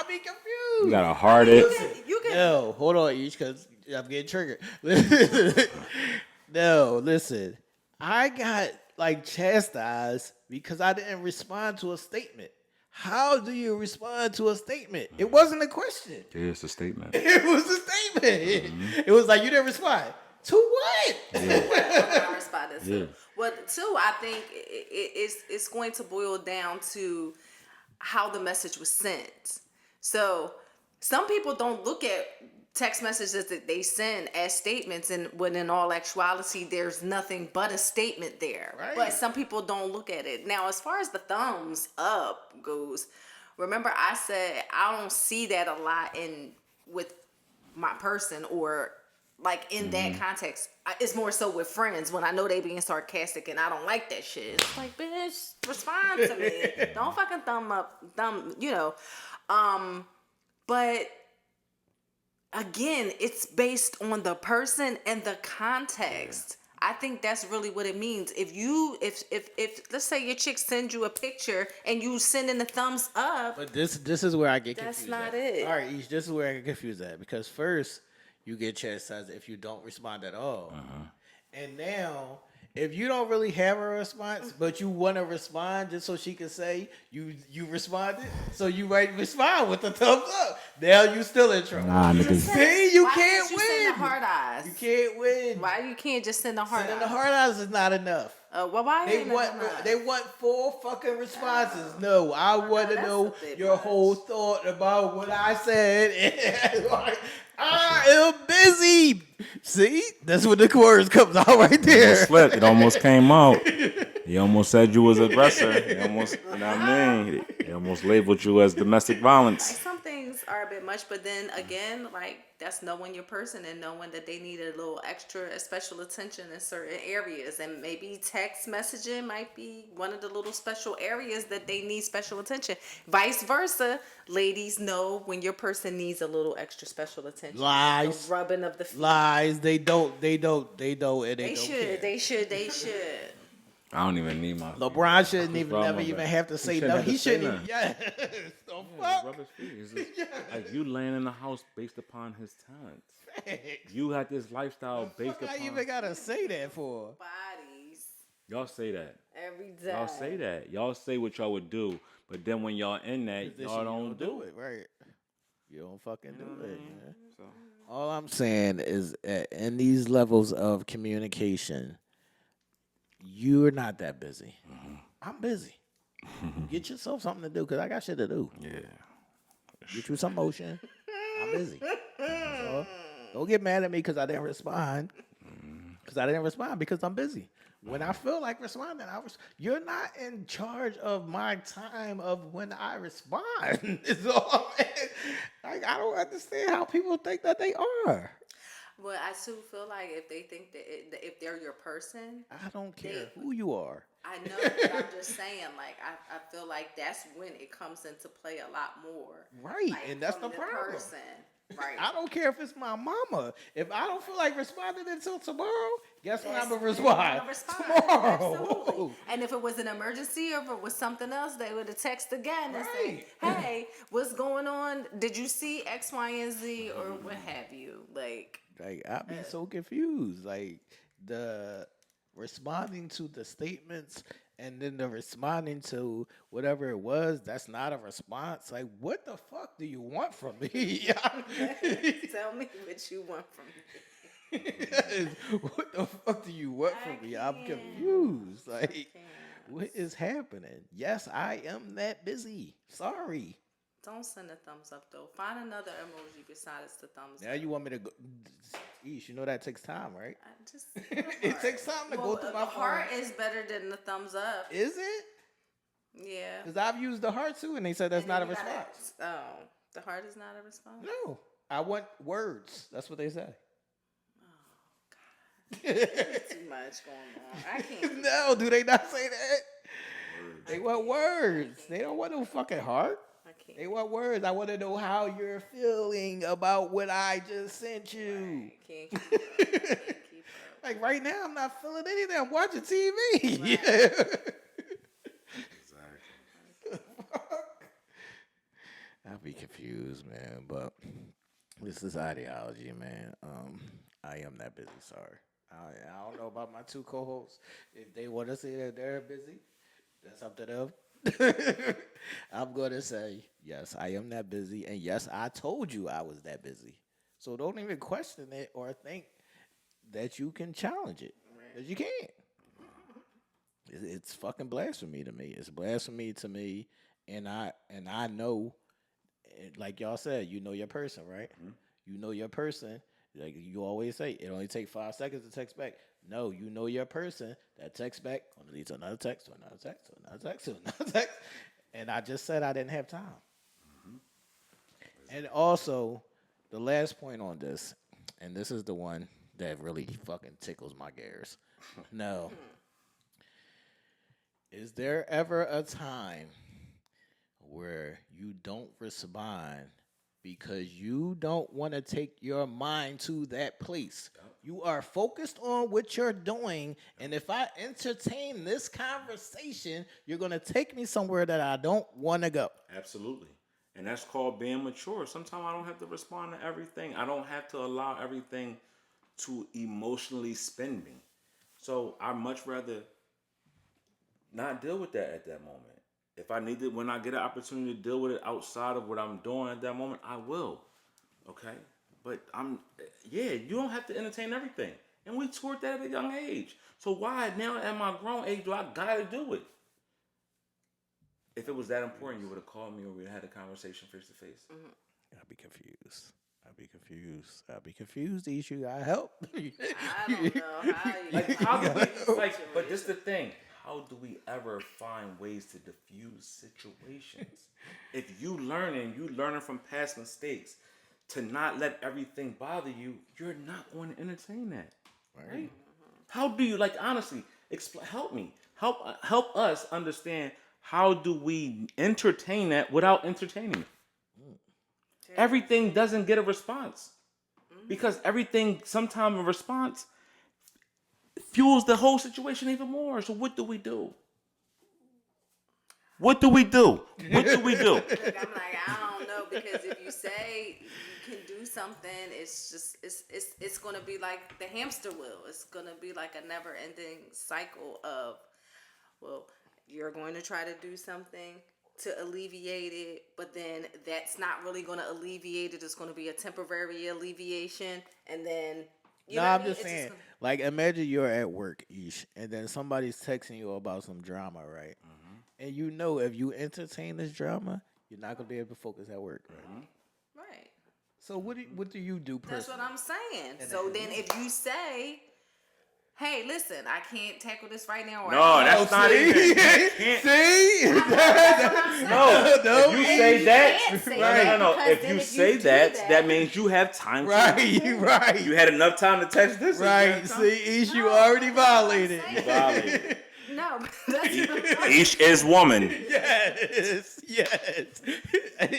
be confused. You got a hard it. You can. No, hold on, Ish, because I'm getting triggered. No, listen. I got like chastised because I didn't respond to a statement. How do you respond to a statement? It wasn't a question. Yeah, it's a statement. It was a statement. It was like you didn't respond. To what? I responded to. Yeah. Well, two, I think it's going to boil down to how the message was sent. So some people don't look at text messages that they send as statements, and when in all actuality there's nothing but a statement there. Right. But some people don't look at it. Now, as far as the thumbs up goes, remember I said I don't see that a lot with my person, or like in that context. It's more so with friends when I know they being sarcastic and I don't like that shit. It's like, bitch, respond to me. Don't fucking but again, it's based on the person and the context. I think that's really what it means. If let's say your chick sends you a picture and you send in the thumbs up, But this is where I get That's confused. not at. it. All right, Ish, this is where I get confused at, because first you get chastised if you don't respond at all, and now if you don't really have a response, but you want to respond just so she can say you responded, so you might respond with the thumbs up. Now you still in trouble. Nah, niggas. See, you why can't did you send the win. heart eyes? You can't win. Why you can't just send the heart Sending eyes? the hard eyes is not enough. Well, why They ain't it want enough? they want full fucking responses. No, I want to that's know a bit your much. whole thought about what I said. I am busy. See, that's when the chorus comes out right there. Slipped. It almost came out. He almost said you was aggressor. He almost, you know what I mean? He almost labeled you as domestic violence. Some things are a bit much, but then again, like that's knowing your person and knowing that they need a little extra special attention in certain areas, and maybe text messaging might be one of the little special areas that they need special attention. Vice versa, ladies know when your person needs a little extra special attention. Lies. The rubbing of the feet. Lies. They don't, and they They don't care. should. They should. I don't even need my. LeBron shouldn't even wrong never with even that. have to say shouldn't no. have to He say shouldn't. nothing. Yeah. The fuck. Rub his feet. It's just, like you laying in the house based upon his talents. You had this lifestyle based Fuck, I upon. even gotta say that for. Bodies Y'all say that. every day. Y'all say that. Y'all say what y'all would do, but then when y'all in that, Position, y'all you don't do it. right? You don't fucking do it, man. All I'm saying is, in these levels of communication, you're not that busy. I'm busy. Get yourself something to do, because I got shit to do. Yeah. Get you some motion. I'm busy. So, don't get mad at me because I didn't respond. Because I didn't respond because I'm busy. When I feel like responding, you're not in charge of my time of when I respond. It's all, like, I don't understand how people think that they are. Well, I too feel like if they think that if they're your person, I don't care who you are. I know, but I'm just saying, like, I feel like that's when it comes into play a lot more. Right, Like, and that's from the problem. person. Right. I don't care if it's my mama. If I don't feel like responding until tomorrow, guess when I'm That's going to when I'm respond? gonna respond. Tomorrow. Absolutely. And if it was an emergency or if it was something else, they would have texted again and say, hey, what's going on? Did you see X, Y, and Z or what have you? Like I'd be so confused. Like, the responding to the statements and then the responding to whatever it was, that's not a response. Like, what the fuck do you want from me? tell me what you want from me. What the fuck do you want from me? I'm confused. Like, what is happening? Yes, I am that busy. Sorry. Don't send a thumbs up though. Find another emoji besides the thumbs Now up. you want me to go? Eesh, you know that takes time, right? I just It takes time to go through my the phone. heart is better than the thumbs up. Is it? Yeah. Because I've used the heart too, and they said that's not a You gotta- response. Oh, the heart is not a response. No, I want words. That's what they say. Too much going on. I can't. No, do they not say that? They want words. They don't want no fucking heart. I can't. They want words. I want to know how you're feeling about what I just sent you. I can't keep up. I can't keep up. Like right now, I'm not feeling anything. I'm watching TV. Yeah. Exactly. I'll be confused, man. But this is ideology, man. I am that busy. Sorry. I don't know about my two co-hosts. If they want to say that they're busy, that's up to them. I'm going to say, yes, I am that busy. And yes, I told you I was that busy. So don't even question it or think that you can challenge it. Because you can't. It's fucking blasphemy to me. It's blasphemy to me. And I know, like y'all said, you know your person, right? Mm-hmm. You know your person. Like you always say, it only takes 5 seconds to text back. No, you know your person. That text back gonna lead to another text, to another text, to another text, to another text. And I just said I didn't have time. Mm-hmm. And also, the last point on this, and this is the one that really fucking tickles my gears. No. Is there ever a time where you don't respond because you don't want to take your mind to that place? Yep. You are focused on what you're doing, and if I entertain this conversation, you're going to take me somewhere that I don't want to go. Absolutely. And that's called being mature. Sometimes I don't have to respond to everything. I don't have to allow everything to emotionally spin me. So I much rather not deal with that at that moment. If I need to, when I get an opportunity to deal with it outside of what I'm doing at that moment, I will. Okay? But you don't have to entertain everything. And we toured that at a young age. So why now at my grown age do I gotta do it? If it was that important, you would have called me or we'd have had a conversation face to face. I'd be confused. I'd be confused, issue. I help. I don't know how you. How do we, but this is the thing. How do we ever find ways to diffuse situations? If you learning from past mistakes to not let everything bother you, you're not going to entertain that. Right? How do you, honestly, help me. Help us understand, how do we entertain that without entertaining it? Everything doesn't get a response. Because everything, sometimes a response fuels the whole situation even more. So what do we do? What do we do? I'm like, I don't know, because if you say you can do something, it's just it's gonna be like the hamster wheel. It's gonna be like a never-ending cycle of, well, you're going to try to do something to alleviate it, but then that's not really going to alleviate it. It's going to be a temporary alleviation, and then I'm just saying, imagine you're at work, Ish, and then somebody's texting you about some drama, right? Mm-hmm. And you know if you entertain this drama, you're not going to be able to focus at work, right? Mm-hmm. Right. So what do you do personally? That's what I'm saying. So then if you say, hey, listen, I can't tackle this right now. No, that's not even. See? No. If you say that, no. If you say that, that, that means you have time. Right. You had enough time to text this. Right. See, Ish, you already violated. You violated. No, that's Ish is woman. Yes.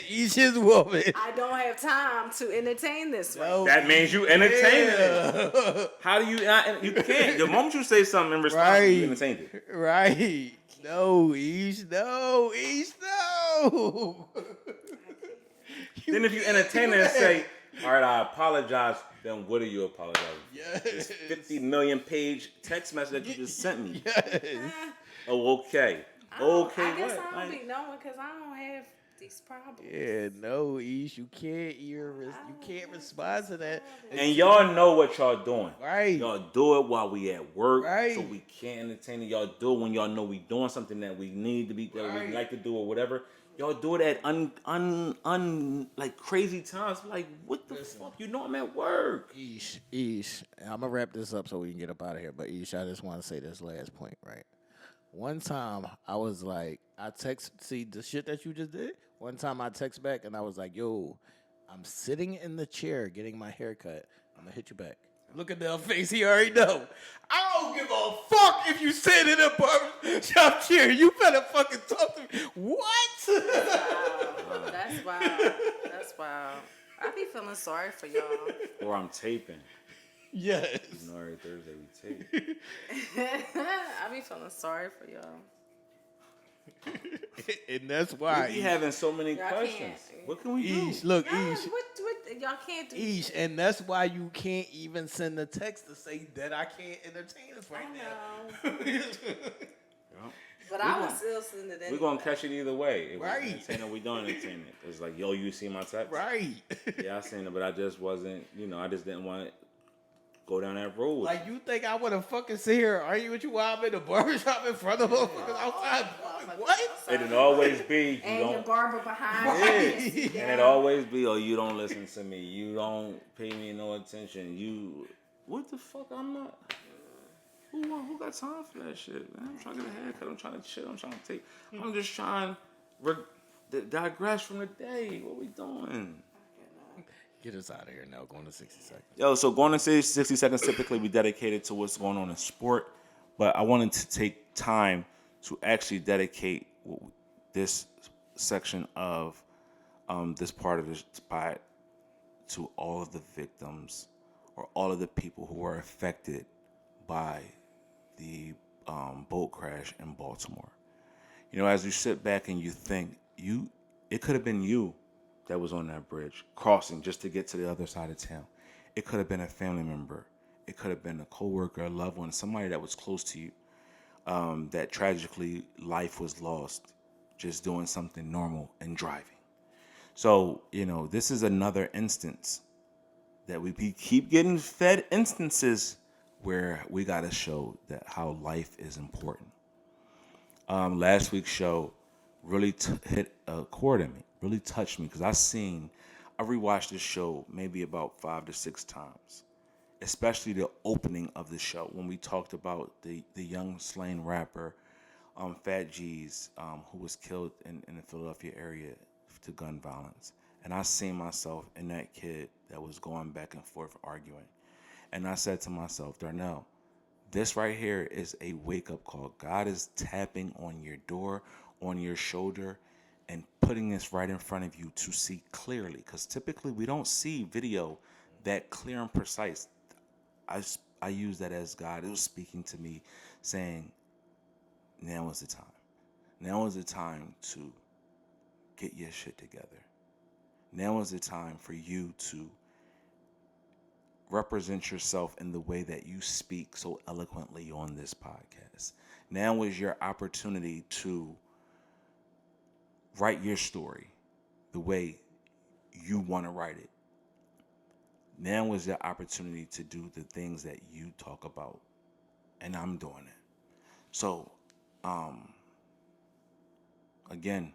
Ish is woman. I don't have time to entertain this right. No. That means you entertain it. How do you not? You can't. The moment you say something in response, you entertain it. Right. No, Ish. No. Then if you entertain it and say, all right, I apologize, then what are you apologizing for? Yes. This 50 million page text message that you just sent me. Yes. Oh, okay. I guess I don't be knowing because I don't have these problems. Yeah, no, Ish, you can't you can't respond to that. And y'all know what y'all doing. Right. Y'all do it while we at work, Right. so we can't entertain it. Y'all do it when y'all know we doing something that we need to be, that we like to do or whatever. Y'all do it at like crazy times. Like, what the fuck? You know I'm at work. Ish, I'm gonna wrap this up so we can get up out of here. But Ish, I just want to say this last point, right? One time I was like, see the shit that you just did. One time I text back and I was like, yo, I'm sitting in the chair getting my hair cut. I'm gonna hit you back. Look at Nell's face. He already know. I don't give a fuck if you sit in a barbershop chair. You better fucking talk to me. What? That's wild. That's wild. I be feeling sorry for y'all. Or I'm taping. Yes. You know, every Thursday we tape. I be feeling sorry for y'all. And that's why We be having so many Y'all questions. can't. What can we do? Ish, look, Nah, Ish. what y'all can't do. Eesh, and that's why you can't even send a text to say that I can't entertain us right now. But I was still sending it anyway. We're going to catch it either way. If Right. we entertain it, we don't entertain it. It's like, yo, you see my text? Right. Yeah, I seen it, but I just wasn't, I just didn't want to go down that road. Like, you think I would have fucking sit here and argue with you while I'm in the barbershop in front of motherfuckers outside? What? It'll always be, And you your don't. barber behind you. And it always be, oh, you don't listen to me. You don't pay me no attention. What the fuck? I'm not. Who got time for that shit, man? I'm trying to get a haircut. I'm trying to chill. I'm trying to take. I'm just trying to digress from the day. What we doing? Get us out of here now. Going to 60 seconds. Yo, so going to 60 seconds typically we dedicated to what's going on in sport, but I wanted to take time to actually dedicate this section of this part of the spot to all of the victims or all of the people who were affected by the boat crash in Baltimore. As you sit back and you think, it could have been you that was on that bridge crossing just to get to the other side of town. It could have been a family member. It could have been a coworker, a loved one, somebody that was close to you, that tragically life was lost just doing something normal and driving. So, this is another instance that we keep getting fed instances where we got to show that how life is important. Last week's show really hit a chord in me, really touched me, because I rewatched this show maybe about 5 to 6 times, especially the opening of the show when we talked about the young slain rapper, Fat G's, who was killed in the Philadelphia area to gun violence. And I seen myself in that kid that was going back and forth arguing. And I said to myself, Darnell, this right here is a wake-up call. God is tapping on your door, on your shoulder, and putting this right in front of you to see clearly. Because typically we don't see video that clear and precise. I use that as God. It was speaking to me, saying, now is the time. Now is the time to get your shit together. Now is the time for you to represent yourself in the way that you speak so eloquently on this podcast. Now is your opportunity to write your story the way you want to write it. Now is the opportunity to do the things that you talk about. And I'm doing it. So, again,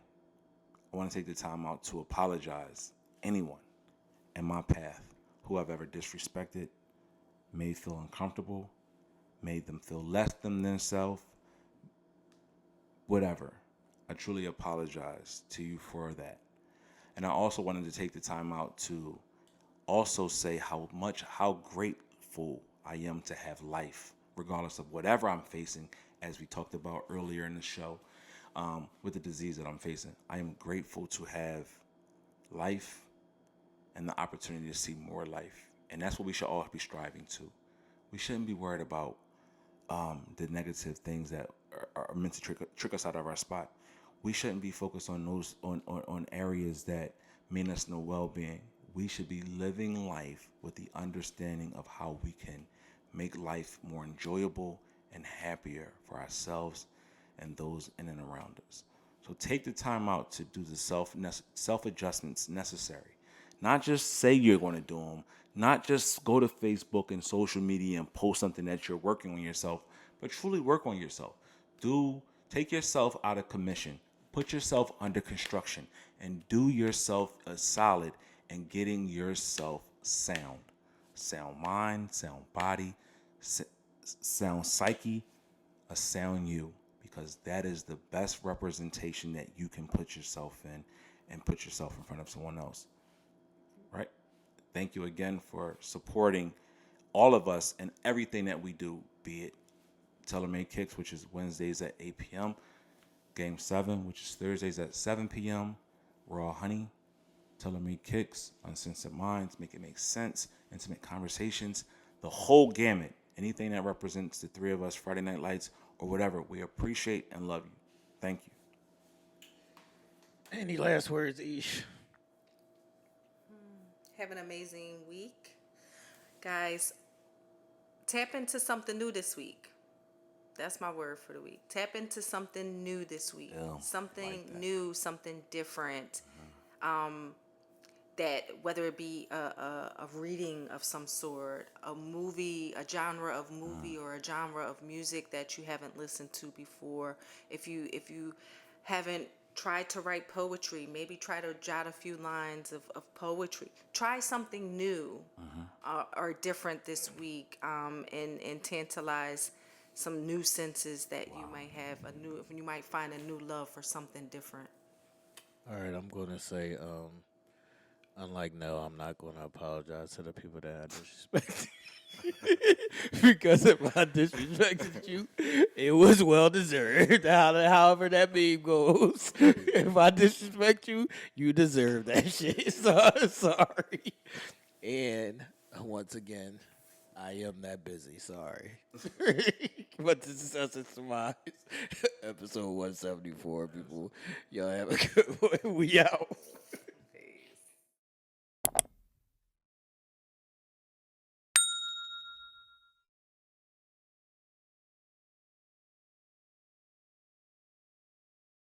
I want to take the time out to apologize anyone in my path who I've ever disrespected, made feel uncomfortable, made them feel less than themselves, whatever. I truly apologize to you for that. And I also wanted to take the time out to also say how grateful I am to have life, regardless of whatever I'm facing, as we talked about earlier in the show, with the disease that I'm facing. I am grateful to have life and the opportunity to see more life. And that's what we should all be striving to. We shouldn't be worried about the negative things that are meant to trick us out of our spot. We shouldn't be focused on those on areas that mean us no well-being. We should be living life with the understanding of how we can make life more enjoyable and happier for ourselves and those in and around us. So take the time out to do the self adjustments necessary. Not just say you're going to do them, not just go to Facebook and social media and post something that you're working on yourself, but truly work on yourself. Take yourself out of commission, put yourself under construction, and do yourself a solid in getting yourself sound. Sound mind, sound body, sound psyche, a sound you, because that is the best representation that you can put yourself in and put yourself in front of someone else. Right? Thank you again for supporting all of us and everything that we do, be it Tailor-Made Kicks, which is Wednesdays at 8 p.m., Game 7, which is Thursdays at 7 p.m., Raw Honey, Tailor-Made Kicks, Uncensored Minds, Make It Make Sense, Intimate Conversations, the whole gamut. Anything that represents the three of us, Friday Night Lights, or whatever, we appreciate and love you. Thank you. Any last words, Ish? Have an amazing week. Guys, tap into something new this week. That's my word for the week. Tap into something new this week. Something new, something different. That whether it be a reading of some sort, a movie, a genre of movie, or a genre of music that you haven't listened to before. If you haven't tried to write poetry, maybe try to jot a few lines of poetry. Try something new or different this week, and tantalize some new senses that you might have. You might find a new love for something different. All right, I'm going to say, unlike Nell, I'm not going to apologize to the people that I disrespected. Because if I disrespected you, it was well deserved. However that meme goes. If I disrespect you, you deserve that shit. So sorry. And once again, I am that busy. Sorry. But this is Uncensored Minds, episode 174, people. Y'all have a good one. We out.